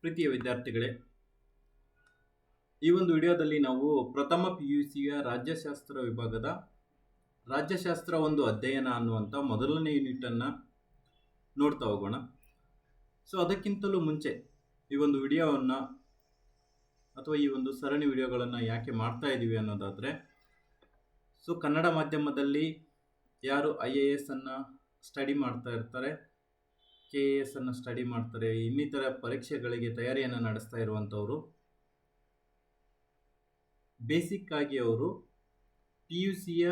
ಪ್ರೀತಿಯ ವಿದ್ಯಾರ್ಥಿಗಳೇ, ಈ ಒಂದು ವಿಡಿಯೋದಲ್ಲಿ ನಾವು ಪ್ರಥಮ PUCಯ ರಾಜ್ಯಶಾಸ್ತ್ರ ವಿಭಾಗದ ರಾಜ್ಯಶಾಸ್ತ್ರ ಒಂದು ಅಧ್ಯಯನ ಅನ್ನುವಂಥ ಮೊದಲನೇ ಯೂನಿಟನ್ನು ನೋಡ್ತಾ ಹೋಗೋಣ. ಸೊ ಅದಕ್ಕಿಂತಲೂ ಮುಂಚೆ ಈ ಒಂದು ವಿಡಿಯೋವನ್ನು ಅಥವಾ ಈ ಒಂದು ಸರಣಿ ವಿಡಿಯೋಗಳನ್ನು ಯಾಕೆ ಮಾಡ್ತಾ ಇದ್ದೀವಿ ಅನ್ನೋದಾದರೆ, ಸೊ ಕನ್ನಡ ಮಾಧ್ಯಮದಲ್ಲಿ ಯಾರು IAS ಅನ್ನು ಸ್ಟಡಿ ಮಾಡ್ತಾ ಇರ್ತಾರೆ, KAS ಅನ್ನು ಸ್ಟಡಿ ಮಾಡ್ತಾರೆ, ಇನ್ನಿತರ ಪರೀಕ್ಷೆಗಳಿಗೆ ತಯಾರಿಯನ್ನು ನಡೆಸ್ತಾ ಇರುವಂಥವರು ಬೇಸಿಕ್ ಆಗಿ ಅವರು PUCಯ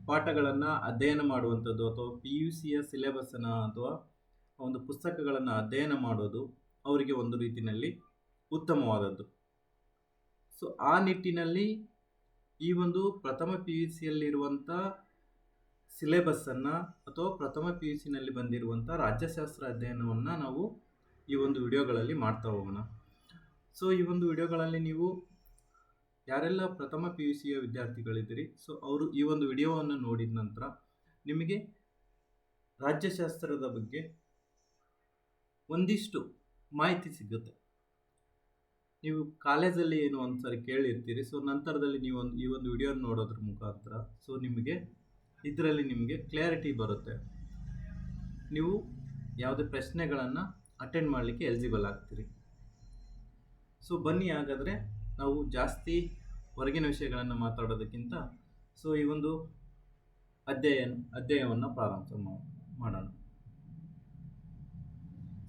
ಪಾಠಗಳನ್ನು ಅಧ್ಯಯನ ಮಾಡುವಂಥದ್ದು ಅಥವಾ PUCಯ ಸಿಲೆಬಸ್ಸನ್ನು ಅಥವಾ ಒಂದು ಪುಸ್ತಕಗಳನ್ನು ಅಧ್ಯಯನ ಮಾಡೋದು ಅವರಿಗೆ ಒಂದು ರೀತಿಯಲ್ಲಿ ಉತ್ತಮವಾದದ್ದು. ಸೊ ಆ ನಿಟ್ಟಿನಲ್ಲಿ ಈ ಒಂದು ಪ್ರಥಮ PUCಯಲ್ಲಿರುವಂಥ ಸಿಲೆಬಸ್ಸನ್ನು ಅಥವಾ ಪ್ರಥಮ PUCನಲ್ಲಿ ಬಂದಿರುವಂಥ ರಾಜ್ಯಶಾಸ್ತ್ರ ಅಧ್ಯಯನವನ್ನು ನಾವು ಈ ಒಂದು ವಿಡಿಯೋಗಳಲ್ಲಿ ಮಾಡ್ತಾ ಹೋಗೋಣ. ಸೊ ಈ ಒಂದು ವಿಡಿಯೋಗಳಲ್ಲಿ ನೀವು ಯಾರೆಲ್ಲ ಪ್ರಥಮ PUCಯ ವಿದ್ಯಾರ್ಥಿಗಳಿದ್ದೀರಿ, ಸೊ ಅವರು ಈ ಒಂದು ವಿಡಿಯೋವನ್ನು ನೋಡಿದ ನಂತರ ನಿಮಗೆ ರಾಜ್ಯಶಾಸ್ತ್ರದ ಬಗ್ಗೆ ಒಂದಿಷ್ಟು ಮಾಹಿತಿ ಸಿಗುತ್ತೆ. ನೀವು ಕಾಲೇಜಲ್ಲಿ ಏನು ಒಂದ್ಸರಿ ಕೇಳಿರ್ತೀರಿ, ಸೊ ನಂತರದಲ್ಲಿ ನೀವು ಈ ಒಂದು ವಿಡಿಯೋ ನೋಡೋದ್ರ ಮುಖಾಂತರ ಸೊ ಇದರಲ್ಲಿ ನಿಮಗೆ ಕ್ಲಾರಿಟಿ ಬರುತ್ತೆ. ನೀವು ಯಾವುದೇ ಪ್ರಶ್ನೆಗಳನ್ನು ಅಟೆಂಡ್ ಮಾಡಲಿಕ್ಕೆ ಎಲಿಜಿಬಲ್ ಆಗ್ತೀರಿ. ಸೊ ಬನ್ನಿ, ಹಾಗಾದರೆ ನಾವು ಜಾಸ್ತಿ ಹೊರಗಿನ ವಿಷಯಗಳನ್ನು ಮಾತಾಡೋದಕ್ಕಿಂತ ಸೊ ಈ ಒಂದು ಅಧ್ಯಯನವನ್ನು ಪ್ರಾರಂಭ ಮಾಡೋಣ.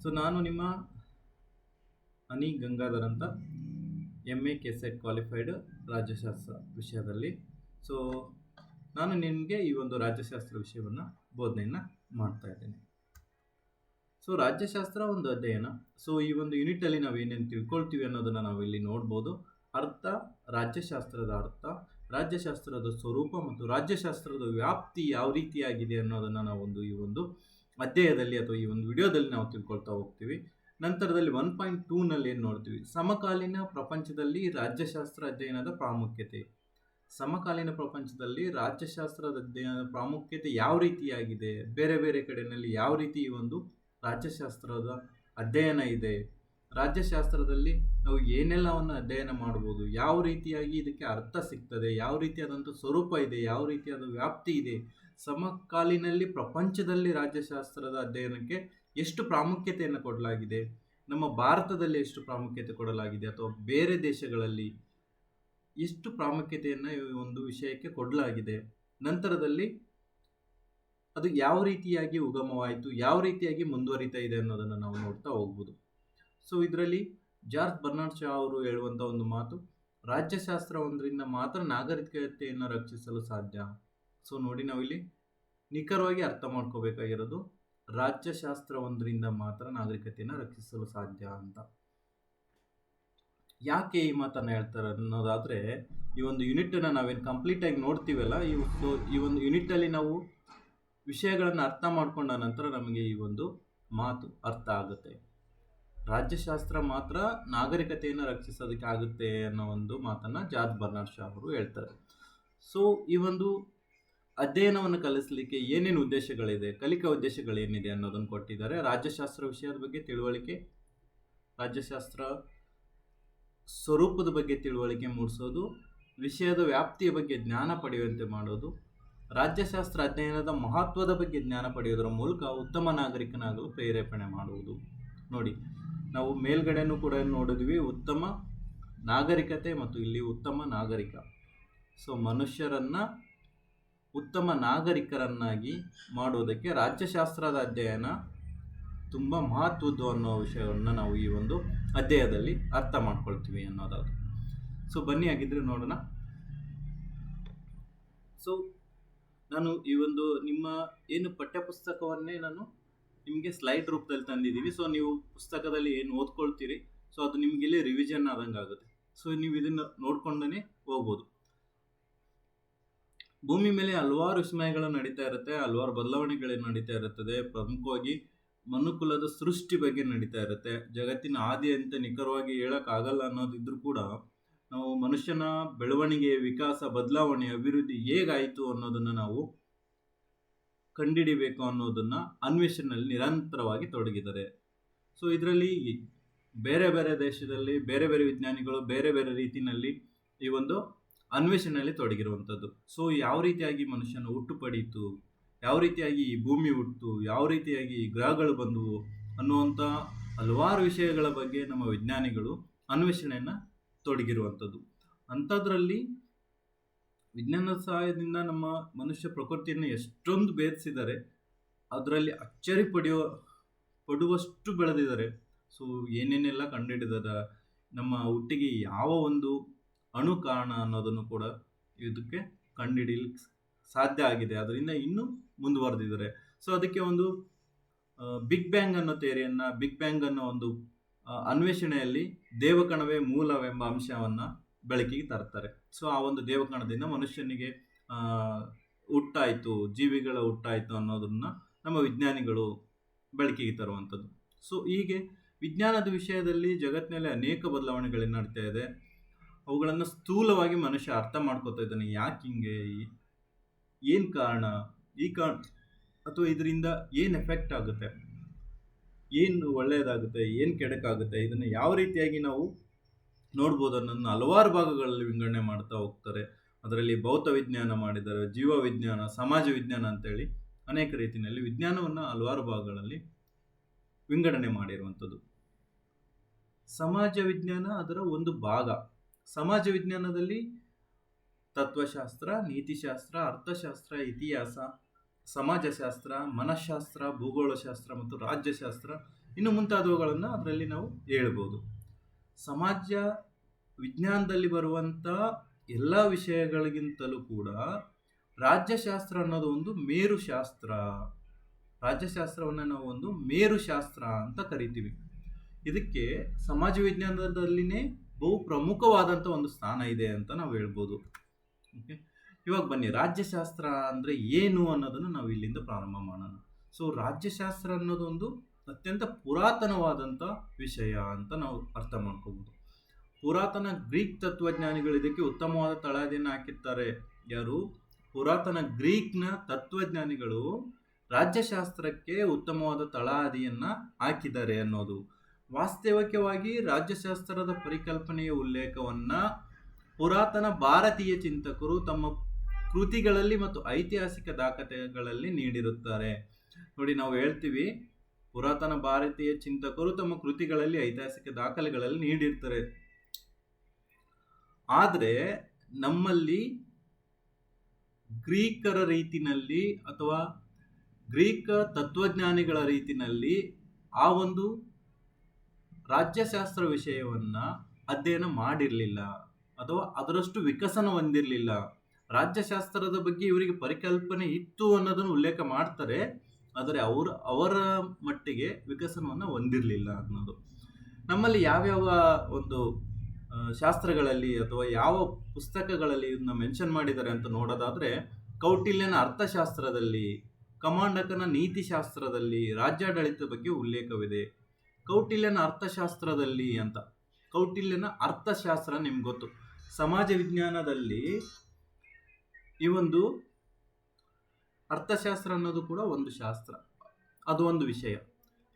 ಸೊ ನಾನು ನಿಮ್ಮ ಅನಿ ಗಂಗಾಧರ್ ಅಂತ MA KCET ಕ್ವಾಲಿಫೈಡ್ ರಾಜ್ಯಶಾಸ್ತ್ರ ವಿಷಯದಲ್ಲಿ. ಸೊ ನಾನು ನಿಮಗೆ ಈ ಒಂದು ರಾಜ್ಯಶಾಸ್ತ್ರ ವಿಷಯವನ್ನು ಬೋಧನೆಯನ್ನು ಮಾಡ್ತಾ ಇದ್ದೇನೆ. ಸೊ ರಾಜ್ಯಶಾಸ್ತ್ರ ಒಂದು ಅಧ್ಯಯನ. ಸೊ ಈ ಒಂದು ಯೂನಿಟಲ್ಲಿ ನಾವು ಏನೇನು ತಿಳ್ಕೊಳ್ತೀವಿ ಅನ್ನೋದನ್ನು ನಾವು ಇಲ್ಲಿ ನೋಡ್ಬೋದು. ಅರ್ಥ, ರಾಜ್ಯಶಾಸ್ತ್ರದ ಅರ್ಥ, ರಾಜ್ಯಶಾಸ್ತ್ರದ ಸ್ವರೂಪ ಮತ್ತು ರಾಜ್ಯಶಾಸ್ತ್ರದ ವ್ಯಾಪ್ತಿ ಯಾವ ರೀತಿಯಾಗಿದೆ ಅನ್ನೋದನ್ನು ನಾವು ಈ ಒಂದು ಅಧ್ಯಾಯದಲ್ಲಿ ಅಥವಾ ಈ ಒಂದು ವಿಡಿಯೋದಲ್ಲಿ ನಾವು ತಿಳ್ಕೊಳ್ತಾ ಹೋಗ್ತೀವಿ. ನಂತರದಲ್ಲಿ 1.2ನಲ್ಲಿ ಏನು ನೋಡ್ತೀವಿ, ಸಮಕಾಲೀನ ಪ್ರಪಂಚದಲ್ಲಿ ರಾಜ್ಯಶಾಸ್ತ್ರ ಅಧ್ಯಯನದ ಪ್ರಾಮುಖ್ಯತೆ. ಸಮಕಾಲೀನ ಪ್ರಪಂಚದಲ್ಲಿ ರಾಜ್ಯಶಾಸ್ತ್ರದ ಅಧ್ಯಯನದ ಪ್ರಾಮುಖ್ಯತೆ ಯಾವ ರೀತಿಯಾಗಿದೆ, ಬೇರೆ ಬೇರೆ ಕಡೆಯಲ್ಲಿ ಯಾವ ರೀತಿ ಈ ಒಂದು ರಾಜ್ಯಶಾಸ್ತ್ರದ ಅಧ್ಯಯನ ಇದೆ, ರಾಜ್ಯಶಾಸ್ತ್ರದಲ್ಲಿ ನಾವು ಏನೆಲ್ಲವನ್ನು ಅಧ್ಯಯನ ಮಾಡ್ಬೋದು, ಯಾವ ರೀತಿಯಾಗಿ ಇದಕ್ಕೆ ಅರ್ಥ ಸಿಗ್ತದೆ, ಯಾವ ರೀತಿಯಾದಂಥ ಸ್ವರೂಪ ಇದೆ, ಯಾವ ರೀತಿಯಾದ ವ್ಯಾಪ್ತಿ ಇದೆ, ಸಮಕಾಲೀನಲ್ಲಿ ಪ್ರಪಂಚದಲ್ಲಿ ರಾಜ್ಯಶಾಸ್ತ್ರದ ಅಧ್ಯಯನಕ್ಕೆ ಎಷ್ಟು ಪ್ರಾಮುಖ್ಯತೆಯನ್ನು ಕೊಡಲಾಗಿದೆ, ನಮ್ಮ ಭಾರತದಲ್ಲಿ ಎಷ್ಟು ಪ್ರಾಮುಖ್ಯತೆ ಕೊಡಲಾಗಿದೆ ಅಥವಾ ಬೇರೆ ದೇಶಗಳಲ್ಲಿ ಎಷ್ಟು ಪ್ರಾಮುಖ್ಯತೆಯನ್ನು ಈ ಒಂದು ವಿಷಯಕ್ಕೆ ಕೊಡಲಾಗಿದೆ, ನಂತರದಲ್ಲಿ ಅದು ಯಾವ ರೀತಿಯಾಗಿ ಉಗಮವಾಯಿತು, ಯಾವ ರೀತಿಯಾಗಿ ಮುಂದುವರಿತಾ ಇದೆ ಅನ್ನೋದನ್ನು ನಾವು ನೋಡ್ತಾ ಹೋಗ್ಬೋದು. ಸೊ ಇದರಲ್ಲಿ ಜಾರ್ಜ್ ಬರ್ನಾರ್ಡ್ ಶಾ ಅವರು ಹೇಳುವಂಥ ಒಂದು ಮಾತು, ರಾಜ್ಯಶಾಸ್ತ್ರ ಒಂದರಿಂದ ಮಾತ್ರ ನಾಗರಿಕತೆಯನ್ನು ರಕ್ಷಿಸಲು ಸಾಧ್ಯ. ಸೊ ನೋಡಿ, ನಾವಿಲ್ಲಿ ನಿಖರವಾಗಿ ಅರ್ಥ ಮಾಡ್ಕೋಬೇಕಾಗಿರೋದು ರಾಜ್ಯಶಾಸ್ತ್ರ ಒಂದರಿಂದ ಮಾತ್ರ ನಾಗರಿಕತೆಯನ್ನು ರಕ್ಷಿಸಲು ಸಾಧ್ಯ ಅಂತ. ಯಾಕೆ ಈ ಮಾತನ್ನು ಹೇಳ್ತಾರೆ ಅನ್ನೋದಾದರೆ, ಈ ಒಂದು ಯೂನಿಟನ್ನು ನಾವೇನು ಕಂಪ್ಲೀಟಾಗಿ ನೋಡ್ತೀವಲ್ಲ, ಈ ಒಂದು ಯೂನಿಟಲ್ಲಿ ನಾವು ವಿಷಯಗಳನ್ನು ಅರ್ಥ ಮಾಡ್ಕೊಂಡ ನಂತರ ನಮಗೆ ಈ ಒಂದು ಮಾತು ಅರ್ಥ ಆಗುತ್ತೆ. ರಾಜ್ಯಶಾಸ್ತ್ರ ಮಾತ್ರ ನಾಗರಿಕತೆಯನ್ನು ರಕ್ಷಿಸೋದಕ್ಕೆ ಆಗುತ್ತೆ ಅನ್ನೋ ಒಂದು ಮಾತನ್ನು ಜಾರ್ಜ್ ಬರ್ನಾರ್ಡ್ ಶಾ ಅವರು ಹೇಳ್ತಾರೆ. ಸೊ ಈ ಒಂದು ಅಧ್ಯಯನವನ್ನು ಕಲಿಸಲಿಕ್ಕೆ ಏನೇನು ಉದ್ದೇಶಗಳಿದೆ, ಕಲಿಕಾ ಉದ್ದೇಶಗಳೇನಿದೆ ಅನ್ನೋದನ್ನು ಕೊಟ್ಟಿದ್ದಾರೆ. ರಾಜ್ಯಶಾಸ್ತ್ರ ವಿಷಯದ ಬಗ್ಗೆ ತಿಳುವಳಿಕೆ, ರಾಜ್ಯಶಾಸ್ತ್ರ ಸ್ವರೂಪದ ಬಗ್ಗೆ ತಿಳುವಳಿಕೆ ಮೂಡಿಸೋದು, ವಿಷಯದ ವ್ಯಾಪ್ತಿಯ ಬಗ್ಗೆ ಜ್ಞಾನ ಪಡೆಯುವಂತೆ ಮಾಡೋದು, ರಾಜ್ಯಶಾಸ್ತ್ರ ಅಧ್ಯಯನದ ಮಹತ್ವದ ಬಗ್ಗೆ ಜ್ಞಾನ ಪಡೆಯೋದರ ಮೂಲಕ ಉತ್ತಮ ನಾಗರಿಕನಾಗಲು ಪ್ರೇರೇಪಣೆ ಮಾಡುವುದು. ನೋಡಿ, ನಾವು ಮೇಲ್ಗಡೆನೂ ಕೂಡ ನೋಡಿದ್ವಿ, ಉತ್ತಮ ನಾಗರಿಕತೆ ಮತ್ತು ಇಲ್ಲಿ ಉತ್ತಮ ನಾಗರಿಕ. ಸೊ ಮನುಷ್ಯರನ್ನು ಉತ್ತಮ ನಾಗರಿಕರನ್ನಾಗಿ ಮಾಡುವುದಕ್ಕೆ ರಾಜ್ಯಶಾಸ್ತ್ರದ ಅಧ್ಯಯನ ತುಂಬ ಮಹತ್ವದ್ದು ಅನ್ನೋ ವಿಷಯವನ್ನು ನಾವು ಈ ಒಂದು ಅಧ್ಯಾಯದಲ್ಲಿ ಅರ್ಥ ಮಾಡ್ಕೊಳ್ತೀವಿ ಅನ್ನೋದಾದ್ರು. ಸೊ ಬನ್ನಿ, ಆಗಿದ್ರೆ ನೋಡೋಣ. ಸೊ ನಾನು ಈ ಒಂದು ನಿಮ್ಮ ಏನು ಪಠ್ಯಪುಸ್ತಕವನ್ನೇ ನಾನು ನಿಮಗೆ ಸ್ಲೈಡ್ ರೂಪದಲ್ಲಿ ತಂದಿದ್ದೀವಿ. ಸೊ ನೀವು ಪುಸ್ತಕದಲ್ಲಿ ಏನು ಓದ್ಕೊಳ್ತೀರಿ, ಸೊ ಅದು ನಿಮಗೆ ಇಲ್ಲಿ ರಿವಿಷನ್ ಆದಂಗೆ ಆಗುತ್ತೆ. ಸೊ ನೀವು ಇದನ್ನು ನೋಡ್ಕೊಂಡೇ ಹೋಗ್ಬೋದು. ಭೂಮಿ ಮೇಲೆ ಹಲವಾರು ವಿಸ್ಮಯಗಳು ನಡೀತಾ ಇರುತ್ತೆ, ಹಲವಾರು ಬದಲಾವಣೆಗಳು ನಡೀತಾ ಇರುತ್ತದೆ. ಪ್ರಮುಖವಾಗಿ ಮನುಕುಲದ ಸೃಷ್ಟಿ ಬಗ್ಗೆ ನಡೀತಾ ಇರುತ್ತೆ. ಜಗತ್ತಿನ ಆದಿ ಅಂತ ನಿಖರವಾಗಿ ಹೇಳೋಕ್ಕಾಗಲ್ಲ ಅನ್ನೋದಿದ್ರೂ ಕೂಡ ನಾವು ಮನುಷ್ಯನ ಬೆಳವಣಿಗೆ, ವಿಕಾಸ, ಬದಲಾವಣೆ, ಅಭಿವೃದ್ಧಿ ಹೇಗಾಯಿತು ಅನ್ನೋದನ್ನು ನಾವು ಕಂಡುಹಿಡಿಬೇಕು ಅನ್ನೋದನ್ನು ಅನ್ವೇಷಣೆಯಲ್ಲಿ ನಿರಂತರವಾಗಿ ತೊಡಗಿದ್ದಾರೆ. ಸೊ ಇದರಲ್ಲಿ ಬೇರೆ ಬೇರೆ ದೇಶದಲ್ಲಿ ಬೇರೆ ಬೇರೆ ವಿಜ್ಞಾನಿಗಳು ಬೇರೆ ಬೇರೆ ರೀತಿಯಲ್ಲಿ ಈ ಒಂದು ಅನ್ವೇಷಣೆಯಲ್ಲಿ ತೊಡಗಿರುವಂಥದ್ದು. ಸೊ ಯಾವ ರೀತಿಯಾಗಿ ಮನುಷ್ಯನ ಹುಟ್ಟು ಪಡೀತು, ಯಾವ ರೀತಿಯಾಗಿ ಈ ಭೂಮಿ ಹುಟ್ಟಿತು, ಯಾವ ರೀತಿಯಾಗಿ ಈ ಗ್ರಹಗಳು ಬಂದವು ಅನ್ನುವಂಥ ಹಲವಾರು ವಿಷಯಗಳ ಬಗ್ಗೆ ನಮ್ಮ ವಿಜ್ಞಾನಿಗಳು ಅನ್ವೇಷಣೆಯನ್ನು ತೊಡಗಿರುವಂಥದ್ದು. ಅಂಥದ್ರಲ್ಲಿ ವಿಜ್ಞಾನದ ಸಹಾಯದಿಂದ ನಮ್ಮ ಮನುಷ್ಯ ಪ್ರಕೃತಿಯನ್ನು ಎಷ್ಟೊಂದು ಭೇದಿಸಿದ್ದಾರೆ, ಅದರಲ್ಲಿ ಅಚ್ಚರಿ ಪಡುವಷ್ಟು ಬೆಳೆದಿದ್ದಾರೆ. ಸೊ ಏನೇನೆಲ್ಲ ಕಂಡುಹಿಡಿದಾರ, ನಮ್ಮ ಹುಟ್ಟಿಗೆ ಯಾವ ಒಂದು ಅಣು ಕಾರಣ ಅನ್ನೋದನ್ನು ಕೂಡ ಇದಕ್ಕೆ ಕಂಡುಹಿಡಿಯಲಿಕ್ಕೆ ಸಾಧ್ಯ ಆಗಿದೆ. ಅದರಿಂದ ಇನ್ನೂ ಮುಂದುವರೆದಿದ್ದಾರೆ. ಸೊ ಅದಕ್ಕೆ ಒಂದು ಬಿಗ್ ಬ್ಯಾಂಗ್ ಅನ್ನೋ ಥಿಯರಿಯನ್ನು, ಬಿಗ್ ಬ್ಯಾಂಗ್ ಅನ್ನೋ ಒಂದು ಅನ್ವೇಷಣೆಯಲ್ಲಿ ದೇವಕಣವೇ ಮೂಲವೆಂಬ ಅಂಶವನ್ನು ಬೆಳಕಿಗೆ ತರ್ತಾರೆ. ಸೊ ಆ ಒಂದು ದೇವಕಣದಿಂದ ಮನುಷ್ಯನಿಗೆ ಹುಟ್ಟಾಯಿತು, ಜೀವಿಗಳ ಹುಟ್ಟಾಯಿತು ಅನ್ನೋದನ್ನು ನಮ್ಮ ವಿಜ್ಞಾನಿಗಳು ಬೆಳಕಿಗೆ ತರುವಂಥದ್ದು. ಸೊ ಹೀಗೆ ವಿಜ್ಞಾನದ ವಿಷಯದಲ್ಲಿ ಜಗತ್ತಿನಲ್ಲಿ ಅನೇಕ ಬದಲಾವಣೆಗಳು ನಡೀತಾ ಇದೆ. ಅವುಗಳನ್ನು ಸ್ಥೂಲವಾಗಿ ಮನುಷ್ಯ ಅರ್ಥ ಮಾಡ್ಕೋತಾ ಇದ್ದಾನೆ. ಯಾಕೆ ಹಿಂಗೆ, ಏನು ಕಾರಣ, ಈ ಕಾರಣ ಅಥವಾ ಇದರಿಂದ ಏನು ಎಫೆಕ್ಟ್ ಆಗುತ್ತೆ, ಏನು ಒಳ್ಳೆಯದಾಗುತ್ತೆ, ಏನು ಕೆಡಕಾಗುತ್ತೆ, ಇದನ್ನು ಯಾವ ರೀತಿಯಾಗಿ ನಾವು ನೋಡ್ಬೋದು ಅನ್ನೋದನ್ನ ಹಲವಾರು ಭಾಗಗಳಲ್ಲಿ ವಿಂಗಡಣೆ ಮಾಡ್ತಾ ಹೋಗ್ತಾರೆ. ಅದರಲ್ಲಿ ಭೌತ ವಿಜ್ಞಾನ ಮಾಡಿದ್ದಾರೆ, ಜೀವ ವಿಜ್ಞಾನ, ಸಮಾಜ ವಿಜ್ಞಾನ ಅಂತೇಳಿ ಅನೇಕ ರೀತಿಯಲ್ಲಿ ವಿಜ್ಞಾನವನ್ನು ಹಲವಾರು ಭಾಗಗಳಲ್ಲಿ ವಿಂಗಡಣೆ ಮಾಡಿರುವಂಥದ್ದು. ಸಮಾಜ ವಿಜ್ಞಾನ ಅದರ ಒಂದು ಭಾಗ. ಸಮಾಜ ವಿಜ್ಞಾನದಲ್ಲಿ ತತ್ವಶಾಸ್ತ್ರ, ನೀತಿಶಾಸ್ತ್ರ, ಅರ್ಥಶಾಸ್ತ್ರ, ಇತಿಹಾಸ, ಸಮಾಜಶಾಸ್ತ್ರ, ಮನಃಶಾಸ್ತ್ರ, ಭೂಗೋಳಶಾಸ್ತ್ರ ಮತ್ತು ರಾಜ್ಯಶಾಸ್ತ್ರ ಇನ್ನು ಮುಂತಾದವುಗಳನ್ನು ಅದರಲ್ಲಿ ನಾವು ಹೇಳ್ಬೋದು. ಸಮಾಜ ವಿಜ್ಞಾನದಲ್ಲಿ ಬರುವಂಥ ಎಲ್ಲ ವಿಷಯಗಳಿಗಿಂತಲೂ ಕೂಡ ರಾಜ್ಯಶಾಸ್ತ್ರ ಅನ್ನೋದು ಒಂದು ಮೇರುಶಾಸ್ತ್ರ. ರಾಜ್ಯಶಾಸ್ತ್ರವನ್ನು ನಾವು ಒಂದು ಮೇರುಶಾಸ್ತ್ರ ಅಂತ ಕರಿತೀವಿ. ಇದಕ್ಕೆ ಸಮಾಜ ವಿಜ್ಞಾನದಲ್ಲಿನೇ ಬಹು ಪ್ರಮುಖವಾದಂಥ ಒಂದು ಸ್ಥಾನ ಇದೆ ಅಂತ ನಾವು ಹೇಳ್ಬೋದು. ಓಕೆ, ಇವಾಗ ಬನ್ನಿ, ರಾಜ್ಯಶಾಸ್ತ್ರ ಅಂದರೆ ಏನು ಅನ್ನೋದನ್ನು ನಾವು ಇಲ್ಲಿಂದ ಪ್ರಾರಂಭ ಮಾಡೋಣ. ಸೊ ರಾಜ್ಯಶಾಸ್ತ್ರ ಅನ್ನೋದು ಒಂದು ಅತ್ಯಂತ ಪುರಾತನವಾದಂಥ ವಿಷಯ ಅಂತ ನಾವು ಅರ್ಥ ಮಾಡ್ಕೋಬೋದು. ಪುರಾತನ ಗ್ರೀಕ್ ತತ್ವಜ್ಞಾನಿಗಳು ಇದಕ್ಕೆ ಉತ್ತಮವಾದ ತಳಹದಿಯನ್ನು ಹಾಕಿರ್ತಾರೆ. ಯಾರು? ಪುರಾತನ ಗ್ರೀಕ್ನ ತತ್ವಜ್ಞಾನಿಗಳು ರಾಜ್ಯಶಾಸ್ತ್ರಕ್ಕೆ ಉತ್ತಮವಾದ ತಳಹದಿಯನ್ನು ಹಾಕಿದ್ದಾರೆ ಅನ್ನೋದು. ವಾಸ್ತವಿಕವಾಗಿ ರಾಜ್ಯಶಾಸ್ತ್ರದ ಪರಿಕಲ್ಪನೆಯ ಉಲ್ಲೇಖವನ್ನು ಪುರಾತನ ಭಾರತೀಯ ಚಿಂತಕರು ತಮ್ಮ ಕೃತಿಗಳಲ್ಲಿ ಮತ್ತು ಐತಿಹಾಸಿಕ ದಾಖಲೆಗಳಲ್ಲಿ ನೀಡಿರುತ್ತಾರೆ. ನೋಡಿ, ನಾವು ಹೇಳ್ತೀವಿ ಪುರಾತನ ಭಾರತೀಯ ಚಿಂತಕರು ತಮ್ಮ ಕೃತಿಗಳಲ್ಲಿ ಐತಿಹಾಸಿಕ ದಾಖಲೆಗಳಲ್ಲಿ ನೀಡಿರ್ತಾರೆ. ಆದರೆ ನಮ್ಮಲ್ಲಿ ಗ್ರೀಕರ ರೀತಿನಲ್ಲಿ ಅಥವಾ ಗ್ರೀಕ ತತ್ವಜ್ಞಾನಿಗಳ ರೀತಿನಲ್ಲಿ ಆ ಒಂದು ರಾಜ್ಯಶಾಸ್ತ್ರ ವಿಷಯವನ್ನು ಅಧ್ಯಯನ ಮಾಡಿರಲಿಲ್ಲ ಅಥವಾ ಅದರಷ್ಟು ವಿಕಸನ ಹೊಂದಿರಲಿಲ್ಲ. ರಾಜ್ಯಶಾಸ್ತ್ರದ ಬಗ್ಗೆ ಇವರಿಗೆ ಪರಿಕಲ್ಪನೆ ಇತ್ತು ಅನ್ನೋದನ್ನು ಉಲ್ಲೇಖ ಮಾಡ್ತಾರೆ, ಆದರೆ ಅವರ ಮಟ್ಟಿಗೆ ವಿಕಸನವನ್ನು ಹೊಂದಿರಲಿಲ್ಲ ಅನ್ನೋದು. ನಮ್ಮಲ್ಲಿ ಯಾವ್ಯಾವ ಒಂದು ಶಾಸ್ತ್ರಗಳಲ್ಲಿ ಅಥವಾ ಯಾವ ಪುಸ್ತಕಗಳಲ್ಲಿ ಇದನ್ನ ಮೆನ್ಷನ್ ಮಾಡಿದ್ದಾರೆ ಅಂತ ನೋಡೋದಾದರೆ, ಕೌಟಿಲ್ಯನ ಅರ್ಥಶಾಸ್ತ್ರದಲ್ಲಿ, ಕಮಾಂಡಕನ ನೀತಿಶಾಸ್ತ್ರದಲ್ಲಿ ರಾಜ್ಯಾಡಳಿತದ ಬಗ್ಗೆ ಉಲ್ಲೇಖವಿದೆ. ಕೌಟಿಲ್ಯನ ಅರ್ಥಶಾಸ್ತ್ರದಲ್ಲಿ ಅಂತ, ಕೌಟಿಲ್ಯನ ಅರ್ಥಶಾಸ್ತ್ರ ನಿಮ್ಗೆ ಗೊತ್ತು. ಸಮಾಜ ವಿಜ್ಞಾನದಲ್ಲಿ ಈ ಒಂದು ಅರ್ಥಶಾಸ್ತ್ರ ಅನ್ನೋದು ಕೂಡ ಒಂದು ಶಾಸ್ತ್ರ, ಅದು ಒಂದು ವಿಷಯ.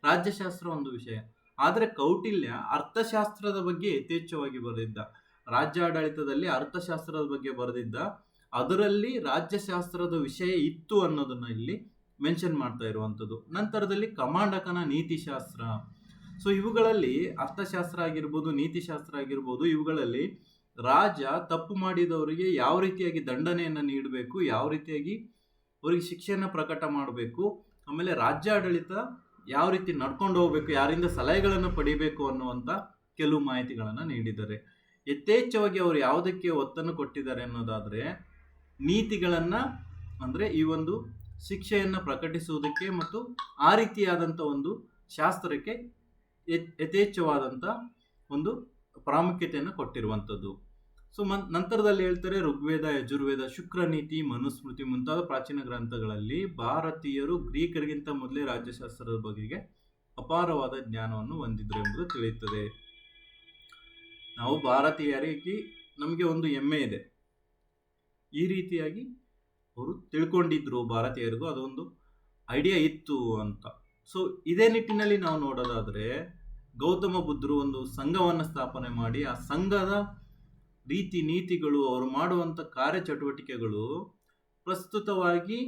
ರಾಜ್ಯಶಾಸ್ತ್ರ ಒಂದು ವಿಷಯ. ಆದರೆ ಕೌಟಿಲ್ಯ ಅರ್ಥಶಾಸ್ತ್ರದ ಬಗ್ಗೆ ಯಥೇಚ್ಛವಾಗಿ ಬರೆದಿದ್ದ. ರಾಜ್ಯಾಡಳಿತದಲ್ಲಿ ಅರ್ಥಶಾಸ್ತ್ರದ ಬಗ್ಗೆ ಬರೆದಿದ್ದ. ಅದರಲ್ಲಿ ರಾಜ್ಯಶಾಸ್ತ್ರದ ವಿಷಯ ಇತ್ತು ಅನ್ನೋದನ್ನ ಇಲ್ಲಿ ಮೆನ್ಷನ್ ಮಾಡ್ತಾ ಇರುವಂಥದ್ದು. ನಂತರದಲ್ಲಿ ಕಮಾಂಡಕನ ನೀತಿಶಾಸ್ತ್ರ. ಸೊ ಇವುಗಳಲ್ಲಿ ಅರ್ಥಶಾಸ್ತ್ರ ಆಗಿರ್ಬೋದು, ನೀತಿಶಾಸ್ತ್ರ ಆಗಿರ್ಬೋದು, ಇವುಗಳಲ್ಲಿ ರಾಜ ತಪ್ಪು ಮಾಡಿದವರಿಗೆ ಯಾವ ರೀತಿಯಾಗಿ ದಂಡನೆಯನ್ನು ನೀಡಬೇಕು, ಯಾವ ರೀತಿಯಾಗಿ ಅವರಿಗೆ ಶಿಕ್ಷೆಯನ್ನು ಪ್ರಕಟ ಮಾಡಬೇಕು, ಆಮೇಲೆ ರಾಜ್ಯಾಡಳಿತ ಯಾವ ರೀತಿ ನಡ್ಕೊಂಡು ಹೋಗ್ಬೇಕು, ಯಾರಿಂದ ಸಲಹೆಗಳನ್ನು ಪಡಿಬೇಕು ಅನ್ನುವಂಥ ಕೆಲವು ಮಾಹಿತಿಗಳನ್ನು ನೀಡಿದ್ದಾರೆ. ಯಥೇಚ್ಛವಾಗಿ ಅವರು ಯಾವುದಕ್ಕೆ ಒತ್ತನ್ನು ಕೊಟ್ಟಿದ್ದಾರೆ ಅನ್ನೋದಾದರೆ, ನೀತಿಗಳನ್ನು ಅಂದರೆ ಈ ಒಂದು ಶಿಕ್ಷೆಯನ್ನು ಪ್ರಕಟಿಸುವುದಕ್ಕೆ ಮತ್ತು ಆ ರೀತಿಯಾದಂಥ ಒಂದು ಶಾಸ್ತ್ರಕ್ಕೆ ಯಥೇಚ್ಛವಾದಂಥ ಒಂದು ಪ್ರಾಮುಖ್ಯತೆಯನ್ನು ಕೊಟ್ಟಿರುವಂಥದ್ದು. ಸೊ ನಂತರದಲ್ಲಿ ಹೇಳ್ತಾರೆ, ಋಗ್ವೇದ, ಯಜುರ್ವೇದ, ಶುಕ್ರನೀತಿ, ಮನುಸ್ಮೃತಿ ಮುಂತಾದ ಪ್ರಾಚೀನ ಗ್ರಂಥಗಳಲ್ಲಿ ಭಾರತೀಯರು ಗ್ರೀಕರಿಗಿಂತ ಮೊದಲೇ ರಾಜ್ಯಶಾಸ್ತ್ರದ ಬಗೆಗೆ ಅಪಾರವಾದ ಜ್ಞಾನವನ್ನು ಹೊಂದಿದ್ರು ಎಂಬುದು ತಿಳಿಯುತ್ತದೆ. ನಾವು ಭಾರತೀಯರಿಗೆ ನಮಗೆ ಒಂದು ಹೆಮ್ಮೆ ಇದೆ, ಈ ರೀತಿಯಾಗಿ ಅವರು ತಿಳ್ಕೊಂಡಿದ್ರು, ಭಾರತೀಯರಿಗೂ ಅದೊಂದು ಐಡಿಯಾ ಇತ್ತು ಅಂತ. ಸೊ ಇದೇ ನಿಟ್ಟಿನಲ್ಲಿ ನಾವು ನೋಡೋದಾದರೆ ಗೌತಮ ಬುದ್ಧರು ಒಂದು ಸಂಘವನ್ನು ಸ್ಥಾಪನೆ ಮಾಡಿ ಆ ಸಂಘದ ರೀತಿ ನೀತಿಗಳು, ಅವರು ಮಾಡುವಂಥ ಕಾರ್ಯಚಟುವಟಿಕೆಗಳು ಪ್ರಸ್ತುತವಾಗಿ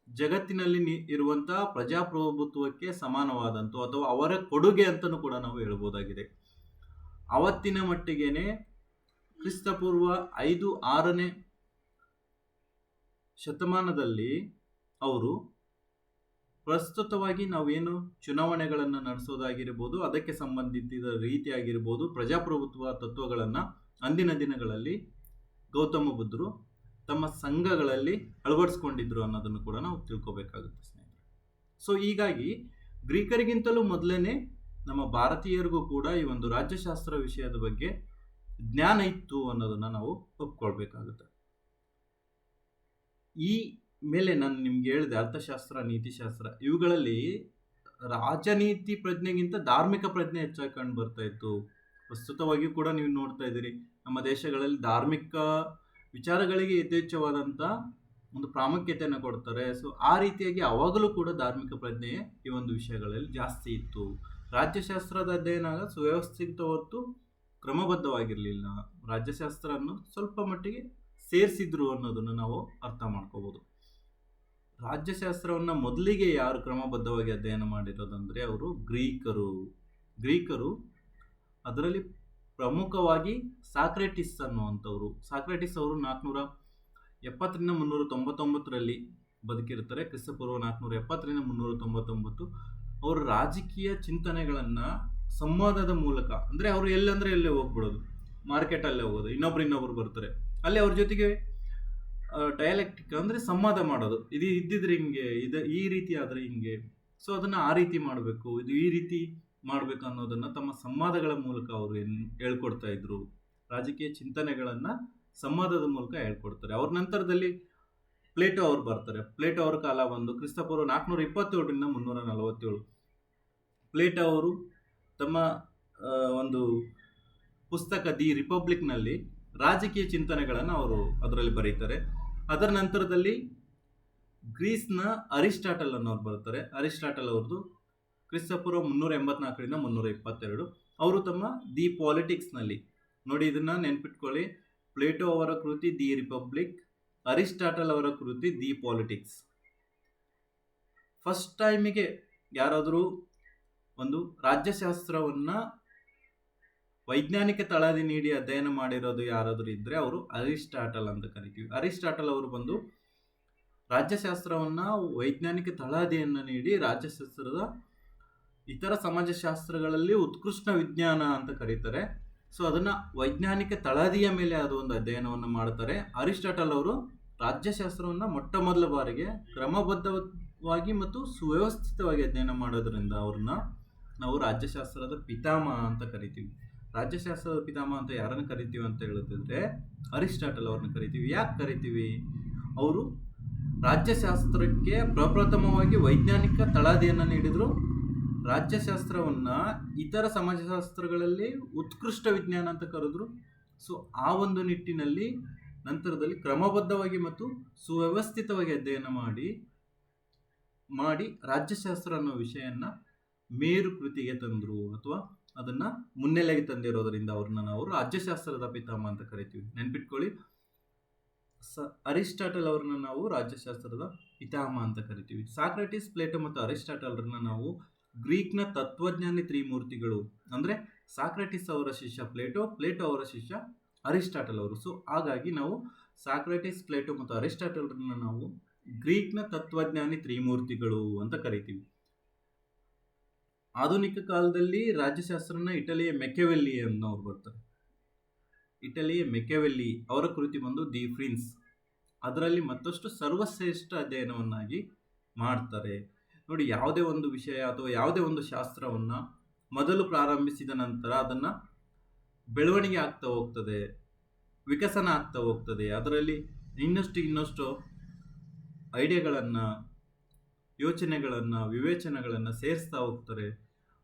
ಜಗತ್ತಿನಲ್ಲಿ ಇರುವಂತಹ ಪ್ರಜಾಪ್ರಭುತ್ವಕ್ಕೆ ಸಮಾನವಾದಂಥ ಅಥವಾ ಅವರ ಕೊಡುಗೆ ಅಂತಲೂ ಕೂಡ ನಾವು ಹೇಳ್ಬೋದಾಗಿದೆ. ಅವತ್ತಿನ ಮಟ್ಟಿಗೆನೆ ಕ್ರಿಸ್ತಪೂರ್ವ 5-6ನೇ ಶತಮಾನದಲ್ಲಿ ಅವರು ಪ್ರಸ್ತುತವಾಗಿ ನಾವೇನು ಚುನಾವಣೆಗಳನ್ನು ನಡೆಸೋದಾಗಿರ್ಬೋದು, ಅದಕ್ಕೆ ಸಂಬಂಧಿಸಿದ ರೀತಿಯಾಗಿರ್ಬೋದು, ಪ್ರಜಾಪ್ರಭುತ್ವ ತತ್ವಗಳನ್ನು ಅಂದಿನ ದಿನಗಳಲ್ಲಿ ಗೌತಮ ಬುದ್ಧರು ತಮ್ಮ ಸಂಘಗಳಲ್ಲಿ ಅಳವಡಿಸ್ಕೊಂಡಿದ್ರು ಅನ್ನೋದನ್ನು ಕೂಡ ನಾವು ತಿಳ್ಕೊಬೇಕಾಗುತ್ತೆ ಸ್ನೇಹಿತರೆ. ಸೊ ಹೀಗಾಗಿ ಗ್ರೀಕರಿಗಿಂತಲೂ ಮೊದಲೇ ನಮ್ಮ ಭಾರತೀಯರಿಗೂ ಕೂಡ ಈ ಒಂದು ರಾಜ್ಯಶಾಸ್ತ್ರ ವಿಷಯದ ಬಗ್ಗೆ ಜ್ಞಾನ ಇತ್ತು ಅನ್ನೋದನ್ನು ನಾವು ಒಪ್ಕೊಳ್ಬೇಕಾಗುತ್ತೆ. ಈ ಮೇಲೆ ನಾನು ನಿಮ್ಗೆ ಹೇಳಿದೆ ಅರ್ಥಶಾಸ್ತ್ರ, ನೀತಿಶಾಸ್ತ್ರ, ಇವುಗಳಲ್ಲಿ ರಾಜನೀತಿ ಪ್ರಜ್ಞೆಗಿಂತ ಧಾರ್ಮಿಕ ಪ್ರಜ್ಞೆ ಹೆಚ್ಚಾಗಿ ಕಂಡು ಬರ್ತಾ ಇತ್ತು. ಪ್ರಸ್ತುತವಾಗಿ ಕೂಡ ನೀವು ನೋಡ್ತಾ ಇದ್ದೀರಿ, ನಮ್ಮ ದೇಶಗಳಲ್ಲಿ ಧಾರ್ಮಿಕ ವಿಚಾರಗಳಿಗೆ ಯಥೇಚ್ಛವಾದಂಥ ಒಂದು ಪ್ರಾಮುಖ್ಯತೆಯನ್ನು ಕೊಡ್ತಾರೆ. ಸೊ ಆ ರೀತಿಯಾಗಿ ಅವಾಗಲೂ ಕೂಡ ಧಾರ್ಮಿಕ ಪ್ರಜ್ಞೆ ಈ ಒಂದು ವಿಷಯಗಳಲ್ಲಿ ಜಾಸ್ತಿ ಇತ್ತು. ರಾಜ್ಯಶಾಸ್ತ್ರದ ಅಧ್ಯಯನ ಸುವ್ಯವಸ್ಥಿತ ಹೊತ್ತು ಕ್ರಮಬದ್ಧವಾಗಿರಲಿಲ್ಲ. ರಾಜ್ಯಶಾಸ್ತ್ರ ಅನ್ನೋದು ಸ್ವಲ್ಪ ಮಟ್ಟಿಗೆ ಸೇರಿಸಿದ್ರು ಅನ್ನೋದನ್ನು ನಾವು ಅರ್ಥ ಮಾಡ್ಕೋಬೋದು. ರಾಜ್ಯಶಾಸ್ತ್ರವನ್ನು ಮೊದಲಿಗೆ ಯಾರು ಕ್ರಮಬದ್ಧವಾಗಿ ಅಧ್ಯಯನ ಮಾಡಿರೋದಂದರೆ ಅವರು ಗ್ರೀಕರು. ಅದರಲ್ಲಿ ಪ್ರಮುಖವಾಗಿ ಸಾಕ್ರೆಟಿಸ್ ಅನ್ನುವಂಥವ್ರು. ಸಾಕ್ರೆಟಿಸ್ ಅವರು 470ರಿಂದ 399ರಲ್ಲಿ ಬದುಕಿರ್ತಾರೆ. ಕ್ರಿಸ್ತಪೂರ್ವ 470ರಿಂದ 399. ಅವರು ರಾಜಕೀಯ ಚಿಂತನೆಗಳನ್ನು ಸಂವಾದದ ಮೂಲಕ, ಅಂದರೆ ಅವರು ಎಲ್ಲೇ ಹೋಗ್ಬಿಡೋದು, ಮಾರ್ಕೆಟಲ್ಲೇ ಹೋಗೋದು, ಇನ್ನೊಬ್ರು ಬರ್ತಾರೆ, ಅಲ್ಲಿ ಅವ್ರ ಜೊತೆಗೆ ಡಯಾಲೆಕ್ಟಿಕ್ ಅಂದರೆ ಸಂವಾದ ಮಾಡೋದು. ಇದು ಇದ್ದಿದ್ರೆ ಹಿಂಗೆ, ಈ ರೀತಿ ಆದರೆ ಹಿಂಗೆ, ಸೊ ಅದನ್ನು ಆ ರೀತಿ ಮಾಡಬೇಕು, ಇದು ಈ ರೀತಿ ಮಾಡಬೇಕು ಅನ್ನೋದನ್ನು ತಮ್ಮ ಸಂವಾದಗಳ ಮೂಲಕ ಅವರು ಹೇಳ್ಕೊಡ್ತಾ ಇದ್ರು. ರಾಜಕೀಯ ಚಿಂತನೆಗಳನ್ನು ಸಂವಾದದ ಮೂಲಕ ಹೇಳ್ಕೊಡ್ತಾರೆ. ಅವ್ರ ನಂತರದಲ್ಲಿ ಪ್ಲೇಟೋ ಅವರು ಬರ್ತಾರೆ. ಪ್ಲೇಟೋ ಅವರ ಕಾಲ ಬಂದು ಕ್ರಿಸ್ತಪೂರ್ವ 427ರಿಂದ 347. ಪ್ಲೇಟೋ ಅವರು ತಮ್ಮ ಒಂದು ಪುಸ್ತಕ ದಿ ರಿಪಬ್ಲಿಕ್ನಲ್ಲಿ ರಾಜಕೀಯ ಚಿಂತನೆಗಳನ್ನು ಅವರು ಅದರಲ್ಲಿ ಬರೀತಾರೆ. ಅದರ ನಂತರದಲ್ಲಿ ಗ್ರೀಸ್ನ ಅರಿಸ್ಟಾಟಲ್ ಅನ್ನೋರು ಬರ್ತಾರೆ. ಅರಿಸ್ಟಾಟಲ್ ಅವ್ರದ್ದು ಕ್ರಿಸ್ತಪೂರ್ವ 384ರಿಂದ 322. ಅವರು ತಮ್ಮ ದಿ ಪಾಲಿಟಿಕ್ಸ್ನಲ್ಲಿ, ನೋಡಿ ಇದನ್ನು ನೆನ್ಪಿಟ್ಕೊಳ್ಳಿ, ಪ್ಲೇಟೋ ಅವರ ಕೃತಿ ದಿ ರಿಪಬ್ಲಿಕ್, ಅರಿಸ್ಟಾಟಲ್ ಅವರ ಕೃತಿ ದಿ ಪಾಲಿಟಿಕ್ಸ್. ಫಸ್ಟ್ ಟೈಮಿಗೆ ಯಾರಾದರೂ ಒಂದು ರಾಜ್ಯಶಾಸ್ತ್ರವನ್ನು ವೈಜ್ಞಾನಿಕ ತಳಹದಿ ನೀಡಿ ಅಧ್ಯಯನ ಮಾಡಿರೋದು ಯಾರಾದರೂ ಇದ್ದರೆ ಅವರು ಅರಿಸ್ಟಾಟಲ್ ಅಂತ ಕರಿತೀವಿ. ಅರಿಸ್ಟಾಟಲ್ ಅವರು ಬಂದು ರಾಜ್ಯಶಾಸ್ತ್ರವನ್ನು ವೈಜ್ಞಾನಿಕ ತಳಹದಿಯನ್ನು ನೀಡಿ ರಾಜ್ಯಶಾಸ್ತ್ರದ ಇತರ ಸಮಾಜಶಾಸ್ತ್ರಗಳಲ್ಲಿ ಉತ್ಕೃಷ್ಟ ವಿಜ್ಞಾನ ಅಂತ ಕರೀತಾರೆ. ಸೊ ಅದನ್ನು ವೈಜ್ಞಾನಿಕ ತಳಹದಿಯ ಮೇಲೆ ಅದು ಒಂದು ಅಧ್ಯಯನವನ್ನು ಮಾಡ್ತಾರೆ. ಅರಿಸ್ಟಾಟಲ್ ಅವರು ರಾಜ್ಯಶಾಸ್ತ್ರವನ್ನು ಮೊಟ್ಟ ಮೊದಲ ಬಾರಿಗೆ ಕ್ರಮಬದ್ಧವಾಗಿ ಮತ್ತು ಸುವ್ಯವಸ್ಥಿತವಾಗಿ ಅಧ್ಯಯನ ಮಾಡೋದ್ರಿಂದ ಅವ್ರನ್ನ ನಾವು ರಾಜ್ಯಶಾಸ್ತ್ರದ ಪಿತಾಮಹ ಅಂತ ಕರಿತೀವಿ. ರಾಜ್ಯಶಾಸ್ತ್ರದ ಪಿತಾಮಹ ಅಂತ ಯಾರನ್ನು ಕರಿತೀವಿ ಅಂತ ಹೇಳಿದ್ರೆ ಅರಿಸ್ಟಾಟಲ್ ಅವ್ರನ್ನ ಕರಿತೀವಿ. ಯಾಕೆ ಕರಿತೀವಿ? ಅವರು ರಾಜ್ಯಶಾಸ್ತ್ರಕ್ಕೆ ಪ್ರಪ್ರಥಮವಾಗಿ ವೈಜ್ಞಾನಿಕ ತಳಹದಿಯನ್ನು ನೀಡಿದರು. ರಾಜ್ಯಶಾಸ್ತ್ರವನ್ನು ಇತರ ಸಮಾಜಶಾಸ್ತ್ರಗಳಲ್ಲಿ ಉತ್ಕೃಷ್ಟ ವಿಜ್ಞಾನ ಅಂತ ಕರೆದ್ರು. ಸೊ ಆ ಒಂದು ನಿಟ್ಟಿನಲ್ಲಿ ನಂತರದಲ್ಲಿ ಕ್ರಮಬದ್ಧವಾಗಿ ಮತ್ತು ಸುವ್ಯವಸ್ಥಿತವಾಗಿ ಅಧ್ಯಯನ ಮಾಡಿ ರಾಜ್ಯಶಾಸ್ತ್ರ ಅನ್ನೋ ವಿಷಯನ ಮೇರು ಕೃತಿಗೆ ತಂದರು, ಅಥವಾ ಅದನ್ನು ಮುನ್ನೆಲೆಗೆ ತಂದಿರೋದರಿಂದ ಅವ್ರನ್ನ ನಾವು ರಾಜ್ಯಶಾಸ್ತ್ರದ ಪಿತಾಮಹ ಅಂತ ಕರಿತೀವಿ. ನೆನ್ಪಿಟ್ಕೊಳ್ಳಿ, ಅರಿಸ್ಟಾಟಲ್ ಅವ್ರನ್ನ ನಾವು ರಾಜ್ಯಶಾಸ್ತ್ರದ ಪಿತಾಮಹ ಅಂತ ಕರಿತೀವಿ. ಸಾಕ್ರೆಟಿಸ್, ಪ್ಲೇಟೋ ಮತ್ತು ಅರಿಸ್ಟಾಟಲ್ರನ್ನ ನಾವು ಗ್ರೀಕ್ನ ತತ್ವಜ್ಞಾನಿ ತ್ರಿಮೂರ್ತಿಗಳು, ಅಂದರೆ ಸಾಕ್ರೆಟಿಸ್ ಅವರ ಶಿಷ್ಯ ಪ್ಲೇಟೋ, ಪ್ಲೇಟೋ ಅವರ ಶಿಷ್ಯ ಅರಿಸ್ಟಾಟಲ್ ಅವರು. ಸೊ ಹಾಗಾಗಿ ನಾವು ಸಾಕ್ರೆಟಿಸ್, ಪ್ಲೇಟೋ ಮತ್ತು ಅರಿಸ್ಟಾಟಲ್ರನ್ನ ನಾವು ಗ್ರೀಕ್ನ ತತ್ವಜ್ಞಾನಿ ತ್ರಿಮೂರ್ತಿಗಳು ಅಂತ ಕರಿತೀವಿ. ಆಧುನಿಕ ಕಾಲದಲ್ಲಿ ರಾಜ್ಯಶಾಸ್ತ್ರನ ಇಟಲಿಯ ಮೆಕ್ಯಾವೆಲ್ಲಿ ಅನ್ನೋರು ಬರ್ತಾರೆ. ಇಟಲಿಯ ಮೆಕ್ಯಾವೆಲ್ಲಿ ಅವರ ಕೃತಿ ಬಂದು ದಿ ಪ್ರಿನ್ಸ್. ಅದರಲ್ಲಿ ಮತ್ತಷ್ಟು ಸರ್ವಶ್ರೇಷ್ಠ ಅಧ್ಯಯನವನ್ನಾಗಿ ಮಾಡ್ತಾರೆ. ನೋಡಿ, ಯಾವುದೇ ಒಂದು ವಿಷಯ ಅಥವಾ ಯಾವುದೇ ಒಂದು ಶಾಸ್ತ್ರವನ್ನು ಮೊದಲು ಪ್ರಾರಂಭಿಸಿದ ನಂತರ ಅದನ್ನು ಬೆಳವಣಿಗೆ ಆಗ್ತಾ ಹೋಗ್ತದೆ, ವಿಕಸನ ಆಗ್ತಾ ಹೋಗ್ತದೆ. ಅದರಲ್ಲಿ ಇನ್ನಷ್ಟು ಐಡಿಯಾಗಳನ್ನು, ಯೋಚನೆಗಳನ್ನು, ವಿವೇಚನೆಗಳನ್ನು ಸೇರಿಸ್ತಾ ಹೋಗ್ತಾರೆ.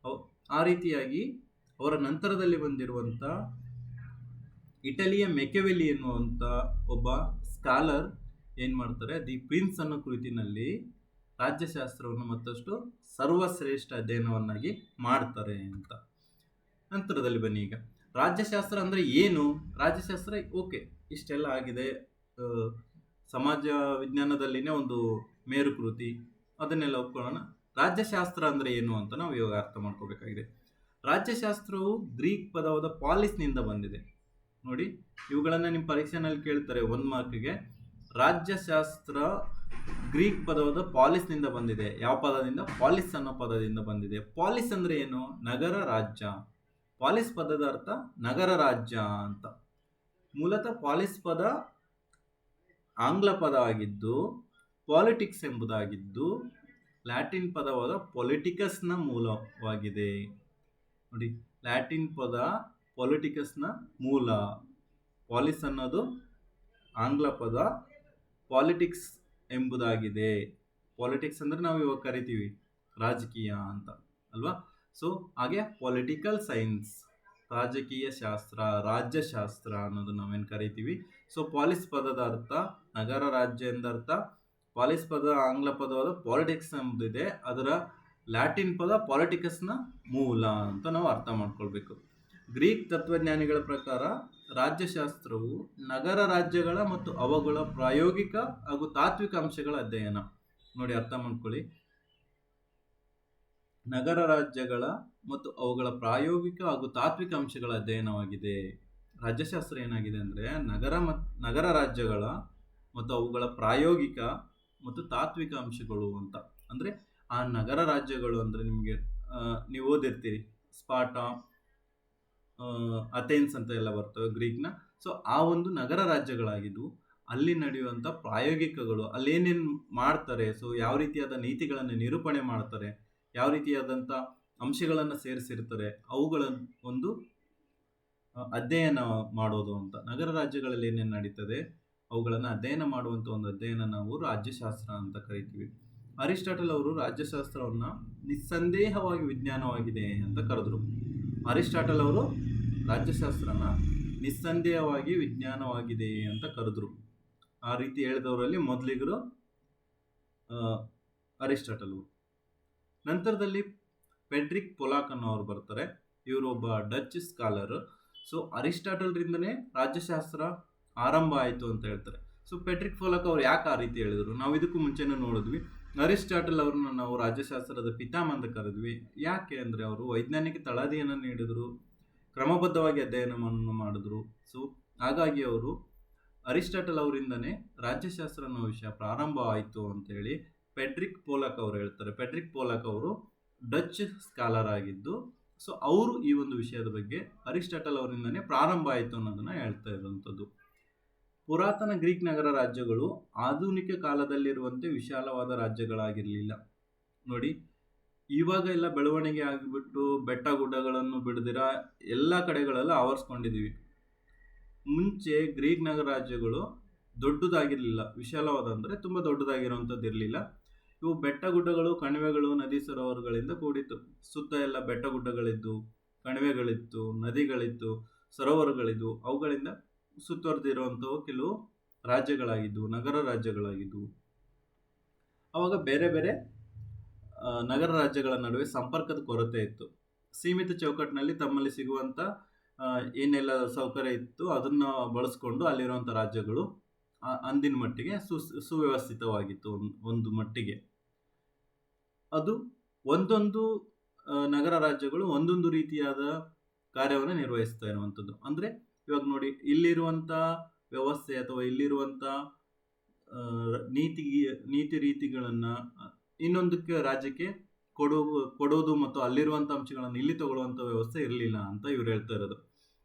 ಆ ರೀತಿಯಾಗಿ ಅವರ ನಂತರದಲ್ಲಿ ಬಂದಿರುವಂಥ ಇಟಲಿಯ ಮೆಕ್ಯಾವೆಲ್ಲಿ ಎನ್ನುವಂಥ ಒಬ್ಬ ಸ್ಕಾಲರ್ ಏನು ಮಾಡ್ತಾರೆ, ದಿ ಪ್ರಿನ್ಸ್ ಅನ್ನೋ ಕೃತಿನಲ್ಲಿ ರಾಜ್ಯಶಾಸ್ತ್ರವನ್ನು ಮತ್ತಷ್ಟು ಸರ್ವಶ್ರೇಷ್ಠ ಅಧ್ಯಯನವನ್ನಾಗಿ ಮಾಡ್ತಾರೆ ಅಂತ. ನಂತರದಲ್ಲಿ ಬನ್ನಿ, ಈಗ ರಾಜ್ಯಶಾಸ್ತ್ರ ಅಂದರೆ ಏನು? ರಾಜ್ಯಶಾಸ್ತ್ರ ಓಕೆ, ಇಷ್ಟೆಲ್ಲ ಆಗಿದೆ, ಸಮಾಜ ವಿಜ್ಞಾನದಲ್ಲಿನೇ ಒಂದು ಮೇರುಕೃತಿ, ಅದನ್ನೆಲ್ಲ ಒಪ್ಕೊಳ್ಳೋಣ. ರಾಜ್ಯಶಾಸ್ತ್ರ ಅಂದರೆ ಏನು ಅಂತ ನಾವು ಇವಾಗ ಅರ್ಥ ಮಾಡ್ಕೋಬೇಕಾಗಿದೆ. ರಾಜ್ಯಶಾಸ್ತ್ರವು ಗ್ರೀಕ್ ಪದವಾದ ಪಾಲಿಸ್ನಿಂದ ಬಂದಿದೆ. ನೋಡಿ, ಇವುಗಳನ್ನು ನಿಮ್ಮ ಪರೀಕ್ಷೆನಲ್ಲಿ ಕೇಳ್ತಾರೆ 1 ಮಾರ್ಕ್ಗೆ. ರಾಜ್ಯಶಾಸ್ತ್ರ ಗ್ರೀಕ್ ಪದವಾದ ಪಾಲಿಸ್ನಿಂದ ಬಂದಿದೆ. ಯಾವ ಪದದಿಂದ? ಪಾಲಿಸ್ ಅನ್ನೋ ಪದದಿಂದ ಬಂದಿದೆ. ಪಾಲಿಸ್ ಅಂದರೆ ಏನು? ನಗರ ರಾಜ್ಯ. ಪಾಲಿಸ್ ಪದದ ಅರ್ಥ ನಗರ ರಾಜ್ಯ ಅಂತ. ಮೂಲತಃ ಪಾಲಿಸ್ ಪದ ಆಂಗ್ಲ ಪದ ಆಗಿದ್ದು ಪಾಲಿಟಿಕ್ಸ್ ಎಂಬುದಾಗಿದ್ದು ಲ್ಯಾಟಿನ್ ಪದವಾದ ಪೊಲಿಟಿಕಸ್ನ ಮೂಲವಾಗಿದೆ. ನೋಡಿ, ಲ್ಯಾಟಿನ್ ಪದ ಪೊಲಿಟಿಕಸ್ನ ಮೂಲ. ಪಾಲಿಸ್ ಅನ್ನೋದು ಆಂಗ್ಲ ಪದ, ಪಾಲಿಟಿಕ್ಸ್ ಎಂಬುದಾಗಿದೆ. ಪಾಲಿಟಿಕ್ಸ್ ಅಂದರೆ ನಾವು ಇವಾಗ ಕರಿತೀವಿ ರಾಜಕೀಯ ಅಂತ ಅಲ್ವಾ? ಸೊ ಹಾಗೆ ಪೊಲಿಟಿಕಲ್ ಸೈನ್ಸ್, ರಾಜಕೀಯ ಶಾಸ್ತ್ರ, ರಾಜ್ಯಶಾಸ್ತ್ರ ಅನ್ನೋದು ನಾವೇನು ಕರಿತೀವಿ. ಸೊ ಪಾಲಿಸ್ ಪದದ ಅರ್ಥ ನಗರ ರಾಜ್ಯ ಎಂದರ್ಥ. ಪಾಲಿಸ್ ಪದ ಆಂಗ್ಲ ಪದವಾದ ಪಾಲಿಟಿಕ್ಸ್ ಎಂಬುದಿದೆ, ಅದರ ಲ್ಯಾಟಿನ್ ಪದ ಪಾಲಿಟಿಕಸ್ನ ಮೂಲ ಅಂತ ನಾವು ಅರ್ಥ ಮಾಡ್ಕೊಳ್ಬೇಕು. ಗ್ರೀಕ್ ತತ್ವಜ್ಞಾನಿಗಳ ಪ್ರಕಾರ ರಾಜ್ಯಶಾಸ್ತ್ರವು ನಗರ ರಾಜ್ಯಗಳ ಮತ್ತು ಅವುಗಳ ಪ್ರಾಯೋಗಿಕ ಹಾಗೂ ತಾತ್ವಿಕ ಅಂಶಗಳ ಅಧ್ಯಯನ. ನೋಡಿ, ಅರ್ಥ ಮಾಡ್ಕೊಳ್ಳಿ, ನಗರ ರಾಜ್ಯಗಳ ಮತ್ತು ಅವುಗಳ ಪ್ರಾಯೋಗಿಕ ಹಾಗೂ ತಾತ್ವಿಕ ಅಂಶಗಳ ಅಧ್ಯಯನವಾಗಿದೆ. ರಾಜ್ಯಶಾಸ್ತ್ರ ಏನಾಗಿದೆ ಅಂದರೆ ನಗರ ರಾಜ್ಯಗಳ ಮತ್ತು ಅವುಗಳ ಪ್ರಾಯೋಗಿಕ ಮತ್ತು ತಾತ್ವಿಕ ಅಂಶಗಳು ಅಂತ. ಅಂದರೆ ಆ ನಗರ ರಾಜ್ಯಗಳು ಅಂದರೆ ನಿಮಗೆ ನೀವು ಓದಿರ್ತೀರಿ, ಸ್ಪಾಟ, ಅಥೆನ್ಸ್ ಅಂತ ಎಲ್ಲ ಬರ್ತವೆ ಗ್ರೀಕ್ನ. ಸೊ ಆ ಒಂದು ನಗರ ರಾಜ್ಯಗಳಾಗಿದ್ದು ಅಲ್ಲಿ ನಡೆಯುವಂಥ ಪ್ರಾಯೋಗಿಕಗಳು, ಅಲ್ಲೇನೇನು ಮಾಡ್ತಾರೆ, ಸೊ ಯಾವ ರೀತಿಯಾದ ನೀತಿಗಳನ್ನು ನಿರೂಪಣೆ ಮಾಡ್ತಾರೆ, ಯಾವ ರೀತಿಯಾದಂಥ ಅಂಶಗಳನ್ನು ಸೇರಿಸಿರ್ತಾರೆ, ಅವುಗಳ ಒಂದು ಅಧ್ಯಯನ ಮಾಡೋದು ಅಂತ. ನಗರ ರಾಜ್ಯಗಳಲ್ಲಿ ಏನೇನು ನಡೀತದೆ ಅವುಗಳನ್ನು ಅಧ್ಯಯನ ಮಾಡುವಂಥ ಒಂದು ಅಧ್ಯಯನ ನಾವು ರಾಜ್ಯಶಾಸ್ತ್ರ ಅಂತ ಕರಿತೀವಿ. ಅರಿಸ್ಟಾಟಲ್ ಅವರು ರಾಜ್ಯಶಾಸ್ತ್ರವನ್ನು ನಿಸ್ಸಂದೇಹವಾಗಿ ವಿಜ್ಞಾನವಾಗಿದೆ ಅಂತ ಕರೆದ್ರು. ಅರಿಸ್ಟಾಟಲ್ ಅವರು ರಾಜ್ಯಶಾಸ್ತ್ರನ ನಿಸ್ಸಂದೇಹವಾಗಿ ವಿಜ್ಞಾನವಾಗಿದೆ ಅಂತ ಕರೆದ್ರು. ಆ ರೀತಿ ಹೇಳಿದವರಲ್ಲಿ ಮೊದಲಿಗರು ಅರಿಸ್ಟಾಟಲ್ ಅವರು. ನಂತರದಲ್ಲಿ ಪೆಡ್ರಿಕ್ ಪೊಲಾಕ್ ಅನ್ನೋರು ಬರ್ತಾರೆ. ಇವರು ಒಬ್ಬ ಡಚ್ ಸ್ಕಾಲರ್. ಸೊ ಅರಿಸ್ಟಾಟಲ್ರಿಂದನೇ ರಾಜ್ಯಶಾಸ್ತ್ರ ಆರಂಭ ಆಯಿತು ಅಂತ ಹೇಳ್ತಾರೆ. ಸೊ ಪೆಡ್ರಿಕ್ ಪೊಲಾಕ್ ಅವರು ಯಾಕೆ ಆ ರೀತಿ ಹೇಳಿದರು? ನಾವು ಇದಕ್ಕೂ ಮುಂಚೆನೇ ನೋಡಿದ್ವಿ. ಅರಿಸ್ಟಾಟಲ್ ಅವ್ರನ್ನ ನಾವು ರಾಜ್ಯಶಾಸ್ತ್ರದ ಪಿತಾಮಹ ಅಂತ ಕರೆದ್ವಿ. ಯಾಕೆ ಅಂದರೆ ಅವರು ವೈಜ್ಞಾನಿಕ ತಳಹದಿಯನ್ನು ನೀಡಿದರು, ಕ್ರಮಬದ್ಧವಾಗಿ ಅಧ್ಯಯನವನ್ನು ಮಾಡಿದ್ರು. ಸೊ ಹಾಗಾಗಿ ಅವರು ಅರಿಸ್ಟಾಟಲ್ ಅವರಿಂದನೇ ರಾಜ್ಯಶಾಸ್ತ್ರ ಅನ್ನೋ ವಿಷಯ ಪ್ರಾರಂಭ ಆಯಿತು ಅಂತೇಳಿ ಪೆಡ್ರಿಕ್ ಪೊಲಾಕ್ ಅವರು ಹೇಳ್ತಾರೆ. ಪೆಡ್ರಿಕ್ ಪೊಲಾಕ್ ಅವರು ಡಚ್ ಸ್ಕಾಲರ್ ಆಗಿದ್ದು, ಸೊ ಅವರು ಈ ಒಂದು ವಿಷಯದ ಬಗ್ಗೆ ಅರಿಸ್ಟಾಟಲ್ ಅವರಿಂದನೇ ಪ್ರಾರಂಭ ಆಯಿತು ಅನ್ನೋದನ್ನು ಹೇಳ್ತಾ ಇರುವಂಥದ್ದು. ಪುರಾತನ ಗ್ರೀಕ್ ನಗರ ರಾಜ್ಯಗಳು ಆಧುನಿಕ ಕಾಲದಲ್ಲಿರುವಂತೆ ವಿಶಾಲವಾದ ರಾಜ್ಯಗಳಾಗಿರಲಿಲ್ಲ. ನೋಡಿ, ಇವಾಗ ಎಲ್ಲ ಬೆಳವಣಿಗೆ ಆಗಿಬಿಟ್ಟು ಬೆಟ್ಟ ಗುಡ್ಡಗಳನ್ನು ಬಿಡದಿರ ಎಲ್ಲ ಕಡೆಗಳೆಲ್ಲ ಆವರಿಸ್ಕೊಂಡಿದ್ದೀವಿ. ಮುಂಚೆ ಗ್ರೀಕ್ ನಗರ ರಾಜ್ಯಗಳು ದೊಡ್ಡದಾಗಿರಲಿಲ್ಲ, ವಿಶಾಲವಾದ ಅಂದರೆ ತುಂಬ ದೊಡ್ಡದಾಗಿರುವಂಥದ್ದು ಇರಲಿಲ್ಲ. ಇವು ಬೆಟ್ಟ ಗುಡ್ಡಗಳು, ಕಣಿವೆಗಳು, ನದಿ ಸರೋವರಗಳಿಂದ ಕೂಡಿತ್ತು. ಸುತ್ತ ಎಲ್ಲ ಬೆಟ್ಟ ಗುಡ್ಡಗಳಿದ್ದು, ಕಣಿವೆಗಳಿತ್ತು, ನದಿಗಳಿತ್ತು, ಸರೋವರಗಳಿದ್ದು, ಅವುಗಳಿಂದ ಸುತ್ತುವರೆದಿರುವಂಥವು ಕೆಲವು ರಾಜ್ಯಗಳಾಗಿದ್ದವು, ನಗರ ರಾಜ್ಯಗಳಾಗಿದ್ದವು. ಆವಾಗ ಬೇರೆ ಬೇರೆ ನಗರ ರಾಜ್ಯಗಳ ನಡುವೆ ಸಂಪರ್ಕದ ಕೊರತೆ ಇತ್ತು. ಸೀಮಿತ ಚೌಕಟ್ಟಿನಲ್ಲಿ ತಮ್ಮಲ್ಲಿ ಸಿಗುವಂಥ ಏನೆಲ್ಲ ಸೌಕರ್ಯ ಇತ್ತು ಅದನ್ನು ಬಳಸ್ಕೊಂಡು ಅಲ್ಲಿರುವಂಥ ರಾಜ್ಯಗಳು ಅಂದಿನ ಮಟ್ಟಿಗೆ ಸುವ್ಯವಸ್ಥಿತವಾಗಿತ್ತು. ಒಂದು ಮಟ್ಟಿಗೆ ಅದು ಒಂದೊಂದು ನಗರ ರಾಜ್ಯಗಳು ಒಂದೊಂದು ರೀತಿಯಾದ ಕಾರ್ಯವನ್ನು ನಿರ್ವಹಿಸ್ತಾ ಇರುವಂಥದ್ದು. ಅಂದರೆ ಇವಾಗ ನೋಡಿ, ಇಲ್ಲಿರುವಂಥ ವ್ಯವಸ್ಥೆ ಅಥವಾ ಇಲ್ಲಿರುವಂಥ ನೀತಿ ರೀತಿಗಳನ್ನು ಇನ್ನೊಂದಕ್ಕೆ ರಾಜ್ಯಕ್ಕೆ ಕೊಡೋದು ಮತ್ತು ಅಲ್ಲಿರುವಂಥ ಅಂಶಗಳನ್ನು ಇಲ್ಲಿ ತಗೊಳ್ಳುವಂಥ ವ್ಯವಸ್ಥೆ ಇರಲಿಲ್ಲ ಅಂತ ಇವ್ರು ಹೇಳ್ತಾ ಇರೋದು.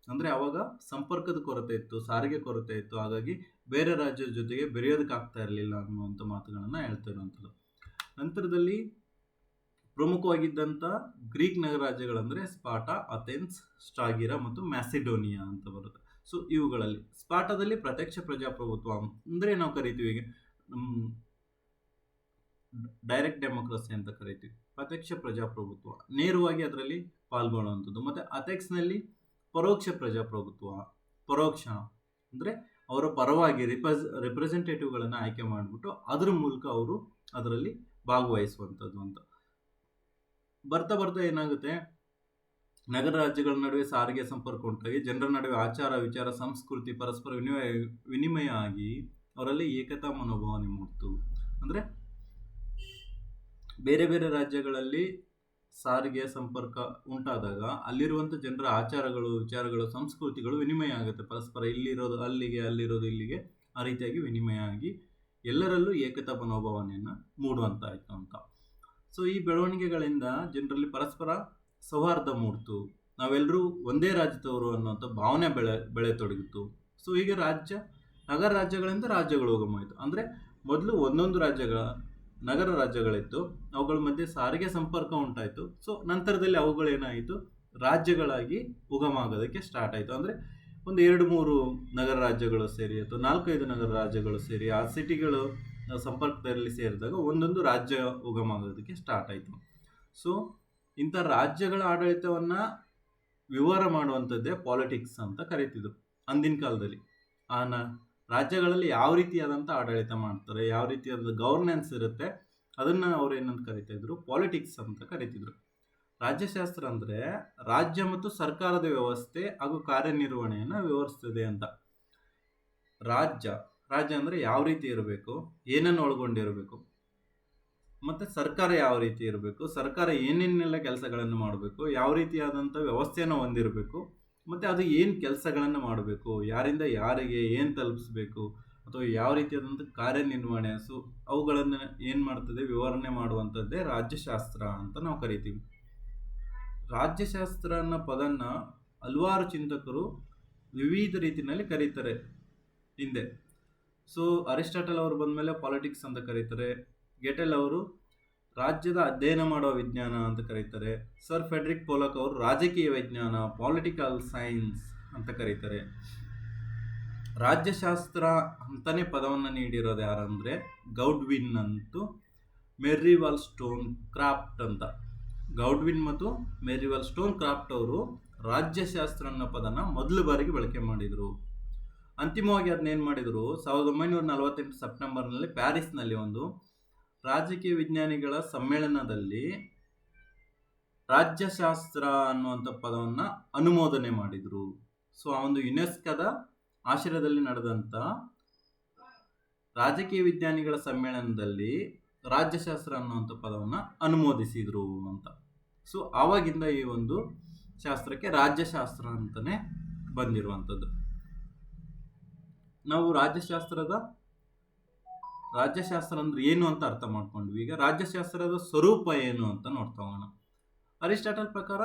ಅಂದರೆ ಆವಾಗ ಸಂಪರ್ಕದ ಕೊರತೆ ಇತ್ತು, ಸಾರಿಗೆ ಕೊರತೆ ಇತ್ತು, ಹಾಗಾಗಿ ಬೇರೆ ರಾಜ್ಯದ ಜೊತೆಗೆ ಬೆರೆಯೋದಕ್ಕಾಗ್ತಾ ಇರಲಿಲ್ಲ ಅನ್ನುವಂಥ ಮಾತುಗಳನ್ನು ಹೇಳ್ತಾ ಇರುವಂಥದ್ದು. ನಂತರದಲ್ಲಿ ಪ್ರಮುಖವಾಗಿದ್ದಂಥ ಗ್ರೀಕ್ ನಗರ ರಾಜ್ಯಗಳಂದರೆ ಸ್ಪಾಟ, ಅಥೆನ್ಸ್, ಸ್ಟ್ರಾಗಿರಾ ಮತ್ತು ಮ್ಯಾಸಿಡೋನಿಯಾ ಅಂತ ಬರುತ್ತೆ. ಸೊ ಇವುಗಳಲ್ಲಿ ಸ್ಪಾಟದಲ್ಲಿ ಪ್ರತ್ಯಕ್ಷ ಪ್ರಜಾಪ್ರಭುತ್ವ ಅಂದರೆ ನಾವು ಕರಿತೀವಿ ಈಗ ಡೈರೆಕ್ಟ್ ಡೆಮೋಕ್ರಸಿ ಅಂತ ಕರಿತೀವಿ. ಪ್ರತ್ಯಕ್ಷ ಪ್ರಜಾಪ್ರಭುತ್ವ, ನೇರವಾಗಿ ಅದರಲ್ಲಿ ಪಾಲ್ಗೊಳ್ಳುವಂಥದ್ದು. ಮತ್ತು ಅಥೆನ್ಸ್ನಲ್ಲಿ ಪರೋಕ್ಷ ಪ್ರಜಾಪ್ರಭುತ್ವ, ಪರೋಕ್ಷ ಅಂದರೆ ಅವರ ಪರವಾಗಿ ರಿಪ್ರೆಸೆಂಟೇಟಿವ್ಗಳನ್ನು ಆಯ್ಕೆ ಮಾಡಿಬಿಟ್ಟು ಅದರ ಮೂಲಕ ಅವರು ಅದರಲ್ಲಿ ಭಾಗವಹಿಸುವಂಥದ್ದು ಅಂತ. ಬರ್ತಾ ಬರ್ತಾ ಏನಾಗುತ್ತೆ, ನಗರ ರಾಜ್ಯಗಳ ನಡುವೆ ಸಾರಿಗೆ ಸಂಪರ್ಕ ಉಂಟಾಗಿ ಜನರ ನಡುವೆ ಆಚಾರ ವಿಚಾರ ಸಂಸ್ಕೃತಿ ಪರಸ್ಪರ ವಿನಿಮಯ ಆಗಿ ಅವರಲ್ಲಿ ಏಕತಾ ಮನೋಭಾವನೆ ಮೂಡ್ತು. ಅಂದರೆ ಬೇರೆ ಬೇರೆ ರಾಜ್ಯಗಳಲ್ಲಿ ಸಾರಿಗೆ ಸಂಪರ್ಕ ಉಂಟಾದಾಗ ಅಲ್ಲಿರುವಂಥ ಜನರ ಆಚಾರಗಳು ವಿಚಾರಗಳು ಸಂಸ್ಕೃತಿಗಳು ವಿನಿಮಯ ಆಗುತ್ತೆ ಪರಸ್ಪರ. ಇಲ್ಲಿರೋದು ಅಲ್ಲಿಗೆ, ಅಲ್ಲಿರೋದು ಇಲ್ಲಿಗೆ, ಆ ರೀತಿಯಾಗಿ ವಿನಿಮಯ ಆಗಿ ಎಲ್ಲರಲ್ಲೂ ಏಕತಾ ಮನೋಭಾವನೆಯನ್ನು ಮೂಡುವಂತಾಯಿತು ಅಂತ. ಸೊ ಈ ಬೆಳವಣಿಗೆಗಳಿಂದ ಜನರಲ್ಲಿ ಪರಸ್ಪರ ಸೌಹಾರ್ದ ಮೂಡ್ತು, ನಾವೆಲ್ಲರೂ ಒಂದೇ ರಾಜ್ಯದವರು ಅನ್ನುವಂಥ ಭಾವನೆ ಬೆಳೆತೊಡಗಿತು. ಸೊ ಹೀಗೆ ನಗರ ರಾಜ್ಯಗಳಿಂದ ರಾಜ್ಯಗಳು ಉಗಮವಾಯಿತು. ಅಂದರೆ ಮೊದಲು ಒಂದೊಂದು ನಗರ ರಾಜ್ಯಗಳಿತ್ತು, ಅವುಗಳ ಮಧ್ಯೆ ಸಾರಿಗೆ ಸಂಪರ್ಕ ಉಂಟಾಯಿತು. ಸೊ ನಂತರದಲ್ಲಿ ಅವುಗಳೇನಾಯಿತು, ರಾಜ್ಯಗಳಾಗಿ ಉಗಮ ಆಗೋದಕ್ಕೆ ಸ್ಟಾರ್ಟ್ ಆಯಿತು. ಅಂದರೆ ಒಂದು 2-3 ನಗರ ರಾಜ್ಯಗಳು ಸೇರಿ ಅಥವಾ 4-5 ನಗರ ರಾಜ್ಯಗಳು ಸೇರಿ ಆ ಸಿಟಿಗಳು ಸಂಪರ್ಕದಲ್ಲಿ ಸೇರಿದಾಗ ಒಂದೊಂದು ರಾಜ್ಯ ಉಗಮ ಆಗೋದಕ್ಕೆ ಸ್ಟಾರ್ಟ್ ಆಯಿತು. ಸೊ ಇಂಥ ರಾಜ್ಯಗಳ ಆಡಳಿತವನ್ನು ವಿವರ ಮಾಡುವಂಥದ್ದೇ ಪಾಲಿಟಿಕ್ಸ್ ಅಂತ ಕರೀತಿದ್ರು ಅಂದಿನ ಕಾಲದಲ್ಲಿ. ರಾಜ್ಯಗಳಲ್ಲಿ ಯಾವ ರೀತಿಯಾದಂಥ ಆಡಳಿತ ಮಾಡ್ತಾರೆ, ಯಾವ ರೀತಿಯಾದ ಗವರ್ನೆನ್ಸ್ ಇರುತ್ತೆ, ಅದನ್ನು ಅವ್ರು ಏನಂತ ಕರಿತಾ ಇದ್ರು, ಪಾಲಿಟಿಕ್ಸ್ ಅಂತ ಕರಿತಿದ್ರು. ರಾಜ್ಯಶಾಸ್ತ್ರ ಅಂದರೆ ರಾಜ್ಯ ಮತ್ತು ಸರ್ಕಾರದ ವ್ಯವಸ್ಥೆ ಹಾಗೂ ಕಾರ್ಯನಿರ್ವಹಣೆಯನ್ನು ವಿವರಿಸ್ತದೆ ಅಂತ. ರಾಜ್ಯ ಅಂದರೆ ಯಾವ ರೀತಿ ಇರಬೇಕು, ಏನನ್ನು ಒಳಗೊಂಡಿರಬೇಕು, ಮತ್ತು ಸರ್ಕಾರ ಯಾವ ರೀತಿ ಇರಬೇಕು, ಸರ್ಕಾರ ಏನೇನೆಲ್ಲ ಕೆಲಸಗಳನ್ನು ಮಾಡಬೇಕು, ಯಾವ ರೀತಿಯಾದಂಥ ವ್ಯವಸ್ಥೆಯನ್ನು ಹೊಂದಿರಬೇಕು, ಮತ್ತು ಅದು ಏನು ಕೆಲಸಗಳನ್ನು ಮಾಡಬೇಕು, ಯಾರಿಂದ ಯಾರಿಗೆ ಏನು ತಲುಪಿಸ್ಬೇಕು, ಅಥವಾ ಯಾವ ರೀತಿಯಾದಂಥ ಕಾರ್ಯನಿರ್ವಹಣೆ, ಸೊ ಅವುಗಳನ್ನು ಏನು ಮಾಡ್ತದೆ ವಿವರಣೆ ಮಾಡುವಂಥದ್ದೇ ರಾಜ್ಯಶಾಸ್ತ್ರ ಅಂತ ನಾವು ಕರಿತೀವಿ. ರಾಜ್ಯಶಾಸ್ತ್ರ ಅನ್ನೋ ಪದನ ಹಲವಾರು ಚಿಂತಕರು ವಿವಿಧ ರೀತಿಯಲ್ಲಿ ಕರೀತಾರೆ ಹಿಂದೆ. ಸೊ ಅರಿಸ್ಟಾಟಲ್ ಅವರು ಬಂದಮೇಲೆ ಪಾಲಿಟಿಕ್ಸ್ ಅಂತ ಕರೀತಾರೆ, ಗೆಟೆಲ್ ಅವರು ರಾಜ್ಯದ ಅಧ್ಯಯನ ಮಾಡುವ ವಿಜ್ಞಾನ ಅಂತ ಕರೀತಾರೆ, ಸರ್ ಫೆಡ್ರಿಕ್ ಪೋಲಕ್ ಅವರು ರಾಜಕೀಯ ವಿಜ್ಞಾನ ಪೊಲಿಟಿಕಲ್ ಸೈನ್ಸ್ ಅಂತ ಕರೀತಾರೆ. ರಾಜ್ಯಶಾಸ್ತ್ರ ಅಂತಾನೆ ಪದವನ್ನು ನೀಡಿರೋದು ಯಾರಂದರೆ ಗೌಡ್ವಿನ್ ಅಂತೂ ಮೆರ್ರಿ ವಾಲ್ಸ್ಟೋನ್ ಕ್ರಾಫ್ಟ್ ಅಂತ. ಗೌಡ್ವಿನ್ ಮತ್ತು ಮೆರ್ರಿ ವಾಲ್ಸ್ಟೋನ್ ಕ್ರಾಫ್ಟ್ ಅವರು ರಾಜ್ಯಶಾಸ್ತ್ರ ಅನ್ನೋ ಪದನ ಮೊದಲು ಬಾರಿಗೆ ಬಳಕೆ ಮಾಡಿದರು. ಅಂತಿಮವಾಗಿ ಅದನ್ನೇನು ಮಾಡಿದರು, 1948 ಸೆಪ್ಟೆಂಬರ್ನಲ್ಲಿ ಪ್ಯಾರಿಸ್ನಲ್ಲಿ ಒಂದು ರಾಜಕೀಯ ವಿಜ್ಞಾನಿಗಳ ಸಮ್ಮೇಳನದಲ್ಲಿ ರಾಜ್ಯಶಾಸ್ತ್ರ ಅನ್ನುವಂಥ ಪದವನ್ನು ಅನುಮೋದನೆ ಮಾಡಿದರು. ಸೊ ಆ ಒಂದು ಯುನೆಸ್ಕೋದ ಆಶ್ರಯದಲ್ಲಿ ನಡೆದಂಥ ರಾಜಕೀಯ ವಿಜ್ಞಾನಿಗಳ ಸಮ್ಮೇಳನದಲ್ಲಿ ರಾಜ್ಯಶಾಸ್ತ್ರ ಅನ್ನುವಂಥ ಪದವನ್ನು ಅನುಮೋದಿಸಿದರು ಅಂತ. ಸೊ ಆವಾಗಿಂದ ಈ ಒಂದು ಶಾಸ್ತ್ರಕ್ಕೆ ರಾಜ್ಯಶಾಸ್ತ್ರ ಅಂತಲೇ ಬಂದಿರುವಂಥದ್ದು. ನಾವು ರಾಜ್ಯಶಾಸ್ತ್ರ ಅಂದ್ರೆ ಏನು ಅಂತ ಅರ್ಥ ಮಾಡ್ಕೊಂಡ್ವಿ. ಈಗ ರಾಜ್ಯಶಾಸ್ತ್ರದ ಸ್ವರೂಪ ಏನು ಅಂತ ನೋಡ್ತಾ ಹೋಗೋಣ. ಅರಿಸ್ಟಾಟಲ್ ಪ್ರಕಾರ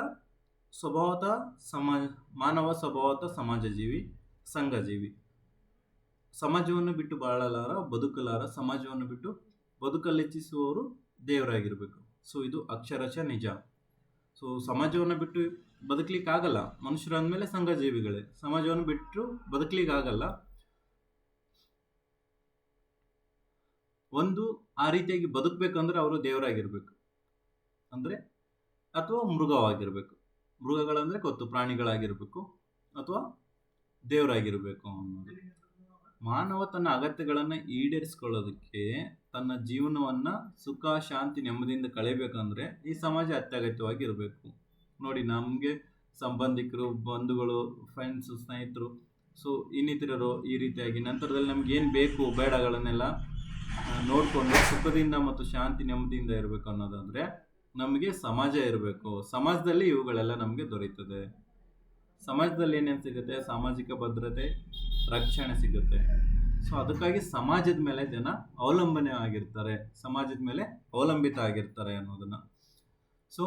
ಮಾನವ ಸ್ವಭಾವತಃ ಸಮಾಜಜೀವಿ, ಸಂಘಜೀವಿ. ಸಮಾಜವನ್ನು ಬಿಟ್ಟು ಬಾಳಲಾರ, ಬದುಕಲಾರ, ಸಮಾಜವನ್ನು ಬಿಟ್ಟು ಬದುಕಲಿಚ್ಛಿಸುವವರು ದೇವರಾಗಿರಬೇಕು. ಸೊ ಇದು ಅಕ್ಷರಶಃ ನಿಜ. ಸೊ ಸಮಾಜವನ್ನು ಬಿಟ್ಟು ಬದುಕಲಿಕ್ಕಾಗಲ್ಲ, ಮನುಷ್ಯರು ಅಂದಮೇಲೆ ಸಂಘಜೀವಿಗಳೇ. ಸಮಾಜವನ್ನು ಬಿಟ್ಟು ಬದುಕಲಿಕ್ಕಾಗಲ್ಲ. ಒಂದು ಆ ರೀತಿಯಾಗಿ ಬದುಕಬೇಕಂದ್ರೆ ಅವರು ದೇವರಾಗಿರ್ಬೇಕು, ಅಂದರೆ ಅಥವಾ ಮೃಗವಾಗಿರಬೇಕು. ಮೃಗಗಳಂದರೆ ಗೊತ್ತು, ಪ್ರಾಣಿಗಳಾಗಿರಬೇಕು ಅಥವಾ ದೇವರಾಗಿರಬೇಕು ಅನ್ನೋದು. ಮಾನವ ತನ್ನ ಅಗತ್ಯಗಳನ್ನು ಈಡೇರಿಸ್ಕೊಳ್ಳೋದಕ್ಕೆ ತನ್ನ ಜೀವನವನ್ನು ಸುಖ ಶಾಂತಿ ನೆಮ್ಮದಿಯಿಂದ ಕಳೆಯಬೇಕಂದ್ರೆ ಈ ಸಮಾಜ ಅತ್ಯಗತ್ಯವಾಗಿರಬೇಕು. ನೋಡಿ, ನಮಗೆ ಸಂಬಂಧಿಕರು, ಬಂಧುಗಳು, ಫ್ರೆಂಡ್ಸು, ಸ್ನೇಹಿತರು, ಸೊ ಇನ್ನಿತರರು ಈ ರೀತಿಯಾಗಿ ನಂತರದಲ್ಲಿ ನಮ್ಗೆ ಏನು ಬೇಕು ಬೇಡಗಳನ್ನೆಲ್ಲ ನೋಡಿಕೊಂಡು ಸುಖದಿಂದ ಮತ್ತು ಶಾಂತಿ ನೆಮ್ಮದಿಯಿಂದ ಇರಬೇಕು ಅನ್ನೋದಾದರೆ ನಮಗೆ ಸಮಾಜ ಇರಬೇಕು. ಸಮಾಜದಲ್ಲಿ ಇವುಗಳೆಲ್ಲ ನಮಗೆ ದೊರೆಯುತ್ತದೆ. ಸಮಾಜದಲ್ಲಿ ಏನೇನು ಸಿಗುತ್ತೆ, ಸಾಮಾಜಿಕ ಭದ್ರತೆ, ರಕ್ಷಣೆ ಸಿಗುತ್ತೆ. ಸೊ ಅದಕ್ಕಾಗಿ ಸಮಾಜದ ಮೇಲೆ ಜನ ಅವಲಂಬನೆ ಆಗಿರ್ತಾರೆ, ಸಮಾಜದ ಮೇಲೆ ಅವಲಂಬಿತ ಆಗಿರ್ತಾರೆ ಅನ್ನೋದನ್ನು. ಸೊ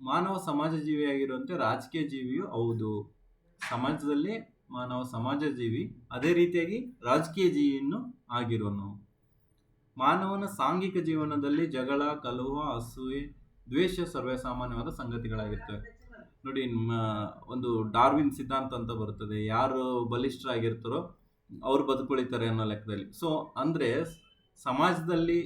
ಮಾನವ ಸಮಾಜ ಜೀವಿಯಾಗಿರುವಂತೆ ರಾಜಕೀಯ ಜೀವಿಯು ಹೌದು. ಸಮಾಜದಲ್ಲಿ ಮಾನವ ಸಮಾಜ ಜೀವಿ, ಅದೇ ರೀತಿಯಾಗಿ ರಾಜಕೀಯ ಜೀವಿಯನ್ನು ಆಗಿರೋನು. ಮಾನವನ ಸಾಂಘಿಕ ಜೀವನದಲ್ಲಿ ಜಗಳ, ಕಲಹ, ಅಸೂಯೆ, ದ್ವೇಷ ಸರ್ವೇಸಾಮಾನ್ಯವಾದ ಸಂಗತಿಗಳಾಗಿರ್ತವೆ. ನೋಡಿ, ಒಂದು ಡಾರ್ವಿನ್ ಸಿದ್ಧಾಂತ ಅಂತ ಬರ್ತದೆ, ಯಾರು ಬಲಿಷ್ಠರಾಗಿರ್ತಾರೋ ಅವ್ರು ಬದುಕುಳಿತಾರೆ ಅನ್ನೋ ಲೆಕ್ಕದಲ್ಲಿ. ಸೊ ಅಂದರೆ ಸಮಾಜದಲ್ಲಿ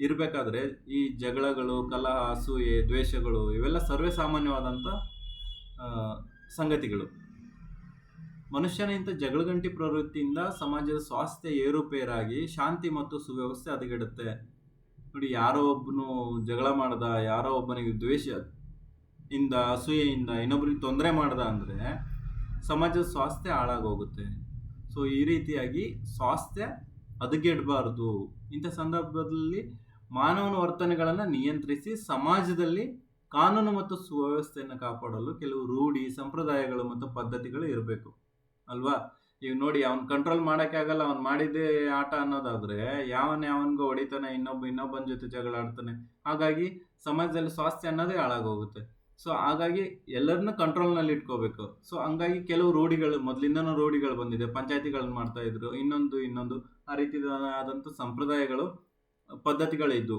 ಇರಬೇಕಾದ್ರೆ ಈ ಜಗಳಗಳು, ಕಲಹ, ಅಸೂಯೆ, ದ್ವೇಷಗಳು ಇವೆಲ್ಲ ಸರ್ವೇ ಸಾಮಾನ್ಯವಾದಂಥ ಸಂಗತಿಗಳು. ಮನುಷ್ಯನ ಇಂಥ ಜಗಳಗಂಟಿ ಪ್ರವೃತ್ತಿಯಿಂದ ಸಮಾಜದ ಸ್ವಾಸ್ಥ್ಯ ಏರುಪೇರಾಗಿ ಶಾಂತಿ ಮತ್ತು ಸುವ್ಯವಸ್ಥೆ ಹದಗೆಡುತ್ತೆ. ನೋಡಿ, ಯಾರೋ ಒಬ್ಬನು ಜಗಳ ಮಾಡ್ದ, ಯಾರೋ ಒಬ್ಬನಿಗೆ ದ್ವೇಷ ಇಂದ ಅಸೂಯೆಯಿಂದ ಇನ್ನೊಬ್ರಿಗೆ ತೊಂದರೆ ಮಾಡ್ದ ಅಂದರೆ ಸಮಾಜದ ಸ್ವಾಸ್ಥ್ಯ ಹಾಳಾಗೋಗುತ್ತೆ. ಸೊ ಈ ರೀತಿಯಾಗಿ ಸ್ವಾಸ್ಥ್ಯ ಹದಗೆಡಬಾರ್ದು. ಇಂಥ ಸಂದರ್ಭದಲ್ಲಿ ಮಾನವನ ವರ್ತನೆಗಳನ್ನು ನಿಯಂತ್ರಿಸಿ ಸಮಾಜದಲ್ಲಿ ಕಾನೂನು ಮತ್ತು ಸುವ್ಯವಸ್ಥೆಯನ್ನು ಕಾಪಾಡಲು ಕೆಲವು ರೂಢಿ, ಸಂಪ್ರದಾಯಗಳು ಮತ್ತು ಪದ್ಧತಿಗಳು ಇರಬೇಕು ಅಲ್ವಾ. ಈಗ ನೋಡಿ, ಅವ್ನು ಕಂಟ್ರೋಲ್ ಮಾಡೋಕ್ಕೆ ಆಗಲ್ಲ, ಅವ್ನು ಮಾಡಿದ್ದೇ ಆಟ ಅನ್ನೋದಾದರೆ ಯಾವನಿಗೂ ಹೊಡಿತಾನೆ, ಇನ್ನೊಬ್ಬನ ಜೊತೆ ಜಗಳ ಆಡ್ತಾನೆ. ಹಾಗಾಗಿ ಸಮಾಜದಲ್ಲಿ ಸ್ವಾಸ್ಥ್ಯ ಅನ್ನೋದೇ ಹಾಳಾಗೋಗುತ್ತೆ. ಸೊ ಹಾಗಾಗಿ ಎಲ್ಲರನ್ನೂ ಕಂಟ್ರೋಲ್ನಲ್ಲಿ ಇಟ್ಕೋಬೇಕು. ಸೊ ಹಂಗಾಗಿ ಕೆಲವು ರೂಢಿಗಳು, ಮೊದಲಿಂದನೂ ರೂಢಿಗಳು ಬಂದಿದೆ. ಪಂಚಾಯತಿಗಳನ್ನ ಮಾಡ್ತಾ ಇದ್ರು, ಇನ್ನೊಂದು ಆ ರೀತಿ ಆದಂಥ ಸಂಪ್ರದಾಯಗಳು, ಪದ್ಧತಿಗಳಿದ್ದು.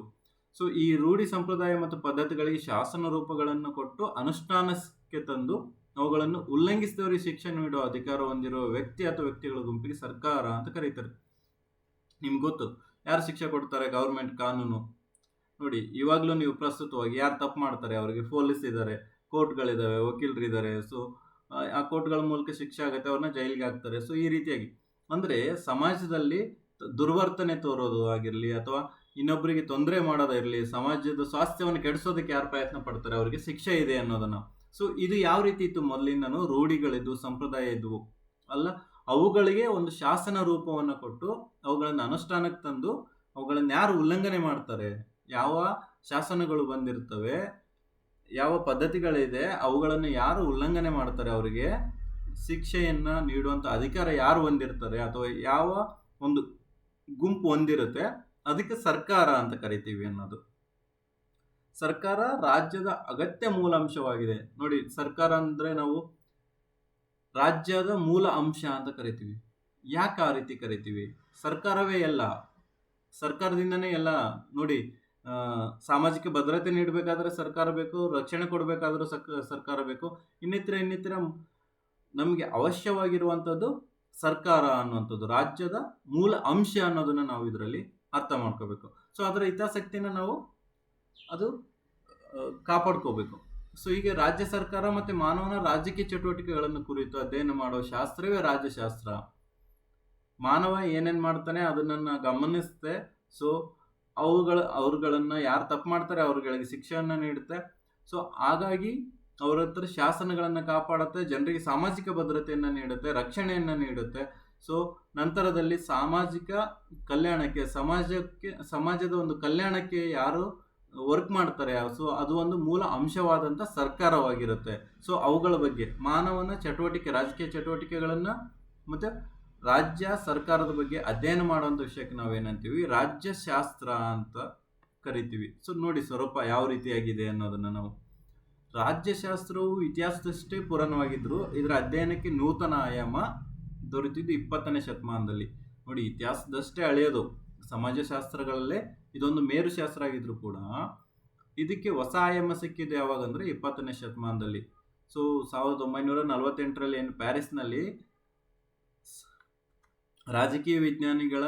ಸೊ ಈ ರೂಢಿ, ಸಂಪ್ರದಾಯ ಮತ್ತು ಪದ್ಧತಿಗಳಿಗೆ ಶಾಸನ ರೂಪಗಳನ್ನು ಕೊಟ್ಟು ಅನುಷ್ಠಾನಕ್ಕೆ ತಂದು ಅವುಗಳನ್ನು ಉಲ್ಲಂಘಿಸಿದವರಿಗೆ ಶಿಕ್ಷೆ ನೀಡುವ ಅಧಿಕಾರ ಹೊಂದಿರುವ ವ್ಯಕ್ತಿ ಅಥವಾ ವ್ಯಕ್ತಿಗಳ ಗುಂಪಿಗೆ ಸರ್ಕಾರ ಅಂತ ಕರೀತಾರೆ. ನಿಮ್ಗೆ ಗೊತ್ತು ಯಾರು ಶಿಕ್ಷೆ ಕೊಡ್ತಾರೆ? ಗೌರ್ಮೆಂಟ್, ಕಾನೂನು. ನೋಡಿ, ಇವಾಗಲೂ ನೀವು ಪ್ರಸ್ತುತವಾಗಿ ಯಾರು ತಪ್ಪು ಮಾಡ್ತಾರೆ ಅವರಿಗೆ ಪೊಲೀಸ್ ಇದ್ದಾರೆ, ಕೋರ್ಟ್ಗಳಿದ್ದಾವೆ, ವಕೀಲರಿದ್ದಾರೆ. ಸೊ ಆ ಕೋರ್ಟ್ಗಳ ಮೂಲಕ ಶಿಕ್ಷೆ ಆಗುತ್ತೆ, ಅವ್ರನ್ನ ಜೈಲಿಗೆ ಹಾಕ್ತಾರೆ. ಸೊ ಈ ರೀತಿಯಾಗಿ ಅಂದರೆ ಸಮಾಜದಲ್ಲಿ ದುರ್ವರ್ತನೆ ತೋರೋದು ಆಗಿರಲಿ ಅಥವಾ ಇನ್ನೊಬ್ಬರಿಗೆ ತೊಂದರೆ ಮಾಡೋದಿರಲಿ, ಸಮಾಜದ ಸ್ವಾಸ್ಥ್ಯವನ್ನು ಕೆಡಿಸೋದಕ್ಕೆ ಯಾರು ಪ್ರಯತ್ನ ಪಡ್ತಾರೆ ಅವರಿಗೆ ಶಿಕ್ಷೆ ಇದೆ ಅನ್ನೋದನ್ನು. ಸೊ ಇದು ಯಾವ ರೀತಿ ಇತ್ತು? ಮೊದಲಿಂದನೂ ರೂಢಿಗಳಿದ್ದು, ಸಂಪ್ರದಾಯ ಇದ್ವು ಅಲ್ಲ, ಅವುಗಳಿಗೆ ಒಂದು ಶಾಸನ ರೂಪವನ್ನು ಕೊಟ್ಟು ಅವುಗಳನ್ನು ಅನುಷ್ಠಾನಕ್ಕೆ ತಂದು ಅವುಗಳನ್ನು ಯಾರು ಉಲ್ಲಂಘನೆ ಮಾಡ್ತಾರೆ, ಯಾವ ಶಾಸನಗಳು ಬಂದಿರ್ತವೆ, ಯಾವ ಪದ್ಧತಿಗಳಿದೆ, ಅವುಗಳನ್ನು ಯಾರು ಉಲ್ಲಂಘನೆ ಮಾಡ್ತಾರೆ ಅವರಿಗೆ ಶಿಕ್ಷೆಯನ್ನು ನೀಡುವಂಥ ಅಧಿಕಾರ ಯಾರು ಹೊಂದಿರ್ತಾರೆ ಅಥವಾ ಯಾವ ಒಂದು ಗುಂಪು ಹೊಂದಿರುತ್ತೆ, ಅದಕ್ಕೆ ಸರ್ಕಾರ ಅಂತ ಕರಿತೀವಿ ಅನ್ನೋದು. ಸರ್ಕಾರ ರಾಜ್ಯದ ಅಗತ್ಯ ಮೂಲ ಅಂಶವಾಗಿದೆ. ನೋಡಿ, ಸರ್ಕಾರ ಅಂದರೆ ನಾವು ರಾಜ್ಯದ ಮೂಲ ಅಂಶ ಅಂತ ಕರಿತೀವಿ. ಯಾಕೆ ಆ ರೀತಿ ಕರಿತೀವಿ? ಸರ್ಕಾರವೇ ಎಲ್ಲ, ಸರ್ಕಾರದಿಂದನೇ ಎಲ್ಲ. ನೋಡಿ, ಸಾಮಾಜಿಕ ಭದ್ರತೆ ನೀಡಬೇಕಾದ್ರೆ ಸರ್ಕಾರ ಬೇಕು, ರಕ್ಷಣೆ ಕೊಡಬೇಕಾದ್ರೂ ಸರ್ಕಾರ ಬೇಕು, ಇನ್ನಿತರ ನಮಗೆ ಅವಶ್ಯವಾಗಿರುವಂಥದ್ದು ಸರ್ಕಾರ ಅನ್ನುವಂಥದ್ದು, ರಾಜ್ಯದ ಮೂಲ ಅಂಶ ಅನ್ನೋದನ್ನು ನಾವು ಇದರಲ್ಲಿ ಅರ್ಥ ಮಾಡ್ಕೋಬೇಕು. ಸೊ ಅದರ ಹಿತಾಸಕ್ತಿನ ನಾವು ಅದು ಕಾಪಾಡ್ಕೋಬೇಕು. ಸೊ ಹೀಗೆ ರಾಜ್ಯ ಸರ್ಕಾರ ಮತ್ತು ಮಾನವನ ರಾಜಕೀಯ ಚಟುವಟಿಕೆಗಳನ್ನು ಕುರಿತು ಅಧ್ಯಯನ ಮಾಡುವ ಶಾಸ್ತ್ರವೇ ರಾಜ್ಯಶಾಸ್ತ್ರ. ಮಾನವ ಏನೇನು ಮಾಡ್ತಾನೆ ಅದನ್ನು ಗಮನಿಸುತ್ತೆ. ಸೊ ಅವ್ರುಗಳನ್ನು ಯಾರು ತಪ್ಪು ಮಾಡ್ತಾರೆ ಅವ್ರುಗಳಿಗೆ ಶಿಕ್ಷೆಯನ್ನು ನೀಡುತ್ತೆ. ಸೊ ಹಾಗಾಗಿ ಅವ್ರ ಹತ್ರ ಶಾಸನಗಳನ್ನು ಕಾಪಾಡುತ್ತೆ, ಜನರಿಗೆ ಸಾಮಾಜಿಕ ಭದ್ರತೆಯನ್ನು ನೀಡುತ್ತೆ, ರಕ್ಷಣೆಯನ್ನು ನೀಡುತ್ತೆ. ಸೊ ನಂತರದಲ್ಲಿ ಸಾಮಾಜಿಕ ಕಲ್ಯಾಣಕ್ಕೆ, ಸಮಾಜದ ಒಂದು ಕಲ್ಯಾಣಕ್ಕೆ ಯಾರು ವರ್ಕ್ ಮಾಡ್ತಾರೆ, ಸೊ ಅದು ಒಂದು ಮೂಲ ಅಂಶವಾದಂಥ ಸರ್ಕಾರವಾಗಿರುತ್ತೆ. ಸೊ ಅವುಗಳ ಬಗ್ಗೆ ಮಾನವನ ಚಟುವಟಿಕೆ, ರಾಜಕೀಯ ಚಟುವಟಿಕೆಗಳನ್ನು ಮತ್ತು ರಾಜ್ಯ ಸರ್ಕಾರದ ಬಗ್ಗೆ ಅಧ್ಯಯನ ಮಾಡುವಂಥ ವಿಷಯಕ್ಕೆ ನಾವೇನಂತೀವಿ? ರಾಜ್ಯಶಾಸ್ತ್ರ ಅಂತ ಕರಿತೀವಿ. ಸೊ ನೋಡಿ ಸ್ವರೂಪ ಯಾವ ರೀತಿಯಾಗಿದೆ ಅನ್ನೋದನ್ನು ನಾವು. ರಾಜ್ಯಶಾಸ್ತ್ರವು ಇತಿಹಾಸದಷ್ಟೇ ಪುರಾಣವಾಗಿದ್ದರೂ ಇದರ ಅಧ್ಯಯನಕ್ಕೆ ನೂತನ ಆಯಾಮ ದೊರೆತಿದ್ದು 20ನೇ ಶತಮಾನದಲ್ಲಿ. ನೋಡಿ, ಇತಿಹಾಸದಷ್ಟೇ ಹಳೆಯದು, ಸಮಾಜಶಾಸ್ತ್ರಗಳಲ್ಲೇ ಇದೊಂದು ಮೇರುಶಾಸ್ತ್ರ ಆಗಿದ್ರು ಕೂಡ ಇದಕ್ಕೆ ಹೊಸ ಆಯಾಮ ಸಿಕ್ಕಿದ್ದು ಯಾವಾಗ ಅಂದರೆ 20ನೇ ಶತಮಾನದಲ್ಲಿ. ಸೊ 1948ರಲ್ಲಿ ಏನು ಪ್ಯಾರಿಸ್ನಲ್ಲಿ ರಾಜಕೀಯ ವಿಜ್ಞಾನಿಗಳ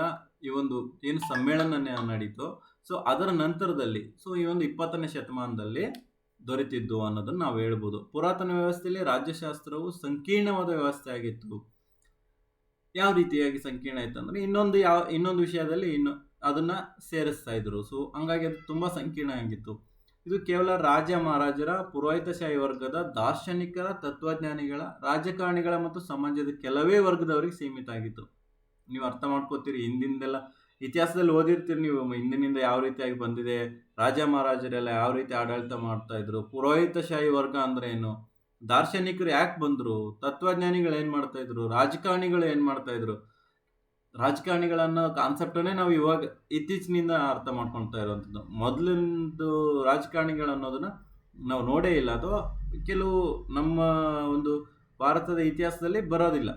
ಈ ಒಂದು ಏನು ಸಮ್ಮೇಳನ ನಡೀತೋ, ಸೊ ಅದರ ನಂತರದಲ್ಲಿ, ಸೊ ಈ ಒಂದು 20ನೇ ಶತಮಾನದಲ್ಲಿ ದೊರೆತಿದ್ದು ಅನ್ನೋದನ್ನು ನಾವು ಹೇಳ್ಬೋದು. ಪುರಾತನ ವ್ಯವಸ್ಥೆಯಲ್ಲಿ ರಾಜ್ಯಶಾಸ್ತ್ರವು ಸಂಕೀರ್ಣವಾದ ವ್ಯವಸ್ಥೆ ಆಗಿತ್ತು. ಯಾವ ರೀತಿಯಾಗಿ ಸಂಕೀರ್ಣ ಆಯಿತು ಅಂದರೆ ಇನ್ನೊಂದು ವಿಷಯದಲ್ಲಿ ಅದನ್ನು ಸೇರಿಸ್ತಾ ಇದ್ರು. ಸೊ ಹಂಗಾಗಿ ಅದು ತುಂಬ ಸಂಕೀರ್ಣ ಆಗಿತ್ತು. ಇದು ಕೇವಲ ರಾಜ ಮಹಾರಾಜರ, ಪುರೋಹಿತಶಾಹಿ ವರ್ಗದ, ದಾರ್ಶನಿಕರ, ತತ್ವಜ್ಞಾನಿಗಳ, ರಾಜಕಾರಣಿಗಳ ಮತ್ತು ಸಮಾಜದ ಕೆಲವೇ ವರ್ಗದವರಿಗೆ ಸೀಮಿತ ಆಗಿತ್ತು. ನೀವು ಅರ್ಥ ಮಾಡ್ಕೋತೀರಿ, ಹಿಂದಿಂದೆಲ್ಲ ಇತಿಹಾಸದಲ್ಲಿ ಓದಿರ್ತೀರಿ ನೀವು, ಹಿಂದಿನಿಂದ ಯಾವ ರೀತಿಯಾಗಿ ಬಂದಿದೆ, ರಾಜ ಮಹಾರಾಜರೆಲ್ಲ ಯಾವ ರೀತಿ ಆಡಳಿತ ಮಾಡ್ತಾ ಇದ್ರು, ಪುರೋಹಿತಶಾಹಿ ವರ್ಗ ಅಂದ್ರೆ ಏನು, ದಾರ್ಶನಿಕರು ಯಾಕೆ ಬಂದರು, ತತ್ವಜ್ಞಾನಿಗಳು ಏನು ಮಾಡ್ತಾ ಇದ್ರು, ರಾಜಕಾರಣಿಗಳು ಏನು ಮಾಡ್ತಾ ಇದ್ರು. ರಾಜಕಾರಣಿಗಳನ್ನೋ ಕಾನ್ಸೆಪ್ಟನ್ನೇ ನಾವು ಇವಾಗ ಇತ್ತೀಚಿನಿಂದ ಅರ್ಥ ಮಾಡ್ಕೊಳ್ತಾ ಇರುವಂಥದ್ದು. ಮೊದಲಿಂದು ರಾಜಕಾರಣಿಗಳು ಅನ್ನೋದನ್ನ ನಾವು ನೋಡೇ ಇಲ್ಲ, ಅಥವಾ ಕೆಲವು ನಮ್ಮ ಒಂದು ಭಾರತದ ಇತಿಹಾಸದಲ್ಲಿ ಬರೋದಿಲ್ಲ.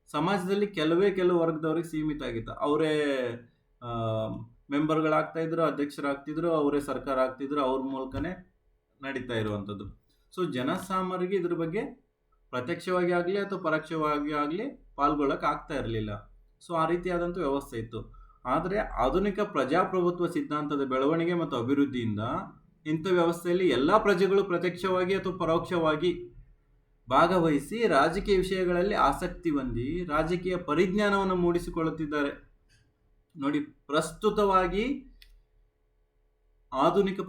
ಸಮಾಜದಲ್ಲಿ ಕೆಲವು ವರ್ಗದವ್ರಿಗೆ ಸೀಮಿತ ಆಗಿತ್ತು. ಅವರೇ ಮೆಂಬರ್ಗಳಾಗ್ತಾಯಿದ್ರು, ಅಧ್ಯಕ್ಷರಾಗ್ತಿದ್ರು, ಅವರೇ ಸರ್ಕಾರ ಆಗ್ತಿದ್ರು, ಅವ್ರ ಮೂಲಕನೇ ನಡೀತಾ ಇರುವಂಥದ್ದು. ಸೊ ಜನಸಾಮಾನ್ಯರಿಗೆ ಇದ್ರ ಬಗ್ಗೆ ಪ್ರತ್ಯಕ್ಷವಾಗಿ ಆಗಲಿ ಅಥವಾ ಪರೋಕ್ಷವಾಗಿ ಆಗಲಿ ಪಾಲ್ಗೊಳ್ಳೋಕೆ ಆಗ್ತಾ ಇರಲಿಲ್ಲ. ಸೊ ಆ ರೀತಿಯಾದಂಥ ವ್ಯವಸ್ಥೆ ಇತ್ತು. ಆದರೆ ಆಧುನಿಕ ಪ್ರಜಾಪ್ರಭುತ್ವ ಸಿದ್ಧಾಂತದ ಬೆಳವಣಿಗೆ ಮತ್ತು ಅಭಿವೃದ್ಧಿಯಿಂದ ಇಂಥ ವ್ಯವಸ್ಥೆಯಲ್ಲಿ ಎಲ್ಲ ಪ್ರಜೆಗಳು ಪ್ರತ್ಯಕ್ಷವಾಗಿ ಅಥವಾ ಪರೋಕ್ಷವಾಗಿ ಭಾಗವಹಿಸಿ ರಾಜಕೀಯ ವಿಷಯಗಳಲ್ಲಿ ಆಸಕ್ತಿ ಹೊಂದಿ ರಾಜಕೀಯ ಪರಿಜ್ಞಾನವನ್ನು ಮೂಡಿಸಿಕೊಳ್ಳುತ್ತಿದ್ದಾರೆ. ನೋಡಿ, ಪ್ರಸ್ತುತವಾಗಿ ಆಧುನಿಕ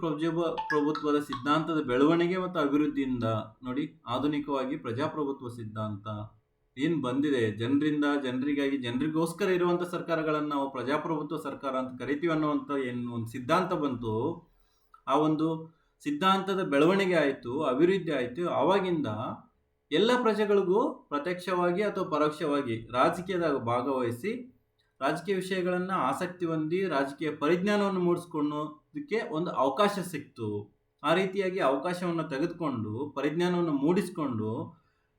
ಪ್ರಭುತ್ವದ ಸಿದ್ಧಾಂತದ ಬೆಳವಣಿಗೆ ಮತ್ತು ಅಭಿವೃದ್ಧಿಯಿಂದ ನೋಡಿ, ಆಧುನಿಕವಾಗಿ ಪ್ರಜಾಪ್ರಭುತ್ವ ಸಿದ್ಧಾಂತ ಏನು ಬಂದಿದೆ, ಜನರಿಗಾಗಿ ಜನರಿಗೋಸ್ಕರ ಇರುವಂಥ ಸರ್ಕಾರಗಳನ್ನು ನಾವು ಪ್ರಜಾಪ್ರಭುತ್ವ ಸರ್ಕಾರ ಅಂತ ಕರಿತೀವಿ ಅನ್ನುವಂಥ ಏನು ಒಂದು ಸಿದ್ಧಾಂತ ಬಂತು, ಆ ಒಂದು ಸಿದ್ಧಾಂತದ ಬೆಳವಣಿಗೆ ಆಯಿತು, ಅಭಿವೃದ್ಧಿ ಆಯಿತು. ಆವಾಗಿಂದ ಎಲ್ಲ ಪ್ರಜೆಗಳಿಗೂ ಪ್ರತ್ಯಕ್ಷವಾಗಿ ಅಥವಾ ಪರೋಕ್ಷವಾಗಿ ರಾಜಕೀಯದಾಗ ಭಾಗವಹಿಸಿ ರಾಜಕೀಯ ವಿಷಯಗಳನ್ನು ಆಸಕ್ತಿ ಹೊಂದಿ ರಾಜಕೀಯ ಪರಿಜ್ಞಾನವನ್ನು ಮೂಡಿಸ್ಕೊಳ್ಳೋದಕ್ಕೆ ಒಂದು ಅವಕಾಶ ಸಿಕ್ತು. ಆ ರೀತಿಯಾಗಿ ಅವಕಾಶವನ್ನು ತೆಗೆದುಕೊಂಡು ಪರಿಜ್ಞಾನವನ್ನು ಮೂಡಿಸಿಕೊಂಡು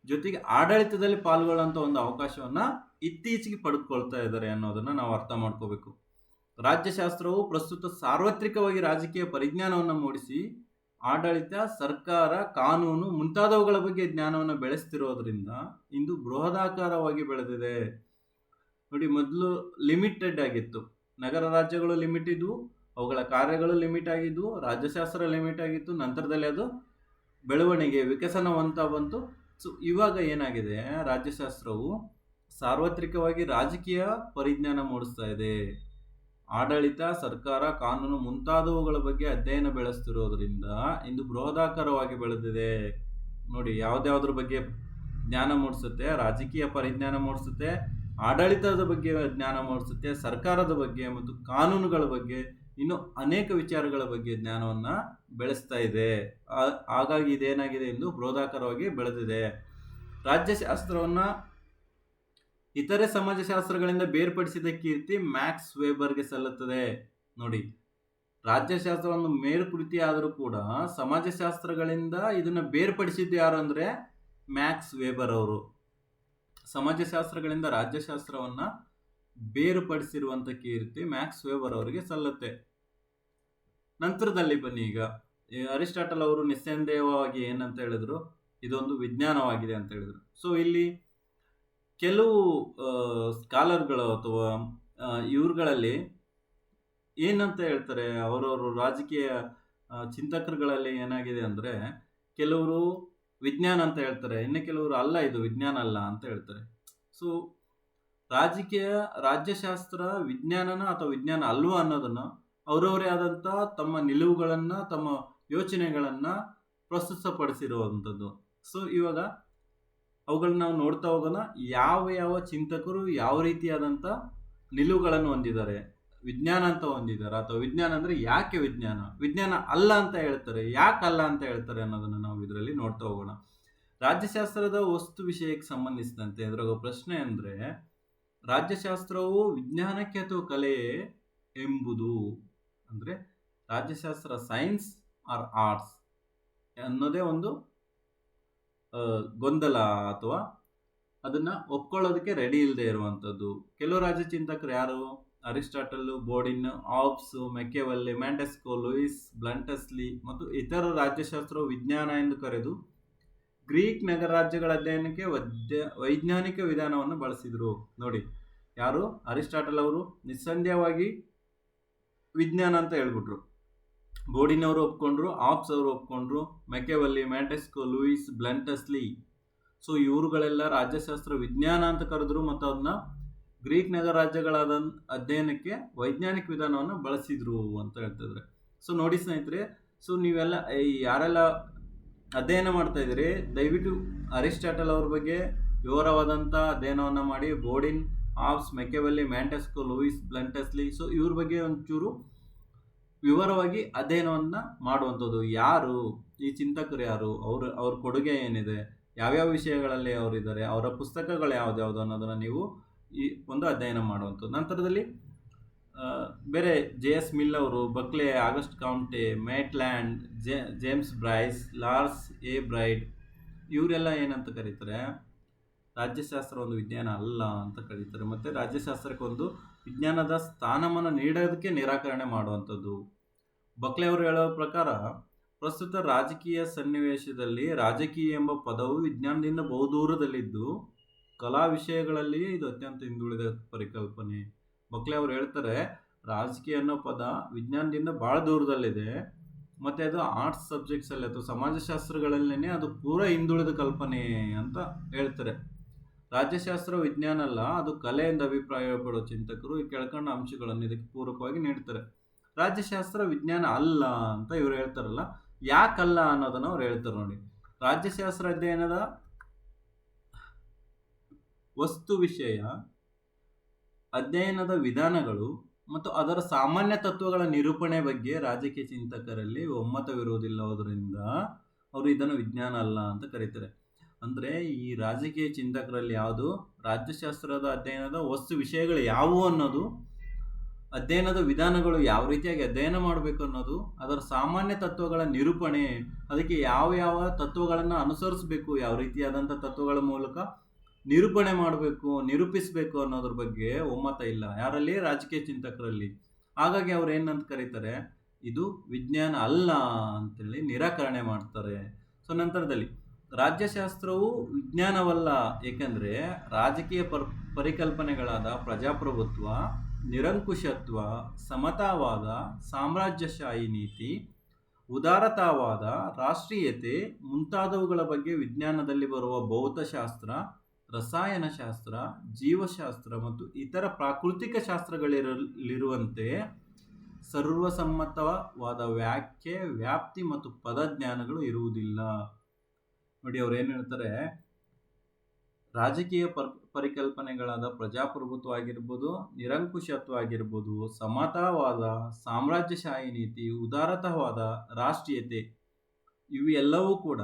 ಜೊತೆಗೆ ಆಡಳಿತದಲ್ಲಿ ಪಾಲ್ಗೊಳ್ಳುವಂಥ ಒಂದು ಅವಕಾಶವನ್ನು ಇತ್ತೀಚೆಗೆ ಪಡೆದುಕೊಳ್ತಾ ಇದ್ದಾರೆ ಅನ್ನೋದನ್ನು ನಾವು ಅರ್ಥ ಮಾಡ್ಕೋಬೇಕು. ರಾಜ್ಯಶಾಸ್ತ್ರವು ಪ್ರಸ್ತುತ ಸಾರ್ವತ್ರಿಕವಾಗಿ ರಾಜಕೀಯ ಪರಿಜ್ಞಾನವನ್ನು ಮೂಡಿಸಿ ಆಡಳಿತ, ಸರ್ಕಾರ, ಕಾನೂನು ಮುಂತಾದವುಗಳ ಬಗ್ಗೆ ಜ್ಞಾನವನ್ನು ಬೆಳೆಸ್ತಿರೋದ್ರಿಂದ ಇಂದು ಬೃಹದಾಕಾರವಾಗಿ ಬೆಳೆದಿದೆ. ನೋಡಿ, ಮೊದಲು ಲಿಮಿಟೆಡ್ ಆಗಿತ್ತು, ನಗರ ರಾಜ್ಯಗಳು ಲಿಮಿಟ್ ಇದ್ವು, ಅವುಗಳ ಕಾರ್ಯಗಳು ಲಿಮಿಟ್ ಆಗಿದ್ವು, ರಾಜ್ಯಶಾಸ್ತ್ರ ಲಿಮಿಟ್ ಆಗಿತ್ತು. ನಂತರದಲ್ಲಿ ಅದು ಬೆಳವಣಿಗೆ ವಿಕಸನವಂತ ಬಂತು. ಸೊ ಇವಾಗ ಏನಾಗಿದೆ, ರಾಜ್ಯಶಾಸ್ತ್ರವು ಸಾರ್ವತ್ರಿಕವಾಗಿ ರಾಜಕೀಯ ಪರಿಜ್ಞಾನ ಮೂಡಿಸ್ತಾ ಇದೆ. ಆಡಳಿತ, ಸರ್ಕಾರ, ಕಾನೂನು ಮುಂತಾದವುಗಳ ಬಗ್ಗೆ ಅಧ್ಯಯನ ಬೆಳೆಸ್ತಿರೋದ್ರಿಂದ ಇಂದು ಬೃಹದಾಕಾರವಾಗಿ ಬೆಳೆದಿದೆ. ನೋಡಿ, ಯಾವುದ್ಯಾವುದ್ರ ಬಗ್ಗೆ ಜ್ಞಾನ ಮೂಡಿಸುತ್ತೆ, ರಾಜಕೀಯ ಪರಿಜ್ಞಾನ ಮೂಡಿಸುತ್ತೆ, ಆಡಳಿತದ ಬಗ್ಗೆ ಜ್ಞಾನ ಮೂಡಿಸುತ್ತೆ, ಸರ್ಕಾರದ ಬಗ್ಗೆ ಮತ್ತು ಕಾನೂನುಗಳ ಬಗ್ಗೆ, ಇನ್ನು ಅನೇಕ ವಿಚಾರಗಳ ಬಗ್ಗೆ ಜ್ಞಾನವನ್ನು ಬೆಳೆಸ್ತಾ ಇದೆ. ಹಾಗಾಗಿ ಇದೇನಾಗಿದೆ ಎಂದು ಬೃಹದಾಕಾರವಾಗಿ ಬೆಳೆದಿದೆ. ರಾಜ್ಯಶಾಸ್ತ್ರವನ್ನು ಇತರೆ ಸಮಾಜಶಾಸ್ತ್ರಗಳಿಂದ ಬೇರ್ಪಡಿಸಿದ ಕೀರ್ತಿ ಮ್ಯಾಕ್ಸ್ ವೆಬರ್ಗೆ ಸಲ್ಲುತ್ತದೆ. ನೋಡಿ, ರಾಜ್ಯಶಾಸ್ತ್ರವನ್ನು ಮೇಲ್ಕೃತಿ ಆದರೂ ಕೂಡ ಸಮಾಜಶಾಸ್ತ್ರಗಳಿಂದ ಇದನ್ನು ಬೇರ್ಪಡಿಸಿದ್ದು ಯಾರು ಅಂದರೆ ಮ್ಯಾಕ್ಸ್ ವೆಬರ್ ಅವರು. ಸಮಾಜಶಾಸ್ತ್ರಗಳಿಂದ ರಾಜ್ಯಶಾಸ್ತ್ರವನ್ನು ಬೇರ್ಪಡಿಸಿರುವಂಥ ಕೀರ್ತಿ ಮ್ಯಾಕ್ಸ್ ವೆಬರ್ ಅವರಿಗೆ ಸಲ್ಲುತ್ತೆ. ನಂತರದಲ್ಲಿ ಬನ್ನಿ, ಈಗ ಅರಿಸ್ಟಾಟಲ್ ಅವರು ನಿಸ್ಸಂದೇಹವಾಗಿ ಏನಂತ ಹೇಳಿದ್ರು, ಇದೊಂದು ವಿಜ್ಞಾನವಾಗಿದೆ ಅಂತ ಹೇಳಿದ್ರು. ಸೊ ಇಲ್ಲಿ ಕೆಲವು ಸ್ಕಾಲರ್ಗಳು ಅಥವಾ ಇವ್ರುಗಳಲ್ಲಿ ಏನಂತ ಹೇಳ್ತಾರೆ, ಅವರವರು ರಾಜಕೀಯ ಚಿಂತಕರುಗಳಲ್ಲಿ ಏನಾಗಿದೆ ಅಂದರೆ, ಕೆಲವರು ವಿಜ್ಞಾನ ಅಂತ ಹೇಳ್ತಾರೆ, ಇನ್ನು ಕೆಲವರು ಅಲ್ಲ, ಇದು ವಿಜ್ಞಾನ ಅಲ್ಲ ಅಂತ ಹೇಳ್ತಾರೆ. ಸೊ ರಾಜ್ಯಶಾಸ್ತ್ರ ವಿಜ್ಞಾನನ ಅಥವಾ ವಿಜ್ಞಾನ ಅಲ್ವಾ ಅನ್ನೋದನ್ನು ಅವರವರೇ ಆದಂಥ ತಮ್ಮ ನಿಲುವುಗಳನ್ನು, ತಮ್ಮ ಯೋಚನೆಗಳನ್ನು ಪ್ರಸ್ತುತಪಡಿಸಿರುವಂಥದ್ದು. ಸೊ ಇವಾಗ ಅವುಗಳನ್ನ ನಾವು ನೋಡ್ತಾ ಹೋಗೋಣ. ಯಾವ ಚಿಂತಕರು ಯಾವ ರೀತಿಯಾದಂಥ ನಿಲುವುಗಳನ್ನು ಹೊಂದಿದ್ದಾರೆ, ವಿಜ್ಞಾನ ಅಂತ ಹೊಂದಿದ್ದಾರೆ, ಅಥವಾ ವಿಜ್ಞಾನ ಅಂದರೆ ಯಾಕೆ ವಿಜ್ಞಾನ ಅಲ್ಲ ಅಂತ ಹೇಳ್ತಾರೆ, ಯಾಕೆ ಅಲ್ಲ ಅಂತ ಹೇಳ್ತಾರೆ ಅನ್ನೋದನ್ನು ನಾವು ಇದರಲ್ಲಿ ನೋಡ್ತಾ ಹೋಗೋಣ. ರಾಜ್ಯಶಾಸ್ತ್ರದ ವಸ್ತು ವಿಷಯಕ್ಕೆ ಸಂಬಂಧಿಸಿದಂತೆ ಇದರ ಪ್ರಶ್ನೆ ಅಂದರೆ, ರಾಜ್ಯಶಾಸ್ತ್ರವು ವಿಜ್ಞಾನಕ್ಕೆ ಅಥವಾ ಕಲೆಯೇ ಎಂಬುದು ಅಂದರೆ ರಾಜ್ಯಶಾಸ್ತ್ರ ಸೈನ್ಸ್ ಆರ್ ಆರ್ಟ್ಸ್ ಅನ್ನೋದೇ ಒಂದು ಗೊಂದಲ, ಅಥವಾ ಅದನ್ನು ಒಪ್ಕೊಳ್ಳೋದಕ್ಕೆ ರೆಡಿ ಇಲ್ಲದೆ ಇರುವಂಥದ್ದು. ಕೆಲವು ರಾಜ್ಯ ಚಿಂತಕರು ಯಾರು, ಅರಿಸ್ಟಾಟಲ್, ಬೋರ್ಡಿನ್, ಆಬ್ಸ್, ಮೆಕ್ಯಾವೆಲ್ಲಿ, ಮ್ಯಾಂಟೆಸ್ಕೋ, ಲೂಯಿಸ್ ಬ್ಲಂಟಸ್ಲಿ ಮತ್ತು ಇತರ ರಾಜ್ಯಶಾಸ್ತ್ರವು ವಿಜ್ಞಾನ ಎಂದು ಕರೆದು ಗ್ರೀಕ್ ನಗರ ರಾಜ್ಯಗಳ ಅಧ್ಯಯನಕ್ಕೆ ವೈಜ್ಞಾನಿಕ ವಿಧಾನವನ್ನು ಬಳಸಿದರು. ನೋಡಿ, ಯಾರು, ಅರಿಸ್ಟಾಟಲ್ ಅವರು ನಿಸ್ಸಂದೇಹವಾಗಿ ವಿಜ್ಞಾನ ಅಂತ ಹೇಳ್ಬಿಟ್ರು, ಬೋರ್ಡಿನ್ ಅವರು ಒಪ್ಕೊಂಡ್ರು, ಆಬ್ಸ್ ಅವರು ಒಪ್ಕೊಂಡ್ರು, ಮೆಕ್ಯಾವೆಲ್ಲಿ, ಮ್ಯಾಂಟೆಸ್ಕೋ, ಲೂಯಿಸ್ ಬ್ಲಂಟಸ್ಲಿ. ಸೊ ಇವರುಗಳೆಲ್ಲ ರಾಜ್ಯಶಾಸ್ತ್ರ ವಿಜ್ಞಾನ ಅಂತ ಕರೆದ್ರು ಮತ್ತು ಅದನ್ನ ಗ್ರೀಕ್ ನಗರ ರಾಜ್ಯಗಳಾದ ಅಧ್ಯಯನಕ್ಕೆ ವೈಜ್ಞಾನಿಕ ವಿಧಾನವನ್ನು ಬಳಸಿದ್ರು ಅಂತ ಹೇಳ್ತಿದ್ರೆ. ಸೊ ನೋಡಿ ಸ್ನೇಹಿತರೆ, ಸೊ ನೀವೆಲ್ಲ ಯಾರೆಲ್ಲ ಅಧ್ಯಯನ ಮಾಡ್ತಾ ಇದ್ದೀರಿ, ದಯವಿಟ್ಟು ಅರಿಸ್ಟಾಟಲ್ ಅವ್ರ ಬಗ್ಗೆ ವಿವರವಾದಂಥ ಅಧ್ಯಯನವನ್ನು ಮಾಡಿ. ಬೋರ್ಡಿನ್, ಆಬ್ಸ್, ಮೆಕ್ಯಾವೆಲ್ಲಿ, ಮ್ಯಾಂಟೆಸ್ಕೋ, ಲೂಯಿಸ್ ಬ್ಲಂಟಸ್ಲಿ, ಸೊ ಇವ್ರ ಬಗ್ಗೆ ಒಂಚೂರು ವಿವರವಾಗಿ ಅಧ್ಯಯನವನ್ನು ಮಾಡುವಂಥದ್ದು. ಯಾರು ಈ ಚಿಂತಕರು, ಯಾರು ಅವ್ರ ಕೊಡುಗೆ ಏನಿದೆ, ಯಾವ್ಯಾವ ವಿಷಯಗಳಲ್ಲಿ ಅವರಿದ್ದಾರೆ, ಅವರ ಪುಸ್ತಕಗಳು ಯಾವ್ದ್ಯಾವುದು ಅನ್ನೋದನ್ನು ನೀವು ಈ ಒಂದು ಅಧ್ಯಯನ ಮಾಡುವಂಥದ್ದು. ನಂತರದಲ್ಲಿ ಬೇರೆ JS ಮಿಲ್ ಅವರು, Buckle, August Comte, Maitland, James Bryce, ಲಾರ್ಸ್ ಎ ಬ್ರೈಡ್, ಇವರೆಲ್ಲ ಏನಂತ ಕರೀತಾರೆ, ರಾಜ್ಯಶಾಸ್ತ್ರ ಒಂದು ವಿಜ್ಞಾನ ಅಲ್ಲ ಅಂತ ಕರೀತಾರೆ. ಮತ್ತು ರಾಜ್ಯಶಾಸ್ತ್ರಕ್ಕೆ ಒಂದು ವಿಜ್ಞಾನದ ಸ್ಥಾನಮಾನ ನೀಡೋದಕ್ಕೆ ನಿರಾಕರಣೆ ಮಾಡುವಂಥದ್ದು. ಬಕ್ಲೆ ಅವರು ಹೇಳೋ ಪ್ರಕಾರ, ಪ್ರಸ್ತುತ ರಾಜಕೀಯ ಸನ್ನಿವೇಶದಲ್ಲಿ ರಾಜಕೀಯ ಎಂಬ ಪದವು ವಿಜ್ಞಾನದಿಂದ ಬಹುದೂರದಲ್ಲಿದ್ದು ಕಲಾ ವಿಷಯಗಳಲ್ಲಿ ಇದು ಅತ್ಯಂತ ಹಿಂದುಳಿದ ಪರಿಕಲ್ಪನೆ. ಬಕ್ಲೆ ಅವರು ಹೇಳ್ತಾರೆ, ರಾಜಕೀಯ ಅನ್ನೋ ಪದ ವಿಜ್ಞಾನದಿಂದ ಭಾಳ ದೂರದಲ್ಲಿದೆ, ಮತ್ತು ಅದು ಆರ್ಟ್ಸ್ ಸಬ್ಜೆಕ್ಟ್ಸಲ್ಲಿ ಅಥವಾ ಸಮಾಜಶಾಸ್ತ್ರಗಳಲ್ಲೇ ಅದು ಪೂರ ಹಿಂದುಳಿದ ಕಲ್ಪನೆ ಅಂತ ಹೇಳ್ತಾರೆ. ರಾಜ್ಯಶಾಸ್ತ್ರ ವಿಜ್ಞಾನ ಅಲ್ಲ, ಅದು ಕಲೆ ಎಂದು ಅಭಿಪ್ರಾಯ ಪಡೋ ಚಿಂತಕರು ಈ ಕೆಳಕಂಡ ಅಂಶಗಳನ್ನು ಇದಕ್ಕೆ ಪೂರಕವಾಗಿ ನೀಡ್ತಾರೆ. ರಾಜ್ಯಶಾಸ್ತ್ರ ವಿಜ್ಞಾನ ಅಲ್ಲ ಅಂತ ಇವ್ರು ಹೇಳ್ತಾರಲ್ಲ, ಯಾಕಲ್ಲ ಅನ್ನೋದನ್ನ ಅವ್ರು ಹೇಳ್ತಾರೆ ನೋಡಿ. ರಾಜ್ಯಶಾಸ್ತ್ರ ಅಧ್ಯಯನದ ವಸ್ತು ವಿಷಯ, ಅಧ್ಯಯನದ ವಿಧಾನಗಳು ಮತ್ತು ಅದರ ಸಾಮಾನ್ಯ ತತ್ವಗಳ ನಿರೂಪಣೆ ಬಗ್ಗೆ ರಾಜಕೀಯ ಚಿಂತಕರಲ್ಲಿ ಒಮ್ಮತವಿರುವುದಿಲ್ಲವುದರಿಂದ ಅವರು ಇದನ್ನು ವಿಜ್ಞಾನ ಅಲ್ಲ ಅಂತ ಕರೀತಾರೆ. ಅಂದರೆ ಈ ರಾಜಕೀಯ ಚಿಂತಕರಲ್ಲಿ ಯಾವುದು ರಾಜ್ಯಶಾಸ್ತ್ರದ ಅಧ್ಯಯನದ ವಸ್ತು ವಿಷಯಗಳು ಯಾವುವು ಅನ್ನೋದು, ಅಧ್ಯಯನದ ವಿಧಾನಗಳು ಯಾವ ರೀತಿಯಾಗಿ ಅಧ್ಯಯನ ಮಾಡಬೇಕು ಅನ್ನೋದು, ಅದರ ಸಾಮಾನ್ಯ ತತ್ವಗಳ ನಿರೂಪಣೆ, ಅದಕ್ಕೆ ಯಾವ ಯಾವ ತತ್ವಗಳನ್ನು ಅನುಸರಿಸಬೇಕು, ಯಾವ ರೀತಿಯಾದಂಥ ತತ್ವಗಳ ಮೂಲಕ ನಿರೂಪಣೆ ಮಾಡಬೇಕು, ನಿರೂಪಿಸಬೇಕು ಅನ್ನೋದ್ರ ಬಗ್ಗೆ ಒಮ್ಮತ ಇಲ್ಲ ಯಾರಲ್ಲಿ? ರಾಜಕೀಯ ಚಿಂತಕರಲ್ಲಿ. ಹಾಗಾಗಿ ಅವ್ರು ಏನಂತ ಕರೀತಾರೆ, ಇದು ವಿಜ್ಞಾನ ಅಲ್ಲ ಅಂತೇಳಿ ನಿರಾಕರಣೆ ಮಾಡ್ತಾರೆ. ಸೊ ನಂತರದಲ್ಲಿ ರಾಜ್ಯಶಾಸ್ತ್ರವು ವಿಜ್ಞಾನವಲ್ಲ, ಏಕೆಂದರೆ ರಾಜಕೀಯ ಪರಿಕಲ್ಪನೆಗಳಾದ ಪ್ರಜಾಪ್ರಭುತ್ವ, ನಿರಂಕುಶತ್ವ, ಸಮತಾವಾದ, ಸಾಮ್ರಾಜ್ಯಶಾಹಿ ನೀತಿ, ಉದಾರತಾವಾದ, ರಾಷ್ಟ್ರೀಯತೆ ಮುಂತಾದವುಗಳ ಬಗ್ಗೆ ವಿಜ್ಞಾನದಲ್ಲಿ ಬರುವ ಭೌತಶಾಸ್ತ್ರ, ರಸಾಯನಶಾಸ್ತ್ರ, ಜೀವಶಾಸ್ತ್ರ ಮತ್ತು ಇತರ ಪ್ರಾಕೃತಿಕ ಶಾಸ್ತ್ರಗಳಿರುವಂತೆ ಸರ್ವಸಮ್ಮತವಾದ ವ್ಯಾಖ್ಯೆ, ವ್ಯಾಪ್ತಿ ಮತ್ತು ಪದಜ್ಞಾನಗಳು ಇರುವುದಿಲ್ಲ. ನೋಡಿ, ಅವ್ರು ಏನು ಹೇಳ್ತಾರೆ, ರಾಜಕೀಯ ಪರಿಕಲ್ಪನೆಗಳಾದ ಪ್ರಜಾಪ್ರಭುತ್ವ ಆಗಿರ್ಬೋದು, ನಿರಂಕುಶತ್ವ ಆಗಿರ್ಬೋದು, ಸಮತಾವಾದ, ಸಾಮ್ರಾಜ್ಯಶಾಹಿ ನೀತಿ, ಉದಾರತಾವಾದ, ರಾಷ್ಟ್ರೀಯತೆ, ಇವು ಎಲ್ಲವೂ ಕೂಡ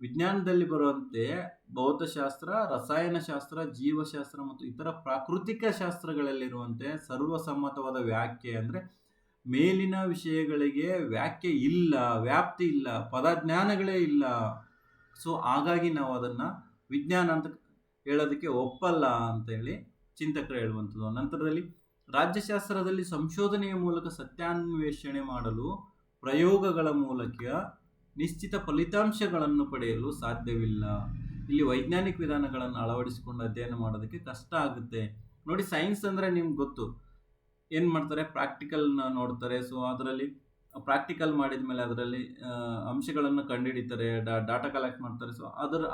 ವಿಜ್ಞಾನದಲ್ಲಿ ಬರುವಂತೆ ಭೌತಶಾಸ್ತ್ರ, ರಸಾಯನಶಾಸ್ತ್ರ, ಜೀವಶಾಸ್ತ್ರ ಮತ್ತು ಇತರ ಪ್ರಾಕೃತಿಕ ಶಾಸ್ತ್ರಗಳಲ್ಲಿರುವಂತೆ ಸರ್ವಸಮ್ಮತವಾದ ವ್ಯಾಖ್ಯೆ, ಅಂದರೆ ಮೇಲಿನ ವಿಷಯಗಳಿಗೆ ವ್ಯಾಖ್ಯೆ ಇಲ್ಲ, ವ್ಯಾಪ್ತಿ ಇಲ್ಲ, ಪದಜ್ಞಾನಗಳೇ ಇಲ್ಲ. ಸೊ ಹಾಗಾಗಿ ನಾವು ಅದನ್ನು ವಿಜ್ಞಾನ ಅಂತ ಹೇಳೋದಕ್ಕೆ ಒಪ್ಪಲ್ಲ ಅಂತೇಳಿ ಚಿಂತಕರು ಹೇಳುವಂಥದ್ದು. ನಂತರದಲ್ಲಿ ರಾಜ್ಯಶಾಸ್ತ್ರದಲ್ಲಿ ಸಂಶೋಧನೆಯ ಮೂಲಕ ಸತ್ಯಾನ್ವೇಷಣೆ ಮಾಡಲು, ಪ್ರಯೋಗಗಳ ಮೂಲಕ ನಿಶ್ಚಿತ ಫಲಿತಾಂಶಗಳನ್ನು ಪಡೆಯಲು ಸಾಧ್ಯವಿಲ್ಲ. ಇಲ್ಲಿ ವೈಜ್ಞಾನಿಕ ವಿಧಾನಗಳನ್ನು ಅಳವಡಿಸಿಕೊಂಡು ಅಧ್ಯಯನ ಮಾಡೋದಕ್ಕೆ ಕಷ್ಟ ಆಗುತ್ತೆ. ನೋಡಿ, ಸೈನ್ಸ್ ಅಂದರೆ ನಿಮ್ಗೆ ಗೊತ್ತು, ಏನು ಮಾಡ್ತಾರೆ, ಪ್ರಾಕ್ಟಿಕಲ್ನ ನೋಡ್ತಾರೆ. ಸೊ ಅದರಲ್ಲಿ ಪ್ರಾಕ್ಟಿಕಲ್ ಮಾಡಿದ ಮೇಲೆ ಅದರಲ್ಲಿ ಅಂಶಗಳನ್ನು ಕಂಡುಹಿಡಿತಾರೆ, ಡಾಟಾ ಕಲೆಕ್ಟ್ ಮಾಡ್ತಾರೆ. ಸೊ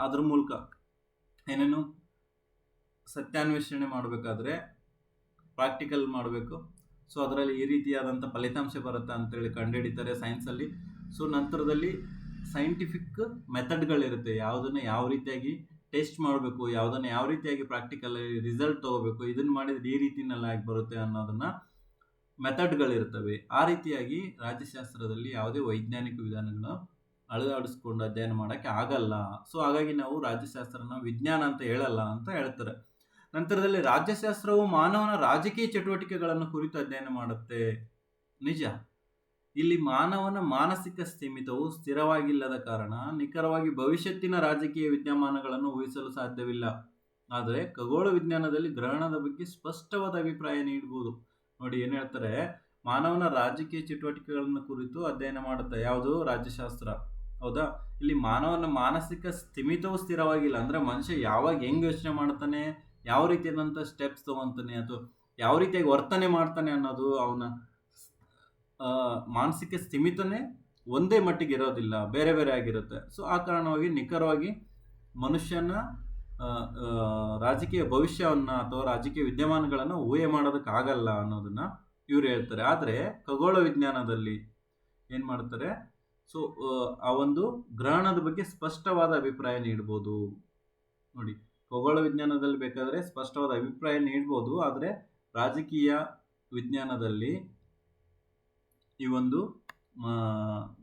ಅದ್ರ ಮೂಲಕ ಏನೇನು ಸತ್ಯಾನ್ವೇಷಣೆ ಮಾಡಬೇಕಾದ್ರೆ ಪ್ರಾಕ್ಟಿಕಲ್ ಮಾಡಬೇಕು. ಸೊ ಅದರಲ್ಲಿ ಈ ರೀತಿಯಾದಂಥ ಫಲಿತಾಂಶ ಬರುತ್ತೆ ಅಂತೇಳಿ ಕಂಡುಹಿಡಿತಾರೆ ಸೈನ್ಸಲ್ಲಿ. ಸೊ ನಂತರದಲ್ಲಿ ಸೈಂಟಿಫಿಕ್ ಮೆಥಡ್ಗಳಿರುತ್ತೆ, ಯಾವುದನ್ನು ಯಾವ ರೀತಿಯಾಗಿ ಟೆಸ್ಟ್ ಮಾಡಬೇಕು, ಯಾವುದನ್ನು ಯಾವ ರೀತಿಯಾಗಿ ಪ್ರಾಕ್ಟಿಕಲಲ್ಲಿ ರಿಸಲ್ಟ್ ತೊಗೋಬೇಕು, ಇದನ್ನು ಮಾಡಿದರೆ ಈ ರೀತಿನೆಲ್ಲ ಆಗಿ ಬರುತ್ತೆ ಅನ್ನೋದನ್ನು ಮೆಥಡ್ಗಳಿರ್ತವೆ. ಆ ರೀತಿಯಾಗಿ ರಾಜ್ಯಶಾಸ್ತ್ರದಲ್ಲಿ ಯಾವುದೇ ವೈಜ್ಞಾನಿಕ ವಿಧಾನಗಳನ್ನು ಅಳವಡಿಸ್ಕೊಂಡು ಅಧ್ಯಯನ ಮಾಡೋಕ್ಕೆ ಆಗಲ್ಲ. ಸೊ ಹಾಗಾಗಿ ನಾವು ರಾಜ್ಯಶಾಸ್ತ್ರನ ವಿಜ್ಞಾನ ಅಂತ ಹೇಳಲ್ಲ ಅಂತ ಹೇಳ್ತಾರೆ. ನಂತರದಲ್ಲಿ ರಾಜ್ಯಶಾಸ್ತ್ರವು ಮಾನವನ ರಾಜಕೀಯ ಚಟುವಟಿಕೆಗಳನ್ನು ಕುರಿತು ಅಧ್ಯಯನ ಮಾಡುತ್ತೆ. ನಿಜ, ಇಲ್ಲಿ ಮಾನವನ ಮಾನಸಿಕ ಸ್ಥಿಮಿತವು ಸ್ಥಿರವಾಗಿಲ್ಲದ ಕಾರಣ ನಿಖರವಾಗಿ ಭವಿಷ್ಯತ್ತಿನ ರಾಜಕೀಯ ವಿದ್ಯಮಾನಗಳನ್ನು ಊಹಿಸಲು ಸಾಧ್ಯವಿಲ್ಲ. ಆದರೆ ಖಗೋಳ ವಿಜ್ಞಾನದಲ್ಲಿ ಗ್ರಹಣದ ಬಗ್ಗೆ ಸ್ಪಷ್ಟವಾದ ಅಭಿಪ್ರಾಯ ನೀಡಬಹುದು. ನೋಡಿ, ಏನು ಹೇಳ್ತಾರೆ, ಮಾನವನ ರಾಜಕೀಯ ಚಟುವಟಿಕೆಗಳನ್ನು ಕುರಿತು ಅಧ್ಯಯನ ಮಾಡುತ್ತೆ ಯಾವುದು? ರಾಜ್ಯಶಾಸ್ತ್ರ. ಹೌದಾ? ಇಲ್ಲಿ ಮಾನವನ ಮಾನಸಿಕ ಸ್ಥಿಮಿತವು ಸ್ಥಿರವಾಗಿಲ್ಲ, ಅಂದರೆ ಮನುಷ್ಯ ಯಾವಾಗ ಹೆಂಗೆ ಯೋಚನೆ ಮಾಡ್ತಾನೆ, ಯಾವ ರೀತಿಯಾದಂಥ ಸ್ಟೆಪ್ಸ್ ತೊಗೊತಾನೆ ಅಥವಾ ಯಾವ ರೀತಿಯಾಗಿ ವರ್ತನೆ ಮಾಡ್ತಾನೆ ಅನ್ನೋದು ಅವನ ಮಾನಸಿಕ ಸ್ಥಿಮಿತನೇ ಒಂದೇ ಮಟ್ಟಿಗೆ ಇರೋದಿಲ್ಲ, ಬೇರೆ ಬೇರೆ ಆಗಿರುತ್ತೆ. ಸೊ ಆ ಕಾರಣವಾಗಿ ನಿಖರವಾಗಿ ಮನುಷ್ಯನ ರಾಜಕೀಯ ಭವಿಷ್ಯವನ್ನು ಅಥವಾ ರಾಜಕೀಯ ವಿದ್ಯಮಾನಗಳನ್ನು ಊಹೆ ಮಾಡೋದಕ್ಕಾಗಲ್ಲ ಅನ್ನೋದನ್ನು ಇವ್ರು ಹೇಳ್ತಾರೆ. ಆದರೆ ಖಗೋಳ ವಿಜ್ಞಾನದಲ್ಲಿ ಏನು ಮಾಡ್ತಾರೆ, ಸೊ ಆ ಒಂದು ಗ್ರಹಣದ ಬಗ್ಗೆ ಸ್ಪಷ್ಟವಾದ ಅಭಿಪ್ರಾಯ ನೀಡ್ಬೋದು. ನೋಡಿ, ಖಗೋಳ ವಿಜ್ಞಾನದಲ್ಲಿ ಬೇಕಾದರೆ ಸ್ಪಷ್ಟವಾದ ಅಭಿಪ್ರಾಯ ನೀಡ್ಬೋದು, ಆದರೆ ರಾಜಕೀಯ ವಿಜ್ಞಾನದಲ್ಲಿ ಈ ಒಂದು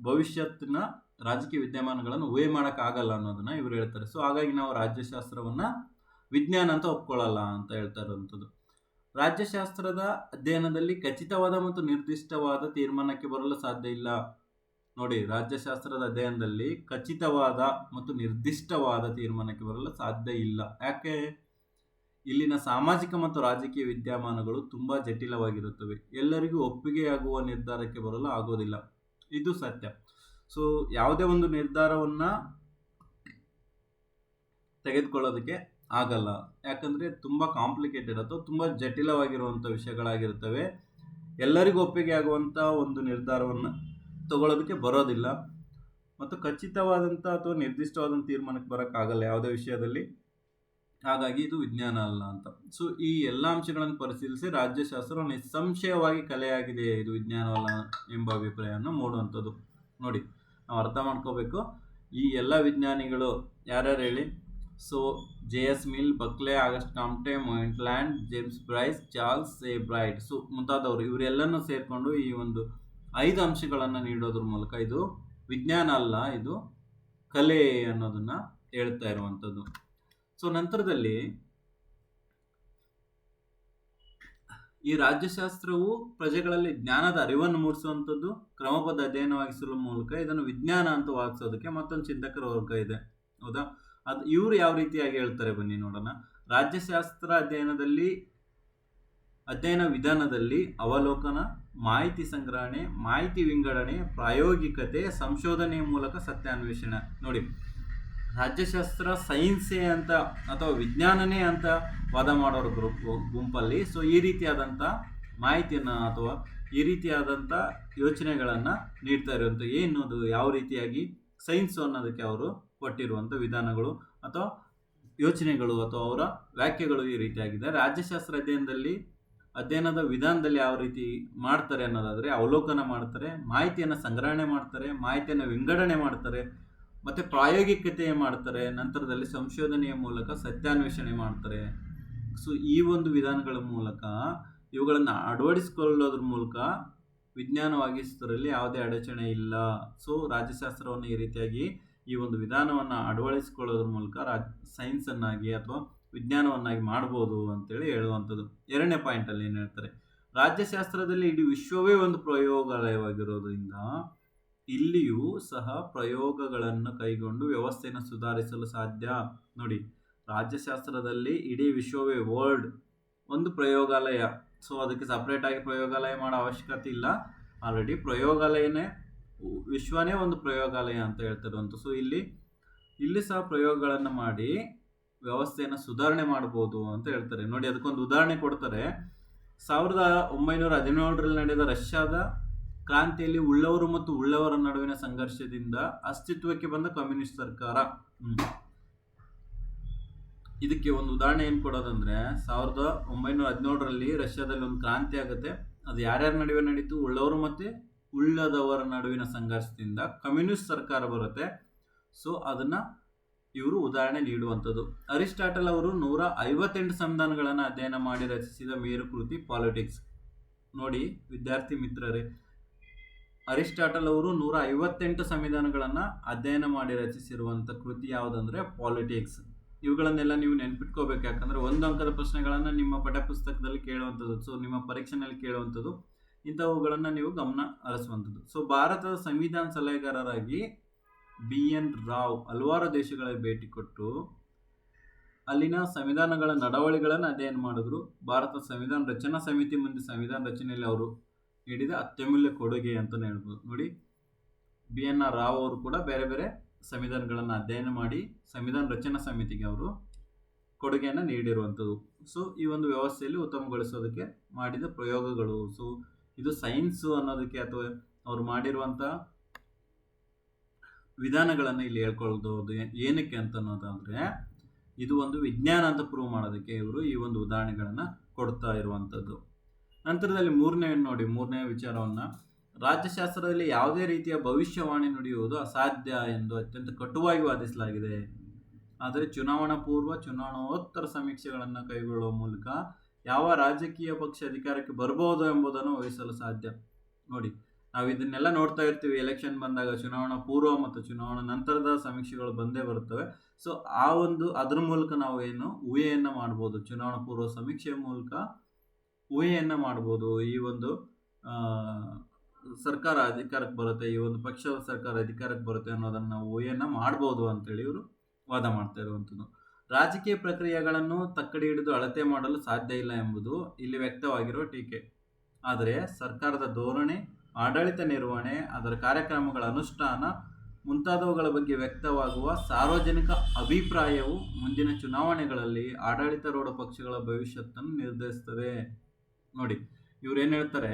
ಭವಿಷ್ಯತ್ತಿನ ರಾಜಕೀಯ ವಿದ್ಯಮಾನಗಳನ್ನು ಊಹೆ ಮಾಡೋಕ್ಕಾಗಲ್ಲ ಅನ್ನೋದನ್ನು ಇವರು ಹೇಳ್ತಾರೆ. ಸೊ ಹಾಗಾಗಿ ನಾವು ರಾಜ್ಯಶಾಸ್ತ್ರವನ್ನು ವಿಜ್ಞಾನ ಅಂತ ಒಪ್ಕೊಳ್ಳಲ್ಲ ಅಂತ ಹೇಳ್ತಾ ಇರುವಂಥದ್ದು. ರಾಜ್ಯಶಾಸ್ತ್ರದ ಅಧ್ಯಯನದಲ್ಲಿ ಖಚಿತವಾದ ಮತ್ತು ನಿರ್ದಿಷ್ಟವಾದ ತೀರ್ಮಾನಕ್ಕೆ ಬರಲು ಸಾಧ್ಯ ಇಲ್ಲ. ನೋಡಿ, ರಾಜ್ಯಶಾಸ್ತ್ರದ ಅಧ್ಯಯನದಲ್ಲಿ ಖಚಿತವಾದ ಮತ್ತು ನಿರ್ದಿಷ್ಟವಾದ ತೀರ್ಮಾನಕ್ಕೆ ಬರಲು ಸಾಧ್ಯ ಇಲ್ಲ. ಯಾಕೆ? ಇಲ್ಲಿನ ಸಾಮಾಜಿಕ ಮತ್ತು ರಾಜಕೀಯ ವಿದ್ಯಮಾನಗಳು ತುಂಬ ಜಟಿಲವಾಗಿರುತ್ತವೆ. ಎಲ್ಲರಿಗೂ ಒಪ್ಪಿಗೆಯಾಗುವ ನಿರ್ಧಾರಕ್ಕೆ ಬರಲು ಆಗೋದಿಲ್ಲ, ಇದು ಸತ್ಯ. ಸೊ ಯಾವುದೇ ಒಂದು ನಿರ್ಧಾರವನ್ನು ತೆಗೆದುಕೊಳ್ಳೋದಕ್ಕೆ ಆಗಲ್ಲ, ಯಾಕಂದರೆ ತುಂಬ ಕಾಂಪ್ಲಿಕೇಟೆಡ್ ಅಥವಾ ತುಂಬ ಜಟಿಲವಾಗಿರುವಂಥ ವಿಷಯಗಳಾಗಿರ್ತವೆ. ಎಲ್ಲರಿಗೂ ಒಪ್ಪಿಗೆ ಆಗುವಂಥ ಒಂದು ನಿರ್ಧಾರವನ್ನು ತಗೊಳ್ಳೋದಕ್ಕೆ ಬರೋದಿಲ್ಲ ಮತ್ತು ಖಚಿತವಾದಂಥ ಅಥವಾ ನಿರ್ದಿಷ್ಟವಾದಂಥ ತೀರ್ಮಾನಕ್ಕೆ ಬರೋಕ್ಕಾಗಲ್ಲ ಯಾವುದೇ ವಿಷಯದಲ್ಲಿ. ಹಾಗಾಗಿ ಇದು ವಿಜ್ಞಾನ ಅಲ್ಲ ಅಂತ. ಸೊ ಈ ಎಲ್ಲ ಅಂಶಗಳನ್ನು ಪರಿಶೀಲಿಸಿ ರಾಜ್ಯಶಾಸ್ತ್ರ ನಿಸ್ಸಂಶಯವಾಗಿ ಕಲೆಯಾಗಿದೆ, ಇದು ವಿಜ್ಞಾನವಲ್ಲ ಎಂಬ ಅಭಿಪ್ರಾಯವನ್ನು ಮೂಡುವಂಥದ್ದು. ನೋಡಿ, ನಾವು ಅರ್ಥ ಮಾಡ್ಕೋಬೇಕು. ಈ ಎಲ್ಲ ವಿಜ್ಞಾನಿಗಳು ಯಾರ್ಯಾರು ಹೇಳಿ? So J S. Mill, Buckle, August Comte, Maitland, James Bryce, Charles Sebright, so ಮುಂತಾದವರು, ಇವರೆಲ್ಲನೂ ಸೇರಿಕೊಂಡು ಈ ಒಂದು 5 ಅಂಶಗಳನ್ನು ನೀಡೋದ್ರ ಮೂಲಕ ಇದು ವಿಜ್ಞಾನ ಅಲ್ಲ, ಇದು ಕಲೆ ಅನ್ನೋದನ್ನ ಹೇಳ್ತಾ ಇರುವಂಥದ್ದು. ಸೊ ನಂತರದಲ್ಲಿ ಈ ರಾಜ್ಯಶಾಸ್ತ್ರವು ಪ್ರಜೆಗಳಲ್ಲಿ ಜ್ಞಾನದ ಅರಿವನ್ನು ಮೂಡಿಸುವಂಥದ್ದು, ಕ್ರಮಬದ್ಧ ಅಧ್ಯಯನವಾಗಿಸುವ ಮೂಲಕ ಇದನ್ನು ವಿಜ್ಞಾನ ಅಂತ ವಾದಿಸೋದಕ್ಕೆ ಮತ್ತೊಂದು ಚಿಂತಕರ ವರ್ಗ ಇದೆ, ಹೌದಾ? ಅದು ಇವರು ಯಾವ ರೀತಿಯಾಗಿ ಹೇಳ್ತಾರೆ ಬನ್ನಿ ನೋಡೋಣ. ರಾಜ್ಯಶಾಸ್ತ್ರ ಅಧ್ಯಯನ ವಿಧಾನದಲ್ಲಿ ಅವಲೋಕನ, ಮಾಹಿತಿ ಸಂಗ್ರಹಣೆ, ಮಾಹಿತಿ ವಿಂಗಡಣೆ, ಪ್ರಾಯೋಗಿಕತೆ, ಸಂಶೋಧನೆಯ ಮೂಲಕ ಸತ್ಯಾನ್ವೇಷಣೆ. ನೋಡಿ, ರಾಜ್ಯಶಾಸ್ತ್ರ ಸೈನ್ಸೇ ಅಂತ ಅಥವಾ ವಿಜ್ಞಾನನೇ ಅಂತ ವಾದ ಮಾಡೋರ ಗುಂಪಲ್ಲಿ ಸೊ ಈ ರೀತಿಯಾದಂಥ ಮಾಹಿತಿಯನ್ನು ಅಥವಾ ಈ ರೀತಿಯಾದಂಥ ಯೋಚನೆಗಳನ್ನು ನೀಡ್ತಾ ಇರುವಂಥ ಏನದು, ಯಾವ ರೀತಿಯಾಗಿ ಸೈನ್ಸು ಅನ್ನೋದಕ್ಕೆ ಅವರು ಕೊಟ್ಟಿರುವಂಥ ವಿಧಾನಗಳು ಅಥವಾ ಯೋಚನೆಗಳು ಅಥವಾ ಅವರ ವ್ಯಾಖ್ಯೆಗಳು ಈ ರೀತಿಯಾಗಿದೆ. ರಾಜ್ಯಶಾಸ್ತ್ರ ಅಧ್ಯಯನದ ವಿಧಾನದಲ್ಲಿ ಯಾವ ರೀತಿ ಮಾಡ್ತಾರೆ ಅನ್ನೋದಾದರೆ ಅವಲೋಕನ ಮಾಡ್ತಾರೆ, ಮಾಹಿತಿಯನ್ನು ಸಂಗ್ರಹಣೆ ಮಾಡ್ತಾರೆ, ಮಾಹಿತಿಯನ್ನು ವಿಂಗಡಣೆ ಮಾಡ್ತಾರೆ, ಮತ್ತು ಪ್ರಾಯೋಗಿಕತೆ ಮಾಡ್ತಾರೆ, ನಂತರದಲ್ಲಿ ಸಂಶೋಧನೆಯ ಮೂಲಕ ಸತ್ಯಾನ್ವೇಷಣೆ ಮಾಡ್ತಾರೆ. ಸೊ ಈ ಒಂದು ವಿಧಾನಗಳ ಮೂಲಕ ಇವುಗಳನ್ನು ಅಳವಡಿಸಿಕೊಳ್ಳೋದ್ರ ಮೂಲಕ ವಿಜ್ಞಾನವಾಗಿಸೋದ್ರಲ್ಲಿ ಯಾವುದೇ ಅಡಚಣೆ ಇಲ್ಲ. ಸೊ ರಾಜ್ಯಶಾಸ್ತ್ರವನ್ನು ಈ ರೀತಿಯಾಗಿ ಈ ಒಂದು ವಿಧಾನವನ್ನು ಅಳವಡಿಸಿಕೊಳ್ಳೋದ್ರ ಮೂಲಕ ಸೈನ್ಸನ್ನಾಗಿ ಅಥವಾ ವಿಜ್ಞಾನವನ್ನಾಗಿ ಮಾಡ್ಬೋದು ಅಂತೇಳಿ ಹೇಳುವಂಥದ್ದು. 2ನೇ ಪಾಯಿಂಟಲ್ಲಿ ಏನು ಹೇಳ್ತಾರೆ, ರಾಜ್ಯಶಾಸ್ತ್ರದಲ್ಲಿ ಇಡೀ ವಿಶ್ವವೇ ಒಂದು ಪ್ರಯೋಗಾಲಯವಾಗಿರೋದ್ರಿಂದ ಇಲ್ಲಿಯೂ ಸಹ ಪ್ರಯೋಗಗಳನ್ನು ಕೈಗೊಂಡು ವ್ಯವಸ್ಥೆಯನ್ನು ಸುಧಾರಿಸಲು ಸಾಧ್ಯ. ನೋಡಿ, ರಾಜ್ಯಶಾಸ್ತ್ರದಲ್ಲಿ ಇಡೀ ವಿಶ್ವವೇ ವರ್ಲ್ಡ್ ಒಂದು ಪ್ರಯೋಗಾಲಯ. ಸೊ ಅದಕ್ಕೆ ಸಪ್ರೇಟಾಗಿ ಪ್ರಯೋಗಾಲಯ ಮಾಡೋ ಅವಶ್ಯಕತೆ ಇಲ್ಲ, ಆಲ್ರೆಡಿ ವಿಶ್ವನೇ ಒಂದು ಪ್ರಯೋಗಾಲಯ ಅಂತ ಹೇಳ್ತಿರುವಂಥ. ಸೊ ಇಲ್ಲಿ ಸಹ ಪ್ರಯೋಗಗಳನ್ನು ಮಾಡಿ ವ್ಯವಸ್ಥೆಯನ್ನು ಸುಧಾರಣೆ ಮಾಡ್ಬೋದು ಅಂತ ಹೇಳ್ತಾರೆ. ನೋಡಿ, ಅದಕ್ಕೊಂದು ಉದಾಹರಣೆ ಕೊಡ್ತಾರೆ. 1917ರಲ್ಲಿ ನಡೆದ ರಷ್ಯಾದ ಕ್ರಾಂತಿಯಲ್ಲಿ ಉಳ್ಳವರು ಮತ್ತು ಉಳ್ಳವರ ನಡುವಿನ ಸಂಘರ್ಷದಿಂದ ಅಸ್ತಿತ್ವಕ್ಕೆ ಬಂದ ಕಮ್ಯುನಿಸ್ಟ್ ಸರ್ಕಾರ. ಇದಕ್ಕೆ ಒಂದು ಉದಾಹರಣೆ ಏನು ಕೊಡೋದಂದ್ರೆ, 1917ರಲ್ಲಿ ರಷ್ಯಾದಲ್ಲಿ ಒಂದು ಕ್ರಾಂತಿ ಆಗುತ್ತೆ. ಅದು ಯಾರ್ಯಾರ ನಡುವೆ ನಡೀತು? ಉಳ್ಳವರು ಮತ್ತು ಉಳ್ಳದವರ ನಡುವಿನ ಸಂಘರ್ಷದಿಂದ ಕಮ್ಯುನಿಸ್ಟ್ ಸರ್ಕಾರ ಬರುತ್ತೆ. ಸೊ ಅದನ್ನು ಇವರು ಉದಾಹರಣೆ ನೀಡುವಂಥದ್ದು. ಅರಿಸ್ಟಾಟಲ್ ಅವರು 158 ಸಂವಿಧಾನಗಳನ್ನು ಅಧ್ಯಯನ ಮಾಡಿ ರಚಿಸಿದ ಮೇರು ಕೃತಿ ಪಾಲಿಟಿಕ್ಸ್. ನೋಡಿ ವಿದ್ಯಾರ್ಥಿ ಮಿತ್ರರೇ, ಅರಿಸ್ಟಾಟಲ್ ಅವರು 158 ಸಂವಿಧಾನಗಳನ್ನು ಅಧ್ಯಯನ ಮಾಡಿ ರಚಿಸಿರುವಂಥ ಕೃತಿ ಯಾವುದಂದರೆ ಪಾಲಿಟಿಕ್ಸ್. ಇವುಗಳನ್ನೆಲ್ಲ ನೀವು ನೆನ್ಪಿಟ್ಕೋಬೇಕು, ಯಾಕಂದರೆ 1 ಅಂಕದ ಪ್ರಶ್ನೆಗಳನ್ನು ನಿಮ್ಮ ಪಠ್ಯಪುಸ್ತಕದಲ್ಲಿ ಕೇಳುವಂಥದ್ದು, ಸೊ ನಿಮ್ಮ ಪರೀಕ್ಷೆನಲ್ಲಿ ಕೇಳುವಂಥದ್ದು, ಇಂಥವುಗಳನ್ನು ನೀವು ಗಮನ ಹರಿಸುವಂಥದ್ದು. ಸೊ ಭಾರತದ ಸಂವಿಧಾನ ಸಲಹೆಗಾರರಾಗಿ BN ರಾವ್ ಹಲವಾರು ದೇಶಗಳಿಗೆ ಭೇಟಿ ಕೊಟ್ಟು ಅಲ್ಲಿನ ಸಂವಿಧಾನಗಳ ನಡವಳಿಗಳನ್ನು ಅಧ್ಯಯನ ಮಾಡಿದ್ರು. ಭಾರತ ಸಂವಿಧಾನ ರಚನಾ ಸಮಿತಿ ಮುಂದೆ ಸಂವಿಧಾನ ರಚನೆಯಲ್ಲಿ ಅವರು ನೀಡಿದ ಅತ್ಯಮೂಲ್ಯ ಕೊಡುಗೆ ಅಂತಲೇ ಹೇಳ್ಬೋದು. ನೋಡಿ, BN ರಾವ್ ಅವರು ಕೂಡ ಬೇರೆ ಬೇರೆ ಸಂವಿಧಾನಗಳನ್ನು ಅಧ್ಯಯನ ಮಾಡಿ ಸಂವಿಧಾನ ರಚನಾ ಸಮಿತಿಗೆ ಅವರು ಕೊಡುಗೆಯನ್ನು ನೀಡಿರುವಂಥದ್ದು. ಸೊ ಈ ಒಂದು ವ್ಯವಸ್ಥೆಯಲ್ಲಿ ಉತ್ತಮಗೊಳಿಸೋದಕ್ಕೆ ಮಾಡಿದ ಪ್ರಯೋಗಗಳು. ಸೊ ಇದು ಸೈನ್ಸು ಅನ್ನೋದಕ್ಕೆ ಅಥವಾ ಅವ್ರು ಮಾಡಿರುವಂಥ ವಿಧಾನಗಳನ್ನು ಇಲ್ಲಿ ಹೇಳ್ಕೊಳ್ಳೋದು ಏನಕ್ಕೆ ಅಂತ ಅನ್ನೋದಾದರೆ, ಇದು ಒಂದು ವಿಜ್ಞಾನ ಅಂತ ಪ್ರೂವ್ ಮಾಡೋದಕ್ಕೆ ಇವರು ಈ ಒಂದು ಉದಾಹರಣೆಗಳನ್ನು ಕೊಡ್ತಾ ಇರುವಂಥದ್ದು. ನಂತರದಲ್ಲಿ ಮೂರನೇ ವಿಚಾರವನ್ನು, ರಾಜ್ಯಶಾಸ್ತ್ರದಲ್ಲಿ ಯಾವುದೇ ರೀತಿಯ ಭವಿಷ್ಯವಾಣಿ ನುಡಿಯುವುದು ಅಸಾಧ್ಯ ಎಂದು ಅತ್ಯಂತ ಕಟುವಾಗಿ ವಾದಿಸಲಾಗಿದೆ. ಆದರೆ ಚುನಾವಣಾ ಪೂರ್ವ ಚುನಾವಣೋತ್ತರ ಸಮೀಕ್ಷೆಗಳನ್ನು ಕೈಗೊಳ್ಳುವ ಮೂಲಕ ಯಾವ ರಾಜಕೀಯ ಪಕ್ಷ ಅಧಿಕಾರಕ್ಕೆ ಬರಬಹುದು ಎಂಬುದನ್ನು ಊಹಿಸಲು ಸಾಧ್ಯ. ನೋಡಿ, ನಾವು ಇದನ್ನೆಲ್ಲ ನೋಡ್ತಾ ಇರ್ತೀವಿ. ಎಲೆಕ್ಷನ್ ಬಂದಾಗ ಚುನಾವಣಾ ಪೂರ್ವ ಮತ್ತು ಚುನಾವಣಾ ನಂತರದ ಸಮೀಕ್ಷೆಗಳು ಬಂದೇ ಬರುತ್ತವೆ. ಸೊ ಅದ್ರ ಮೂಲಕ ನಾವು ಊಹೆಯನ್ನು ಮಾಡ್ಬೋದು. ಚುನಾವಣಾ ಪೂರ್ವ ಸಮೀಕ್ಷೆಯ ಮೂಲಕ ಊಹೆಯನ್ನು ಮಾಡ್ಬೋದು. ಈ ಒಂದು ಸರ್ಕಾರ ಅಧಿಕಾರಕ್ಕೆ ಬರುತ್ತೆ, ಈ ಒಂದು ಪಕ್ಷದ ಸರ್ಕಾರ ಅಧಿಕಾರಕ್ಕೆ ಬರುತ್ತೆ ಅನ್ನೋದನ್ನು ನಾವು ಊಹೆಯನ್ನು ಮಾಡ್ಬೋದು ಅಂತೇಳಿ ಇವರು ವಾದ ಮಾಡ್ತಾ ಇರುವಂಥದ್ದು. ರಾಜಕೀಯ ಪ್ರಕ್ರಿಯೆಗಳನ್ನು ತಕ್ಕಡಿ ಹಿಡಿದು ಅಳತೆ ಮಾಡಲು ಸಾಧ್ಯ ಇಲ್ಲ ಎಂಬುದು ಇಲ್ಲಿ ವ್ಯಕ್ತವಾಗಿರುವ ಟೀಕೆ. ಆದರೆ ಸರ್ಕಾರದ ಧೋರಣೆ, ಆಡಳಿತ ನಿರ್ವಹಣೆ, ಅದರ ಕಾರ್ಯಕ್ರಮಗಳ ಅನುಷ್ಠಾನ ಮುಂತಾದವುಗಳ ಬಗ್ಗೆ ವ್ಯಕ್ತವಾಗುವ ಸಾರ್ವಜನಿಕ ಅಭಿಪ್ರಾಯವು ಮುಂದಿನ ಚುನಾವಣೆಗಳಲ್ಲಿ ಆಡಳಿತಾರೂಢ ಪಕ್ಷಗಳ ಭವಿಷ್ಯತ್ತನ್ನು ನಿರ್ಧರಿಸುತ್ತದೆ. ನೋಡಿ, ಇವ್ರು ಏನು ಹೇಳ್ತಾರೆ,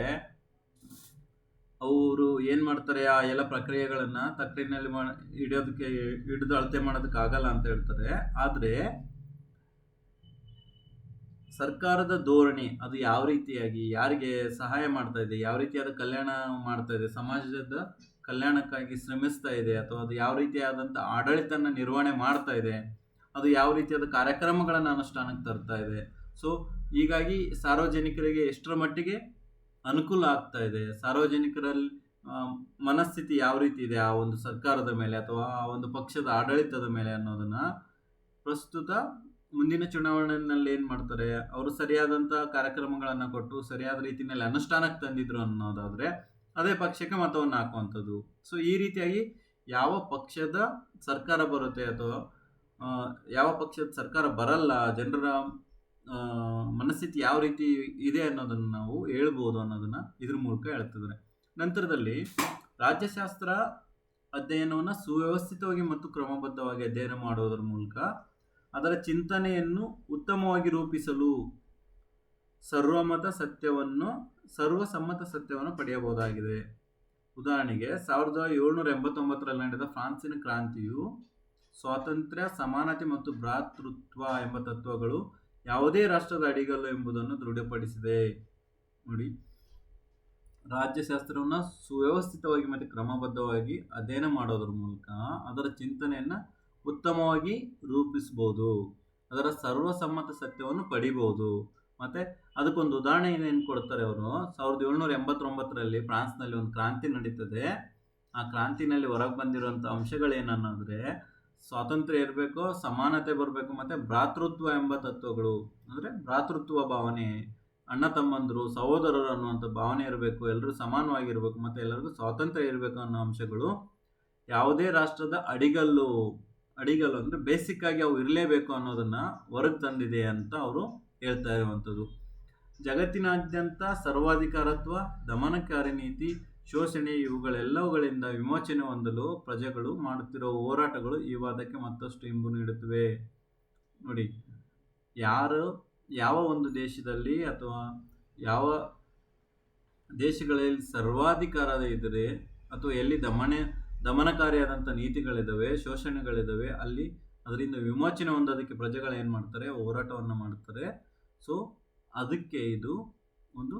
ಅವರು ಏನು ಮಾಡ್ತಾರೆ, ಆ ಎಲ್ಲ ಪ್ರಕ್ರಿಯೆಗಳನ್ನು ತಕ್ಕಡಿನಲ್ಲಿ ಹಿಡಿದು ಅಳತೆ ಮಾಡೋದಕ್ಕೆ ಆಗಲ್ಲ ಅಂತ ಹೇಳ್ತಾರೆ. ಆದರೆ ಸರ್ಕಾರದ ಧೋರಣೆ ಅದು ಯಾವ ರೀತಿಯಾಗಿ ಯಾರಿಗೆ ಸಹಾಯ ಮಾಡ್ತಾ ಇದೆ, ಯಾವ ರೀತಿಯಾದ ಕಲ್ಯಾಣ ಮಾಡ್ತಾ ಇದೆ, ಸಮಾಜದ ಕಲ್ಯಾಣಕ್ಕಾಗಿ ಶ್ರಮಿಸ್ತಾ ಇದೆ, ಅಥವಾ ಅದು ಯಾವ ರೀತಿಯಾದಂಥ ಆಡಳಿತನ ನಿರ್ವಹಣೆ ಮಾಡ್ತಾ ಇದೆ, ಅದು ಯಾವ ರೀತಿಯಾದ ಕಾರ್ಯಕ್ರಮಗಳನ್ನು ಅನುಷ್ಠಾನಕ್ಕೆ ತರ್ತಾ ಇದೆ. ಸೊ ಹೀಗಾಗಿ ಸಾರ್ವಜನಿಕರಿಗೆ ಎಷ್ಟರ ಮಟ್ಟಿಗೆ ಅನುಕೂಲ ಆಗ್ತಾ ಇದೆ, ಸಾರ್ವಜನಿಕರಲ್ಲಿ ಮನಸ್ಥಿತಿ ಯಾವ ರೀತಿ ಇದೆ ಆ ಒಂದು ಸರ್ಕಾರದ ಮೇಲೆ ಅಥವಾ ಆ ಒಂದು ಪಕ್ಷದ ಆಡಳಿತದ ಮೇಲೆ ಅನ್ನೋದನ್ನ ಪ್ರಸ್ತುತ ಮುಂದಿನ ಚುನಾವಣೆಯಲ್ಲಿ ಏನು ಮಾಡ್ತಾರೆ, ಅವರು ಸರಿಯಾದಂಥ ಕಾರ್ಯಕ್ರಮಗಳನ್ನು ಕೊಟ್ಟು ಸರಿಯಾದ ರೀತಿಯಲ್ಲಿ ಅನುಷ್ಠಾನಕ್ಕೆ ತಂದಿದ್ರು ಅನ್ನೋದಾದರೆ ಅದೇ ಪಕ್ಷಕ್ಕೆ ಮತವನ್ನು ಹಾಕುವಂಥದ್ದು. ಸೊ ಈ ರೀತಿಯಾಗಿ ಯಾವ ಪಕ್ಷದ ಸರ್ಕಾರ ಬರುತ್ತೆ ಅಥವಾ ಯಾವ ಪಕ್ಷದ ಸರ್ಕಾರ ಬರಲ್ಲ, ಜನರ ಮನಸ್ಥಿತಿ ಯಾವ ರೀತಿ ಇದೆ ಅನ್ನೋದನ್ನು ನಾವು ಹೇಳ್ಬೋದು ಅನ್ನೋದನ್ನು ಇದ್ರ ಮೂಲಕ ಹೇಳ್ತಿದ್ದಾರೆ. ನಂತರದಲ್ಲಿ ರಾಜ್ಯಶಾಸ್ತ್ರ ಅಧ್ಯಯನವನ್ನು ಸುವ್ಯವಸ್ಥಿತವಾಗಿ ಮತ್ತು ಕ್ರಮಬದ್ಧವಾಗಿ ಅಧ್ಯಯನ ಮಾಡುವುದರ ಮೂಲಕ ಅದರ ಚಿಂತನೆಯನ್ನು ಉತ್ತಮವಾಗಿ ರೂಪಿಸಲು ಸರ್ವಸಮ್ಮತ ಸತ್ಯವನ್ನು ಪಡೆಯಬಹುದಾಗಿದೆ. ಉದಾಹರಣೆಗೆ 1789ರಲ್ಲಿ ನಡೆದ ಫ್ರಾನ್ಸಿನ ಕ್ರಾಂತಿಯು ಸ್ವಾತಂತ್ರ್ಯ, ಸಮಾನತೆ ಮತ್ತು ಭ್ರಾತೃತ್ವ ಎಂಬ ತತ್ವಗಳು ಯಾವುದೇ ರಾಷ್ಟ್ರದ ಅಡಿಗಲ್ಲು ಎಂಬುದನ್ನು ದೃಢಪಡಿಸಿದೆ. ನೋಡಿ, ರಾಜ್ಯಶಾಸ್ತ್ರವನ್ನು ಸುವ್ಯವಸ್ಥಿತವಾಗಿ ಮತ್ತು ಕ್ರಮಬದ್ಧವಾಗಿ ಅಧ್ಯಯನ ಮಾಡೋದ್ರ ಮೂಲಕ ಅದರ ಚಿಂತನೆಯನ್ನು ಉತ್ತಮವಾಗಿ ರೂಪಿಸ್ಬೋದು, ಅದರ ಸರ್ವಸಮ್ಮತ ಸತ್ಯವನ್ನು ಪಡಿಬೋದು. ಮತ್ತು ಅದಕ್ಕೊಂದು ಉದಾಹರಣೆ ಏನು ಕೊಡ್ತಾರೆ ಅವರು, 1789ರಲ್ಲಿ ಫ್ರಾನ್ಸ್ನಲ್ಲಿ ಒಂದು ಕ್ರಾಂತಿ ನಡೀತದೆ. ಆ ಕ್ರಾಂತಿನಲ್ಲಿ ಹೊರಗೆ ಬಂದಿರುವಂಥ ಅಂಶಗಳೇನನ್ನೋದ್ರೆ ಸ್ವಾತಂತ್ರ್ಯ ಇರಬೇಕು, ಸಮಾನತೆ ಬರಬೇಕು, ಮತ್ತು ಭ್ರಾತೃತ್ವ ಎಂಬ ತತ್ವಗಳು, ಅಂದರೆ ಭ್ರಾತೃತ್ವ ಭಾವನೆ, ಅಣ್ಣ ತಮ್ಮಂದರು ಸಹೋದರರು ಅನ್ನುವಂಥ ಭಾವನೆ ಇರಬೇಕು, ಎಲ್ಲರೂ ಸಮಾನವಾಗಿರಬೇಕು, ಮತ್ತು ಎಲ್ಲರಿಗೂ ಸ್ವಾತಂತ್ರ್ಯ ಇರಬೇಕು ಅನ್ನೋ ಅಂಶಗಳು ಯಾವುದೇ ರಾಷ್ಟ್ರದ ಅಡಿಗಲ್ಲು ಅಂದರೆ ಬೇಸಿಕ್ ಆಗಿ ಅವು ಇರಲೇಬೇಕು ಅನ್ನೋದನ್ನು ಹೊರಗೆ ತಂದಿದೆ ಅಂತ ಅವರು ಹೇಳ್ತಾ ಇರುವಂಥದ್ದು. ಜಗತ್ತಿನಾದ್ಯಂತ ಸರ್ವಾಧಿಕಾರತ್ವ, ದಮನಕಾರಿ ನೀತಿ, ಶೋಷಣೆ ಇವುಗಳೆಲ್ಲವುಗಳಿಂದ ವಿಮೋಚನೆ ಹೊಂದಲು ಪ್ರಜೆಗಳು ಮಾಡುತ್ತಿರುವ ಹೋರಾಟಗಳು ಈ ವಾದಕ್ಕೆ ಮತ್ತಷ್ಟು ಇಂಬು ನೀಡುತ್ತವೆ. ನೋಡಿ, ಯಾವ ಒಂದು ದೇಶದಲ್ಲಿ ಅಥವಾ ಯಾವ ದೇಶಗಳಲ್ಲಿ ಸರ್ವಾಧಿಕಾರ ಇದ್ದರೆ ಅಥವಾ ಎಲ್ಲಿ ದಮನಕಾರಿಯಾದಂಥ ನೀತಿಗಳಿದ್ದಾವೆ, ಶೋಷಣೆಗಳಿದ್ದಾವೆ, ಅಲ್ಲಿ ಅದರಿಂದ ವಿಮೋಚನೆ ಹೊಂದೋದಕ್ಕೆ ಪ್ರಜೆಗಳು ಏನು ಮಾಡ್ತಾರೆ, ಹೋರಾಟವನ್ನು ಮಾಡ್ತಾರೆ. ಸೊ ಅದಕ್ಕೆ ಇದು ಒಂದು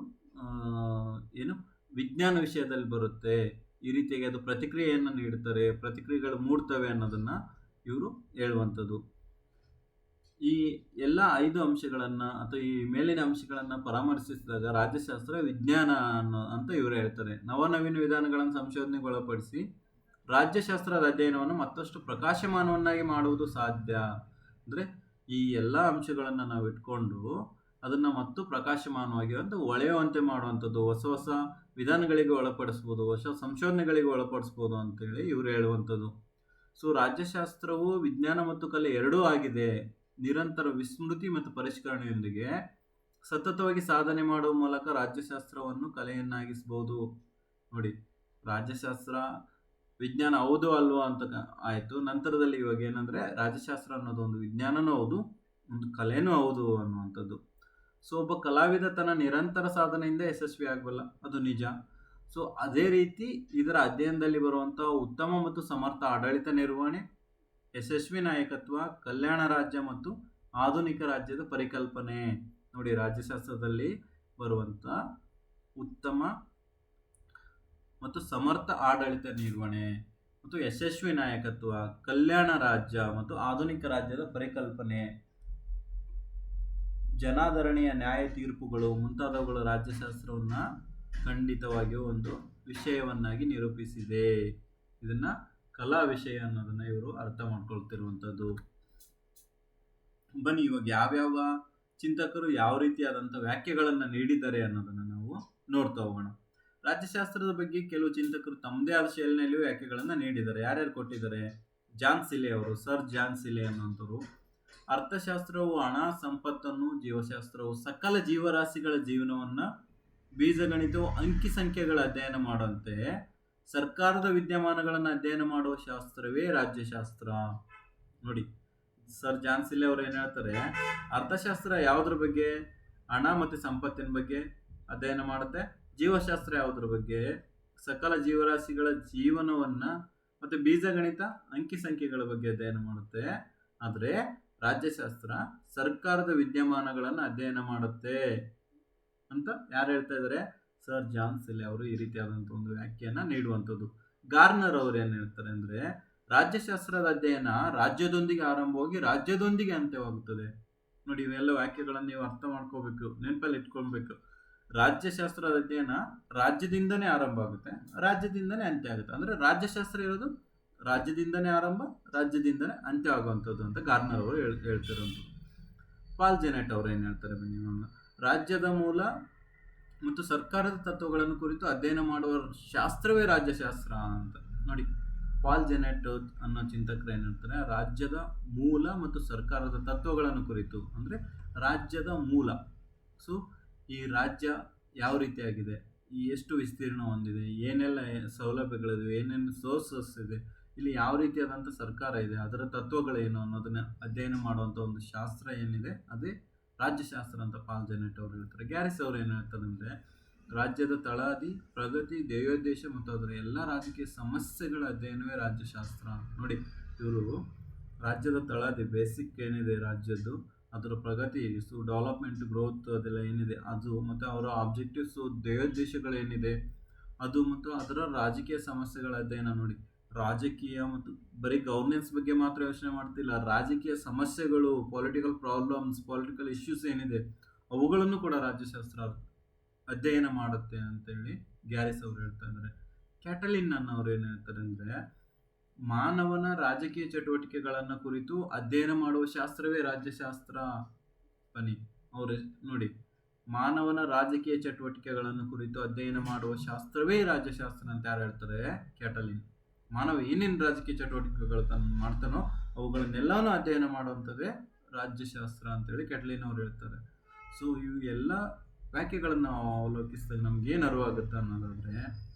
ವಿಜ್ಞಾನ ವಿಷಯದಲ್ಲಿ ಬರುತ್ತೆ. ಈ ರೀತಿಯಾಗಿ ಅದು ಪ್ರತಿಕ್ರಿಯೆಯನ್ನು ನೀಡುತ್ತಾರೆ, ಪ್ರತಿಕ್ರಿಯೆಗಳು ಮೂಡ್ತವೆ ಅನ್ನೋದನ್ನು ಇವರು ಹೇಳುವಂಥದ್ದು. ಈ ಎಲ್ಲ 5 ಅಂಶಗಳನ್ನು ಅಥವಾ ಈ ಮೇಲಿನ ಅಂಶಗಳನ್ನು ಪರಾಮರ್ಶಿಸಿದಾಗ ರಾಜ್ಯಶಾಸ್ತ್ರ ವಿಜ್ಞಾನ ಅಂತ ಇವರು ಹೇಳ್ತಾರೆ. ನವನವೀನ ವಿಧಾನಗಳನ್ನು ಸಂಶೋಧನೆಗೊಳಪಡಿಸಿ ರಾಜ್ಯಶಾಸ್ತ್ರದ ಅಧ್ಯಯನವನ್ನು ಮತ್ತಷ್ಟು ಪ್ರಕಾಶಮಾನವನ್ನಾಗಿ ಮಾಡುವುದು ಸಾಧ್ಯ. ಅಂದರೆ ಈ ಎಲ್ಲ ಅಂಶಗಳನ್ನು ನಾವು ಇಟ್ಕೊಂಡು ಅದನ್ನು ಮತ್ತು ಪ್ರಕಾಶಮಾನವಾಗಿ ಅಂತ ಹೊಳೆಯುವಂತೆ ಮಾಡುವಂಥದ್ದು, ಹೊಸ ಹೊಸ ವಿಧಾನಗಳಿಗೆ ಒಳಪಡಿಸ್ಬೋದು, ಹೊಸ ಸಂಶೋಧನೆಗಳಿಗೆ ಒಳಪಡಿಸ್ಬೋದು ಅಂತೇಳಿ ಇವರು ಹೇಳುವಂಥದ್ದು. ಸೊ ರಾಜ್ಯಶಾಸ್ತ್ರವು ವಿಜ್ಞಾನ ಮತ್ತು ಕಲೆ ಎರಡೂ ಆಗಿದೆ. ನಿರಂತರ ವಿಸ್ಮೃತಿ ಮತ್ತು ಪರಿಷ್ಕರಣೆಯೊಂದಿಗೆ ಸತತವಾಗಿ ಸಾಧನೆ ಮಾಡುವ ಮೂಲಕ ರಾಜ್ಯಶಾಸ್ತ್ರವನ್ನು ಕಲೆಯನ್ನಾಗಿಸ್ಬೋದು. ನೋಡಿ, ರಾಜ್ಯಶಾಸ್ತ್ರ ವಿಜ್ಞಾನ ಹೌದು ಅಲ್ವಾ ಅಂತ ಆಯಿತು. ನಂತರದಲ್ಲಿ ಇವಾಗ ಏನಂದರೆ ರಾಜ್ಯಶಾಸ್ತ್ರ ಅನ್ನೋದು ಒಂದು ವಿಜ್ಞಾನನೂ ಹೌದು, ಒಂದು ಕಲೆನೂ ಹೌದು ಅನ್ನುವಂಥದ್ದು. ಸೊ ಒಬ್ಬ ಕಲಾವಿದ ತನ್ನ ನಿರಂತರ ಸಾಧನೆಯಿಂದ ಯಶಸ್ವಿ ಆಗಬಲ್ಲ, ಅದು ನಿಜ. ಸೊ ಅದೇ ರೀತಿ ಇದರ ಅಧ್ಯಯನದಲ್ಲಿ ಬರುವಂಥ ಉತ್ತಮ ಮತ್ತು ಸಮರ್ಥ ಆಡಳಿತ ನಿರ್ವಹಣೆ, ಯಶಸ್ವಿ ನಾಯಕತ್ವ, ಕಲ್ಯಾಣ ರಾಜ್ಯ ಮತ್ತು ಆಧುನಿಕ ರಾಜ್ಯದ ಪರಿಕಲ್ಪನೆ. ನೋಡಿ, ರಾಜ್ಯಶಾಸ್ತ್ರದಲ್ಲಿ ಬರುವಂಥ ಉತ್ತಮ ಮತ್ತು ಸಮರ್ಥ ಆಡಳಿತ ನಿರ್ವಹಣೆ ಮತ್ತು ಯಶಸ್ವಿ ನಾಯಕತ್ವ, ಕಲ್ಯಾಣ ರಾಜ್ಯ ಮತ್ತು ಆಧುನಿಕ ರಾಜ್ಯದ ಪರಿಕಲ್ಪನೆ, ಜನಾದರಣೆಯ ನ್ಯಾಯ ತೀರ್ಪುಗಳು ಮುಂತಾದವುಗಳು ರಾಜ್ಯಶಾಸ್ತ್ರವನ್ನು ಖಂಡಿತವಾಗಿಯೂ ಒಂದು ವಿಷಯವನ್ನಾಗಿ ನಿರೂಪಿಸಿದೆ. ಇದನ್ನು ಕಲಾ ವಿಷಯ ಅನ್ನೋದನ್ನು ಇವರು ಅರ್ಥ ಮಾಡ್ಕೊಳ್ತಿರುವಂಥದ್ದು. ಬನ್ನಿ, ಇವಾಗ ಯಾವ್ಯಾವ ಚಿಂತಕರು ಯಾವ ರೀತಿಯಾದಂಥ ವ್ಯಾಖ್ಯೆಗಳನ್ನು ನೀಡಿದ್ದಾರೆ ಅನ್ನೋದನ್ನು ನಾವು ನೋಡ್ತಾ ಹೋಗೋಣ. ರಾಜ್ಯಶಾಸ್ತ್ರದ ಬಗ್ಗೆ ಕೆಲವು ಚಿಂತಕರು ತಮ್ಮದೇ ಆದ ಶೈಲಿನಲ್ಲಿಯೂ ವ್ಯಾಖ್ಯೆಗಳನ್ನು ನೀಡಿದ್ದಾರೆ. ಯಾರ್ಯಾರು ಕೊಟ್ಟಿದ್ದಾರೆ? ಜಾನ್ ಸಿಲೆ ಅವರು, ಸರ್ ಜಾನ್ ಸಿಲೆ ಅನ್ನುವಂಥವ್ರು. ಅರ್ಥಶಾಸ್ತ್ರವು ಹಣ, ಸಂಪತ್ತನ್ನು, ಜೀವಶಾಸ್ತ್ರವು ಸಕಲ ಜೀವರಾಶಿಗಳ ಜೀವನವನ್ನು, ಬೀಜಗಣಿತವು ಅಂಕಿ ಸಂಖ್ಯೆಗಳ ಅಧ್ಯಯನ ಮಾಡುವಂತೆ ಸರ್ಕಾರದ ವಿದ್ಯಮಾನಗಳನ್ನು ಅಧ್ಯಯನ ಮಾಡುವ ಶಾಸ್ತ್ರವೇ ರಾಜ್ಯಶಾಸ್ತ್ರ. ನೋಡಿ, ಸರ್ ಜಾನ್ ಸಿಲೆ ಅವರು ಏನು ಹೇಳ್ತಾರೆ, ಅರ್ಥಶಾಸ್ತ್ರ ಯಾವುದ್ರ ಬಗ್ಗೆ? ಹಣ ಮತ್ತು ಸಂಪತ್ತಿನ ಬಗ್ಗೆ ಅಧ್ಯಯನ ಮಾಡುತ್ತೆ. ಜೀವಶಾಸ್ತ್ರ ಯಾವುದ್ರ ಬಗ್ಗೆ? ಸಕಲ ಜೀವರಾಶಿಗಳ ಜೀವನವನ್ನು ಮತ್ತು ಬೀಜಗಣಿತ ಅಂಕಿ ಸಂಖ್ಯೆಗಳ ಬಗ್ಗೆ ಅಧ್ಯಯನ ಮಾಡುತ್ತೆ. ಆದರೆ ರಾಜ್ಯಶಾಸ್ತ್ರ ಸರ್ಕಾರದ ವಿದ್ಯಮಾನಗಳನ್ನು ಅಧ್ಯಯನ ಮಾಡುತ್ತೆ ಅಂತ ಯಾರು ಹೇಳ್ತಾ ಇದ್ದಾರೆ? ಸರ್ ಜಾನ್ ಸಿಲೆ ಅವರು ಈ ರೀತಿಯಾದಂಥ ಒಂದು ವ್ಯಾಖ್ಯೆಯನ್ನು ನೀಡುವಂಥದ್ದು. ಗಾರ್ನರ್ ಅವರು ಏನು ಹೇಳ್ತಾರೆ ಅಂದರೆ, ರಾಜ್ಯಶಾಸ್ತ್ರದ ಅಧ್ಯಯನ ರಾಜ್ಯದೊಂದಿಗೆ ಆರಂಭವಾಗಿ ರಾಜ್ಯದೊಂದಿಗೆ ಅಂತ್ಯವಾಗುತ್ತದೆ. ನೋಡಿ, ಇವೆಲ್ಲ ವಾಕ್ಯಗಳನ್ನು ನೀವು ಅರ್ಥ ಮಾಡ್ಕೋಬೇಕು, ನೆನಪಲ್ಲಿ ಇಟ್ಕೊಳ್ಬೇಕು. ರಾಜ್ಯಶಾಸ್ತ್ರದ ಅಧ್ಯಯನ ರಾಜ್ಯದಿಂದನೇ ಆರಂಭ ಆಗುತ್ತೆ, ರಾಜ್ಯದಿಂದನೇ ಅಂತ್ಯ ಆಗುತ್ತೆ. ಅಂದರೆ ರಾಜ್ಯಶಾಸ್ತ್ರ ಇರೋದು ರಾಜ್ಯದಿಂದನೇ ಆರಂಭ, ರಾಜ್ಯದಿಂದನೇ ಅಂತ್ಯ ಆಗುವಂಥದ್ದು ಅಂತ ಗಾರ್ನರ್ ಅವರು ಹೇಳ್ತಿರೋದು. ಪಾಲ್ ಜೆನೆಟ್ ಅವರು ಏನು ಹೇಳ್ತಾರೆ ಬನ್ನಿ ನೋಡೋಣ. ರಾಜ್ಯದ ಮೂಲ ಮತ್ತು ಸರ್ಕಾರದ ತತ್ವಗಳನ್ನು ಕುರಿತು ಅಧ್ಯಯನ ಮಾಡುವ ಶಾಸ್ತ್ರವೇ ರಾಜ್ಯಶಾಸ್ತ್ರ ಅಂತ. ನೋಡಿ, ಪಾಲ್ ಜೆನೆಟ್ ಅನ್ನೋ ಚಿಂತಕರು ಏನು ಹೇಳ್ತಾರೆ? ರಾಜ್ಯದ ಮೂಲ ಮತ್ತು ಸರ್ಕಾರದ ತತ್ವಗಳನ್ನು ಕುರಿತು, ಅಂದರೆ ರಾಜ್ಯದ ಮೂಲ. ಸೊ ಈ ರಾಜ್ಯ ಯಾವ ರೀತಿಯಾಗಿದೆ, ಈ ಎಷ್ಟು ವಿಸ್ತೀರ್ಣ ಹೊಂದಿದೆ, ಏನೆಲ್ಲ ಸೌಲಭ್ಯಗಳಿವೆ, ಏನೇನು ಸೋರ್ಸಸ್ ಇದೆ, ಇಲ್ಲಿ ಯಾವ ರೀತಿಯಾದಂಥ ಸರ್ಕಾರ ಇದೆ, ಅದರ ತತ್ವಗಳೇನು ಅನ್ನೋದನ್ನ ಅಧ್ಯಯನ ಮಾಡುವಂಥ ಒಂದು ಶಾಸ್ತ್ರ ಏನಿದೆ ಅದೇ ರಾಜ್ಯಶಾಸ್ತ್ರ ಅಂತ ಪಾಲ್ ಜೆನೆಟ್ ಅವರು ಹೇಳ್ತಾರೆ. ಗ್ಯಾರಿಸ್ ಅವರು ಏನು ಹೇಳ್ತಾರೆ ಅಂದರೆ, ರಾಜ್ಯದ ತಳಹದಿ, ಪ್ರಗತಿ, ಧ್ಯೇಯೋದ್ದೇಶ ಮತ್ತು ಅದರ ಎಲ್ಲ ರಾಜಕೀಯ ಸಮಸ್ಯೆಗಳ ಅಧ್ಯಯನವೇ ರಾಜ್ಯಶಾಸ್ತ್ರ. ನೋಡಿ, ಇವರು ರಾಜ್ಯದ ತಳಹದಿ, ಬೇಸಿಕ್ ಏನಿದೆ ರಾಜ್ಯದ್ದು, ಅದರ ಪ್ರಗತಿ, ಡೆವಲಪ್ಮೆಂಟ್, ಗ್ರೋತ್ ಅದೆಲ್ಲ ಏನಿದೆ ಅದು, ಮತ್ತು ಅವರ ಆಬ್ಜೆಕ್ಟಿವ್ಸು, ಧ್ಯೇಯೋದ್ದೇಶಗಳೇನಿದೆ ಅದು, ಮತ್ತು ಅದರ ರಾಜಕೀಯ ಸಮಸ್ಯೆಗಳ ಅಧ್ಯಯನ. ನೋಡಿ, ರಾಜಕೀಯ ಮತ್ತು ಬರೀ ಗವರ್ನೆನ್ಸ್ ಬಗ್ಗೆ ಮಾತ್ರ ಯೋಚನೆ ಮಾಡ್ತಿಲ್ಲ, ರಾಜಕೀಯ ಸಮಸ್ಯೆಗಳು, ಪೊಲಿಟಿಕಲ್ ಪ್ರಾಬ್ಲಮ್ಸ್, ಪೊಲಿಟಿಕಲ್ ಇಶ್ಯೂಸ್ ಏನಿದೆ ಅವುಗಳನ್ನು ಕೂಡ ರಾಜ್ಯಶಾಸ್ತ್ರ ಅಧ್ಯಯನ ಮಾಡುತ್ತೆ ಅಂತೇಳಿ ಗ್ಯಾರಿಸ್ ಅವರು ಹೇಳ್ತಾ ಇದ್ದಾರೆ. ಕ್ಯಾಟಲಿನ್ ಅನ್ನೋರು ಏನು ಹೇಳ್ತಾರೆ ಅಂದರೆ, ಮಾನವನ ರಾಜಕೀಯ ಚಟುವಟಿಕೆಗಳನ್ನು ಕುರಿತು ಅಧ್ಯಯನ ಮಾಡುವ ಶಾಸ್ತ್ರವೇ ರಾಜ್ಯಶಾಸ್ತ್ರ. ಬನ್ನಿ ಅವರು ನೋಡಿ, ಮಾನವನ ರಾಜಕೀಯ ಚಟುವಟಿಕೆಗಳನ್ನು ಕುರಿತು ಅಧ್ಯಯನ ಮಾಡುವ ಶಾಸ್ತ್ರವೇ ರಾಜ್ಯಶಾಸ್ತ್ರ ಅಂತ ಯಾರು ಹೇಳ್ತಾರೆ? ಕ್ಯಾಟಲಿನ್. ಮಾನವ ಏನೇನು ರಾಜಕೀಯ ಚಟುವಟಿಕೆಗಳು ಮಾಡ್ತಾನೋ ಅವುಗಳನ್ನೆಲ್ಲನೂ ಅಧ್ಯಯನ ಮಾಡುವಂಥದ್ದೇ ರಾಜ್ಯಶಾಸ್ತ್ರ ಅಂತೇಳಿ ಕ್ಯಾಟಲಿನ್ ಅವರು ಹೇಳ್ತಾರೆ. ಸೊ ಇವು ಎಲ್ಲ ವ್ಯಾಖ್ಯೆಗಳನ್ನು ನಾವು ಅವಲೋಕಿಸಿದಾಗ ನಮಗೇನು ಅರಿವಾಗುತ್ತೆ ಅನ್ನೋದಾದರೆ,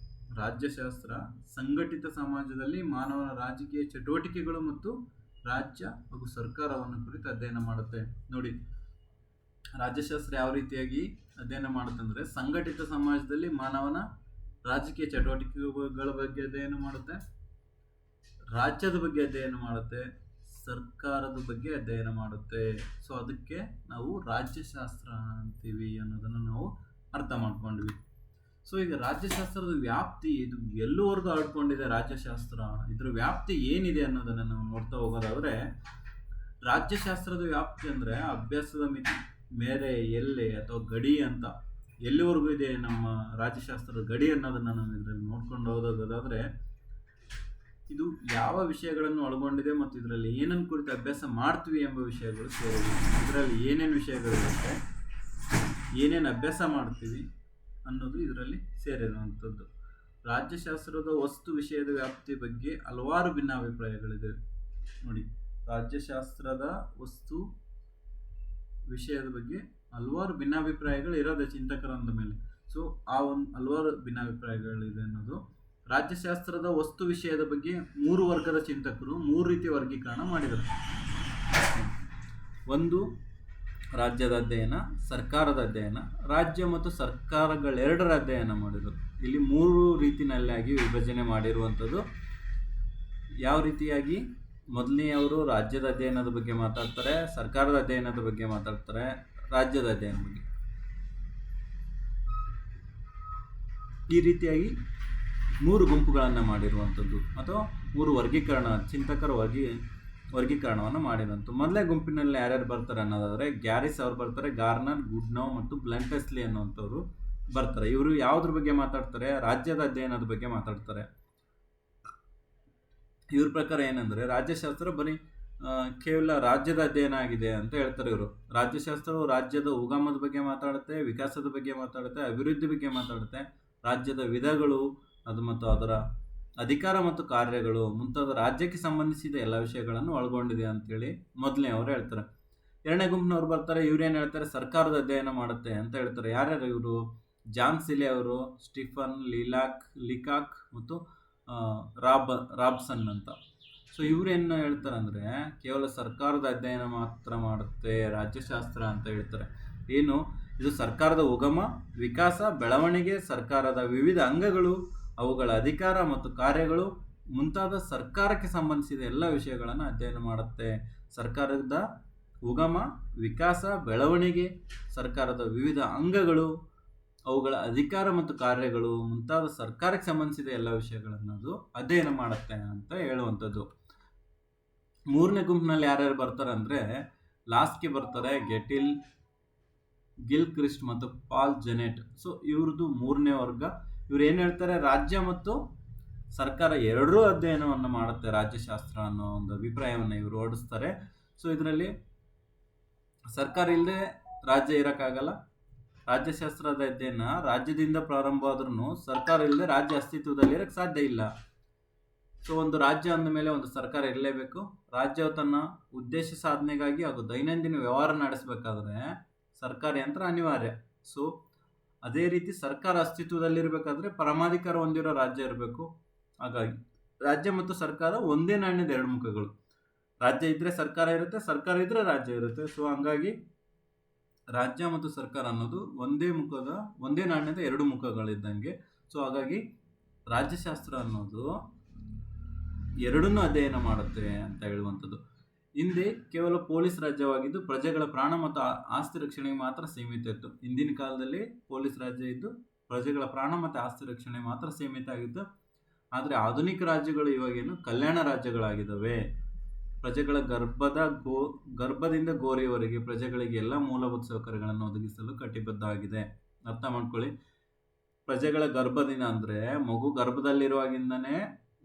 ರಾಜ್ಯಶಾಸ್ತ್ರ ಸಂಘಟಿತ ಸಮಾಜದಲ್ಲಿ ಮಾನವನ ರಾಜಕೀಯ ಚಟುವಟಿಕೆಗಳು ಮತ್ತು ರಾಜ್ಯ ಹಾಗೂ ಸರ್ಕಾರವನ್ನು ಕುರಿತು ಅಧ್ಯಯನ ಮಾಡುತ್ತೆ. ನೋಡಿ, ರಾಜ್ಯಶಾಸ್ತ್ರ ಯಾವ ರೀತಿಯಾಗಿ ಅಧ್ಯಯನ ಮಾಡುತ್ತೆ ಅಂದರೆ, ಸಂಘಟಿತ ಸಮಾಜದಲ್ಲಿ ಮಾನವನ ರಾಜಕೀಯ ಚಟುವಟಿಕೆಗಳ ಬಗ್ಗೆ ಅಧ್ಯಯನ ಮಾಡುತ್ತೆ, ರಾಜ್ಯದ ಬಗ್ಗೆ ಅಧ್ಯಯನ ಮಾಡುತ್ತೆ, ಸರ್ಕಾರದ ಬಗ್ಗೆ ಅಧ್ಯಯನ ಮಾಡುತ್ತೆ. ಸೊ ಅದಕ್ಕೆ ನಾವು ರಾಜ್ಯಶಾಸ್ತ್ರ ಅಂತೀವಿ ಅನ್ನೋದನ್ನು ನಾವು ಅರ್ಥ ಮಾಡ್ಕೊಂಡ್ವಿ. ಸೊ ಈಗ ರಾಜ್ಯಶಾಸ್ತ್ರದ ವ್ಯಾಪ್ತಿ, ಇದು ಎಲ್ಲವರೆಗೂ ಹರಡ್ಕೊಂಡಿದೆ ರಾಜ್ಯಶಾಸ್ತ್ರ, ಇದರ ವ್ಯಾಪ್ತಿ ಏನಿದೆ ಅನ್ನೋದನ್ನು ನಾವು ನೋಡ್ತಾ ಹೋಗೋದಾದರೆ, ರಾಜ್ಯಶಾಸ್ತ್ರದ ವ್ಯಾಪ್ತಿ ಅಂದರೆ ಅಭ್ಯಾಸದ ಮಿತಿ, ಮೇರೆ, ಎಲ್ಲೆ ಅಥವಾ ಗಡಿ ಅಂತ ಎಲ್ಲಿವರೆಗೂ ಇದೆ ನಮ್ಮ ರಾಜ್ಯಶಾಸ್ತ್ರದ ಗಡಿ ಅನ್ನೋದನ್ನು ನಾವು ಇದರಲ್ಲಿ ನೋಡ್ಕೊಂಡು ಹೋಗೋದಾದರೆ, ಇದು ಯಾವ ವಿಷಯಗಳನ್ನು ಒಳಗೊಂಡಿದೆ ಮತ್ತು ಇದರಲ್ಲಿ ಏನನ್ನು ಕುರಿತು ಅಭ್ಯಾಸ ಮಾಡ್ತೀವಿ ಎಂಬ ವಿಷಯಗಳು ಸೇರಿವೆ. ಇದರಲ್ಲಿ ಏನೇನು ವಿಷಯಗಳಿರುತ್ತೆ, ಏನೇನು ಅಭ್ಯಾಸ ಮಾಡ್ತೀವಿ ಅನ್ನೋದು ಇದರಲ್ಲಿ ಸೇರಿರುವಂಥದ್ದು. ರಾಜ್ಯಶಾಸ್ತ್ರದ ವಸ್ತು ವಿಷಯದ ವ್ಯಾಪ್ತಿ ಬಗ್ಗೆ ಹಲವಾರು ಭಿನ್ನಾಭಿಪ್ರಾಯಗಳಿದೆ. ನೋಡಿ, ರಾಜ್ಯಶಾಸ್ತ್ರದ ವಸ್ತು ವಿಷಯದ ಬಗ್ಗೆ ಹಲವಾರು ಭಿನ್ನಾಭಿಪ್ರಾಯಗಳು ಇರೋದೇ ಚಿಂತಕರಂದ ಮೇಲೆ. ಸೊ ಆ ಒಂದು ಹಲವಾರು ಭಿನ್ನಾಭಿಪ್ರಾಯಗಳಿದೆ ಅನ್ನೋದು. ರಾಜ್ಯಶಾಸ್ತ್ರದ ವಸ್ತು ವಿಷಯದ ಬಗ್ಗೆ 3 ವರ್ಗದ ಚಿಂತಕರು 3 ರೀತಿಯ ವರ್ಗೀಕರಣ ಮಾಡಿದರು. ಒಂದು, ರಾಜ್ಯದ ಅಧ್ಯಯನ, ಸರ್ಕಾರದ ಅಧ್ಯಯನ, ರಾಜ್ಯ ಮತ್ತು ಸರ್ಕಾರಗಳೆರಡರ ಅಧ್ಯಯನ ಮಾಡಿದರು. ಇಲ್ಲಿ 3 ರೀತಿಯಲ್ಲಾಗಿ ವಿಭಜನೆ ಮಾಡಿರುವಂಥದ್ದು. ಯಾವ ರೀತಿಯಾಗಿ? ಮೊದಲನೆಯವರು ರಾಜ್ಯದ ಅಧ್ಯಯನದ ಬಗ್ಗೆ ಮಾತಾಡ್ತಾರೆ, ಸರ್ಕಾರದ ಅಧ್ಯಯನದ ಬಗ್ಗೆ ಮಾತಾಡ್ತಾರೆ, ರಾಜ್ಯದ ಅಧ್ಯಯನ ಬಗ್ಗೆ. ಈ ರೀತಿಯಾಗಿ 3 ಗುಂಪುಗಳನ್ನು ಮಾಡಿರುವಂಥದ್ದು, ಅಥವಾ 3 ವರ್ಗೀಕರಣ, ಚಿಂತಕರ ವರ್ಗೀಕರಣವನ್ನು ಮಾಡಿದಂಥ. ಮೊದಲೇ ಗುಂಪಿನಲ್ಲಿ ಯಾರ್ಯಾರು ಬರ್ತಾರೆ ಅನ್ನೋದಾದರೆ, ಗ್ಯಾರಿಸ್ ಅವರು ಬರ್ತಾರೆ, ಗಾರ್ನರ್, ಗುಡ್ನೋ ಮತ್ತು ಬ್ಲಂಟೆಸ್ಲಿ ಅನ್ನುವಂಥವ್ರು ಬರ್ತಾರೆ. ಇವರು ಯಾವುದ್ರ ಬಗ್ಗೆ ಮಾತಾಡ್ತಾರೆ? ರಾಜ್ಯದ ಅಧ್ಯಯನದ ಬಗ್ಗೆ ಮಾತಾಡ್ತಾರೆ. ಇವ್ರ ಪ್ರಕಾರ ಏನಂದರೆ, ರಾಜ್ಯಶಾಸ್ತ್ರ ಬರೀ ಕೇವಲ ರಾಜ್ಯದ ಅಧ್ಯಯನ ಆಗಿದೆ ಅಂತ ಹೇಳ್ತಾರೆ ಇವರು. ರಾಜ್ಯಶಾಸ್ತ್ರವು ರಾಜ್ಯದ ಉಗಮದ ಬಗ್ಗೆ ಮಾತಾಡುತ್ತೆ, ವಿಕಾಸದ ಬಗ್ಗೆ ಮಾತಾಡುತ್ತೆ, ಅಭಿವೃದ್ಧಿ ಬಗ್ಗೆ ಮಾತಾಡುತ್ತೆ, ರಾಜ್ಯದ ವಿಧಗಳು ಅದು ಮತ್ತು ಅದರ ಅಧಿಕಾರ ಮತ್ತು ಕಾರ್ಯಗಳು ಮುಂತಾದ ರಾಜ್ಯಕ್ಕೆ ಸಂಬಂಧಿಸಿದ ಎಲ್ಲ ವಿಷಯಗಳನ್ನು ಒಳಗೊಂಡಿದೆ ಅಂತೇಳಿ ಮೊದಲನೇ ಅವರು ಹೇಳ್ತಾರೆ. ಎರಡನೇ ಗುಂಪಿನವ್ರು ಬರ್ತಾರೆ, ಇವ್ರೇನು ಹೇಳ್ತಾರೆ? ಸರ್ಕಾರದ ಅಧ್ಯಯನ ಮಾಡುತ್ತೆ ಅಂತ ಹೇಳ್ತಾರೆ. ಯಾರ್ಯಾರು ಇವರು? ಜಾನ್ ಸಿಲೆ ಅವರು, ಸ್ಟೀಫನ್ ಲಿಕಾಕ್ ಮತ್ತು ರಾಬ್ಸನ್ ಅಂತ. ಸೊ ಇವ್ರೇನು ಹೇಳ್ತಾರೆ ಅಂದರೆ, ಕೇವಲ ಸರ್ಕಾರದ ಅಧ್ಯಯನ ಮಾತ್ರ ಮಾಡುತ್ತೆ ರಾಜ್ಯಶಾಸ್ತ್ರ ಅಂತ ಹೇಳ್ತಾರೆ. ಏನು ಇದು? ಸರ್ಕಾರದ ಉಗಮ, ವಿಕಾಸ, ಬೆಳವಣಿಗೆ, ಸರ್ಕಾರದ ವಿವಿಧ ಅಂಗಗಳು, ಅವುಗಳ ಅಧಿಕಾರ ಮತ್ತು ಕಾರ್ಯಗಳು ಮುಂತಾದ ಸರ್ಕಾರಕ್ಕೆ ಸಂಬಂಧಿಸಿದ ಎಲ್ಲ ವಿಷಯಗಳನ್ನು ಅಧ್ಯಯನ ಮಾಡುತ್ತೆ. ಸರ್ಕಾರದ ಉಗಮ, ವಿಕಾಸ, ಬೆಳವಣಿಗೆ, ಸರ್ಕಾರದ ವಿವಿಧ ಅಂಗಗಳು, ಅವುಗಳ ಅಧಿಕಾರ ಮತ್ತು ಕಾರ್ಯಗಳು ಮುಂತಾದ ಸರ್ಕಾರಕ್ಕೆ ಸಂಬಂಧಿಸಿದ ಎಲ್ಲ ವಿಷಯಗಳನ್ನು ಅದು ಅಧ್ಯಯನ ಮಾಡುತ್ತೆ ಅಂತ ಹೇಳುವಂಥದ್ದು. ಮೂರನೇ ಗುಂಪಿನಲ್ಲಿ ಯಾರ್ಯಾರು ಬರ್ತಾರೆ ಅಂದರೆ ಲಾಸ್ಟ್ಗೆ ಬರ್ತಾರೆ ಗೆಟಿಲ್, ಗಿಲ್ ಕ್ರಿಸ್ಟ್ ಮತ್ತು ಪಾಲ್ ಜೆನೆಟ್. ಸೊ ಇವ್ರದ್ದು ಮೂರನೇ ವರ್ಗ. ಇವ್ರು ಏನು ಹೇಳ್ತಾರೆ, ರಾಜ್ಯ ಮತ್ತು ಸರ್ಕಾರ ಎರಡೂ ಅಧ್ಯಯನವನ್ನು ಮಾಡುತ್ತೆ ರಾಜ್ಯಶಾಸ್ತ್ರ ಅನ್ನೋ ಒಂದು ಅಭಿಪ್ರಾಯವನ್ನು ಇವರು ಓಡಿಸ್ತಾರೆ. ಸೊ ಇದರಲ್ಲಿ ಸರ್ಕಾರ ಇಲ್ಲದೆ ರಾಜ್ಯ ಇರೋಕ್ಕಾಗಲ್ಲ. ರಾಜ್ಯಶಾಸ್ತ್ರದ ಅಧ್ಯಯನ ರಾಜ್ಯದಿಂದ ಪ್ರಾರಂಭ ಆದ್ರೂ ಸರ್ಕಾರ ಇಲ್ಲದೆ ರಾಜ್ಯ ಅಸ್ತಿತ್ವದಲ್ಲಿ ಇರೋಕ್ಕೆ ಸಾಧ್ಯ ಇಲ್ಲ. ಸೊ ಒಂದು ರಾಜ್ಯ ಅಂದ ಮೇಲೆ ಒಂದು ಸರ್ಕಾರ ಇರಲೇಬೇಕು. ರಾಜ್ಯವು ತನ್ನ ಉದ್ದೇಶ ಸಾಧನೆಗಾಗಿ ಹಾಗೂ ದೈನಂದಿನ ವ್ಯವಹಾರ ನಡೆಸಬೇಕಾದ್ರೆ ಸರ್ಕಾರಿ ಯಂತ್ರ ಅನಿವಾರ್ಯ. ಸೊ ಅದೇ ರೀತಿ ಸರ್ಕಾರ ಅಸ್ತಿತ್ವದಲ್ಲಿರಬೇಕಾದ್ರೆ ಪರಮಾಧಿಕಾರ ಹೊಂದಿರೋ ರಾಜ್ಯ ಇರಬೇಕು. ಹಾಗಾಗಿ ರಾಜ್ಯ ಮತ್ತು ಸರ್ಕಾರ ಒಂದೇ ನಾಣ್ಯದ ಎರಡು ಮುಖಗಳು. ರಾಜ್ಯ ಇದ್ದರೆ ಸರ್ಕಾರ ಇರುತ್ತೆ, ಸರ್ಕಾರ ಇದ್ದರೆ ರಾಜ್ಯ ಇರುತ್ತೆ. ಸೊ ಹಂಗಾಗಿ ರಾಜ್ಯ ಮತ್ತು ಸರ್ಕಾರ ಅನ್ನೋದು ಒಂದೇ ನಾಣ್ಯದ ಎರಡು ಮುಖಗಳಿದ್ದಂಗೆ. ಸೊ ಹಾಗಾಗಿ ರಾಜ್ಯಶಾಸ್ತ್ರ ಅನ್ನೋದು ಎರಡನ್ನೂ ಅಧ್ಯಯನ ಮಾಡುತ್ತೆ ಅಂತ ಹೇಳುವಂಥದ್ದು. ಹಿಂದೆ ಕೇವಲ ಪೊಲೀಸ್ ರಾಜ್ಯವಾಗಿದ್ದು ಪ್ರಜೆಗಳ ಪ್ರಾಣ ಮತ್ತು ಆಸ್ತಿ ರಕ್ಷಣೆಗೆ ಮಾತ್ರ ಸೀಮಿತ ಇತ್ತು. ಹಿಂದಿನ ಕಾಲದಲ್ಲಿ ಪೊಲೀಸ್ ರಾಜ್ಯ ಇದ್ದು ಪ್ರಜೆಗಳ ಪ್ರಾಣ ಮತ್ತು ಆಸ್ತಿ ರಕ್ಷಣೆ ಮಾತ್ರ ಸೀಮಿತ ಆಗಿತ್ತು. ಆದರೆ ಆಧುನಿಕ ರಾಜ್ಯಗಳು ಇವಾಗೇನು ಕಲ್ಯಾಣ ರಾಜ್ಯಗಳಾಗಿದ್ದಾವೆ. ಪ್ರಜೆಗಳ ಗರ್ಭದಿಂದ ಗೋರಿಯವರೆಗೆ ಪ್ರಜೆಗಳಿಗೆ ಎಲ್ಲ ಮೂಲಭೂತ ಸೌಕರ್ಯಗಳನ್ನು ಒದಗಿಸಲು ಕಟಿಬದ್ಧ ಆಗಿದೆ. ಅರ್ಥ ಮಾಡ್ಕೊಳ್ಳಿ. ಪ್ರಜೆಗಳ ಗರ್ಭದಿಂದ ಅಂದರೆ ಮಗು ಗರ್ಭದಲ್ಲಿರುವಾಗಿಂದನೇ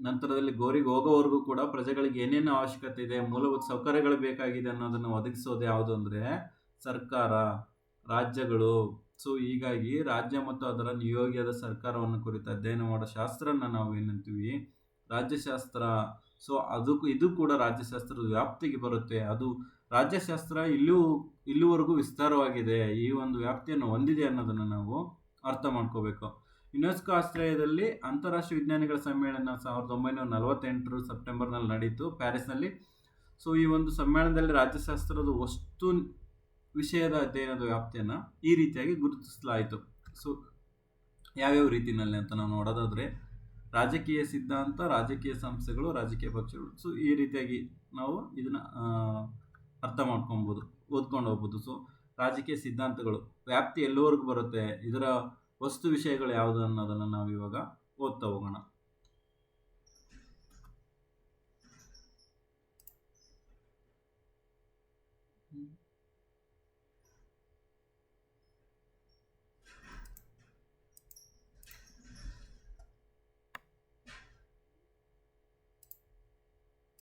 ನಂತರದಲ್ಲಿ ಗೋರಿಗೆ ಹೋಗೋವರೆಗೂ ಕೂಡ ಪ್ರಜೆಗಳಿಗೆ ಏನೇನು ಅವಶ್ಯಕತೆ ಇದೆ, ಮೂಲಭೂತ ಸೌಕರ್ಯಗಳು ಬೇಕಾಗಿದೆ ಅನ್ನೋದನ್ನು ಒದಗಿಸೋದು ಯಾವುದು ಅಂದರೆ ಸರ್ಕಾರ, ರಾಜ್ಯಗಳು. ಸೊ ಹೀಗಾಗಿ ರಾಜ್ಯ ಮತ್ತು ಅದರ ನಿಯೋಗಿಯಾದ ಸರ್ಕಾರವನ್ನು ಕುರಿತು ಅಧ್ಯಯನ ಮಾಡೋ ಶಾಸ್ತ್ರನ ನಾವು ಏನಂತೀವಿ, ರಾಜ್ಯಶಾಸ್ತ್ರ. ಸೊ ಇದು ಕೂಡ ರಾಜ್ಯಶಾಸ್ತ್ರದ ವ್ಯಾಪ್ತಿಗೆ ಬರುತ್ತೆ. ಅದು ರಾಜ್ಯಶಾಸ್ತ್ರ ಇಲ್ಲಿವರೆಗೂ ವಿಸ್ತಾರವಾಗಿದೆ, ಈ ಒಂದು ವ್ಯಾಪ್ತಿಯನ್ನು ಹೊಂದಿದೆ ಅನ್ನೋದನ್ನು ನಾವು ಅರ್ಥ ಮಾಡ್ಕೋಬೇಕು. ಯುನೆಸ್ಕೋ ಆಶ್ರಯದಲ್ಲಿ ಅಂತಾರಾಷ್ಟ್ರೀಯ ವಿಜ್ಞಾನಿಗಳ ಸಮ್ಮೇಳನ 1948 ಸೆಪ್ಟೆಂಬರ್ನಲ್ಲಿ ನಡೀತು ಪ್ಯಾರಿಸ್ನಲ್ಲಿ. ಸೊ ಈ ಒಂದು ಸಮ್ಮೇಳನದಲ್ಲಿ ರಾಜ್ಯಶಾಸ್ತ್ರದ ವಸ್ತು ವಿಷಯದ ಅಧ್ಯಯನದ ವ್ಯಾಪ್ತಿಯನ್ನು ಈ ರೀತಿಯಾಗಿ ಗುರುತಿಸಲಾಯಿತು. ಸೊ ಯಾವ್ಯಾವ ರೀತಿಯಲ್ಲಿ ಅಂತ ನಾವು ನೋಡೋದಾದರೆ ರಾಜಕೀಯ ಸಿದ್ಧಾಂತ, ರಾಜಕೀಯ ಸಂಸ್ಥೆಗಳು, ರಾಜಕೀಯ ಪಕ್ಷಗಳು. ಸೊ ಈ ರೀತಿಯಾಗಿ ನಾವು ಇದನ್ನು ಅರ್ಥ ಮಾಡ್ಕೊಬೋದು, ಓದ್ಕೊಂಡು ಹೋಗ್ಬೋದು. ಸೊ ರಾಜಕೀಯ ಸಿದ್ಧಾಂತಗಳು ವ್ಯಾಪ್ತಿ ಎಲ್ಲಿವರೆಗೂ ಬರುತ್ತೆ, ಇದರ ವಸ್ತು ವಿಷಯಗಳು ಯಾವುದು ಅನ್ನೋದನ್ನು ನಾವು ಇವಾಗ ಓದ್ತಾ ಹೋಗೋಣ.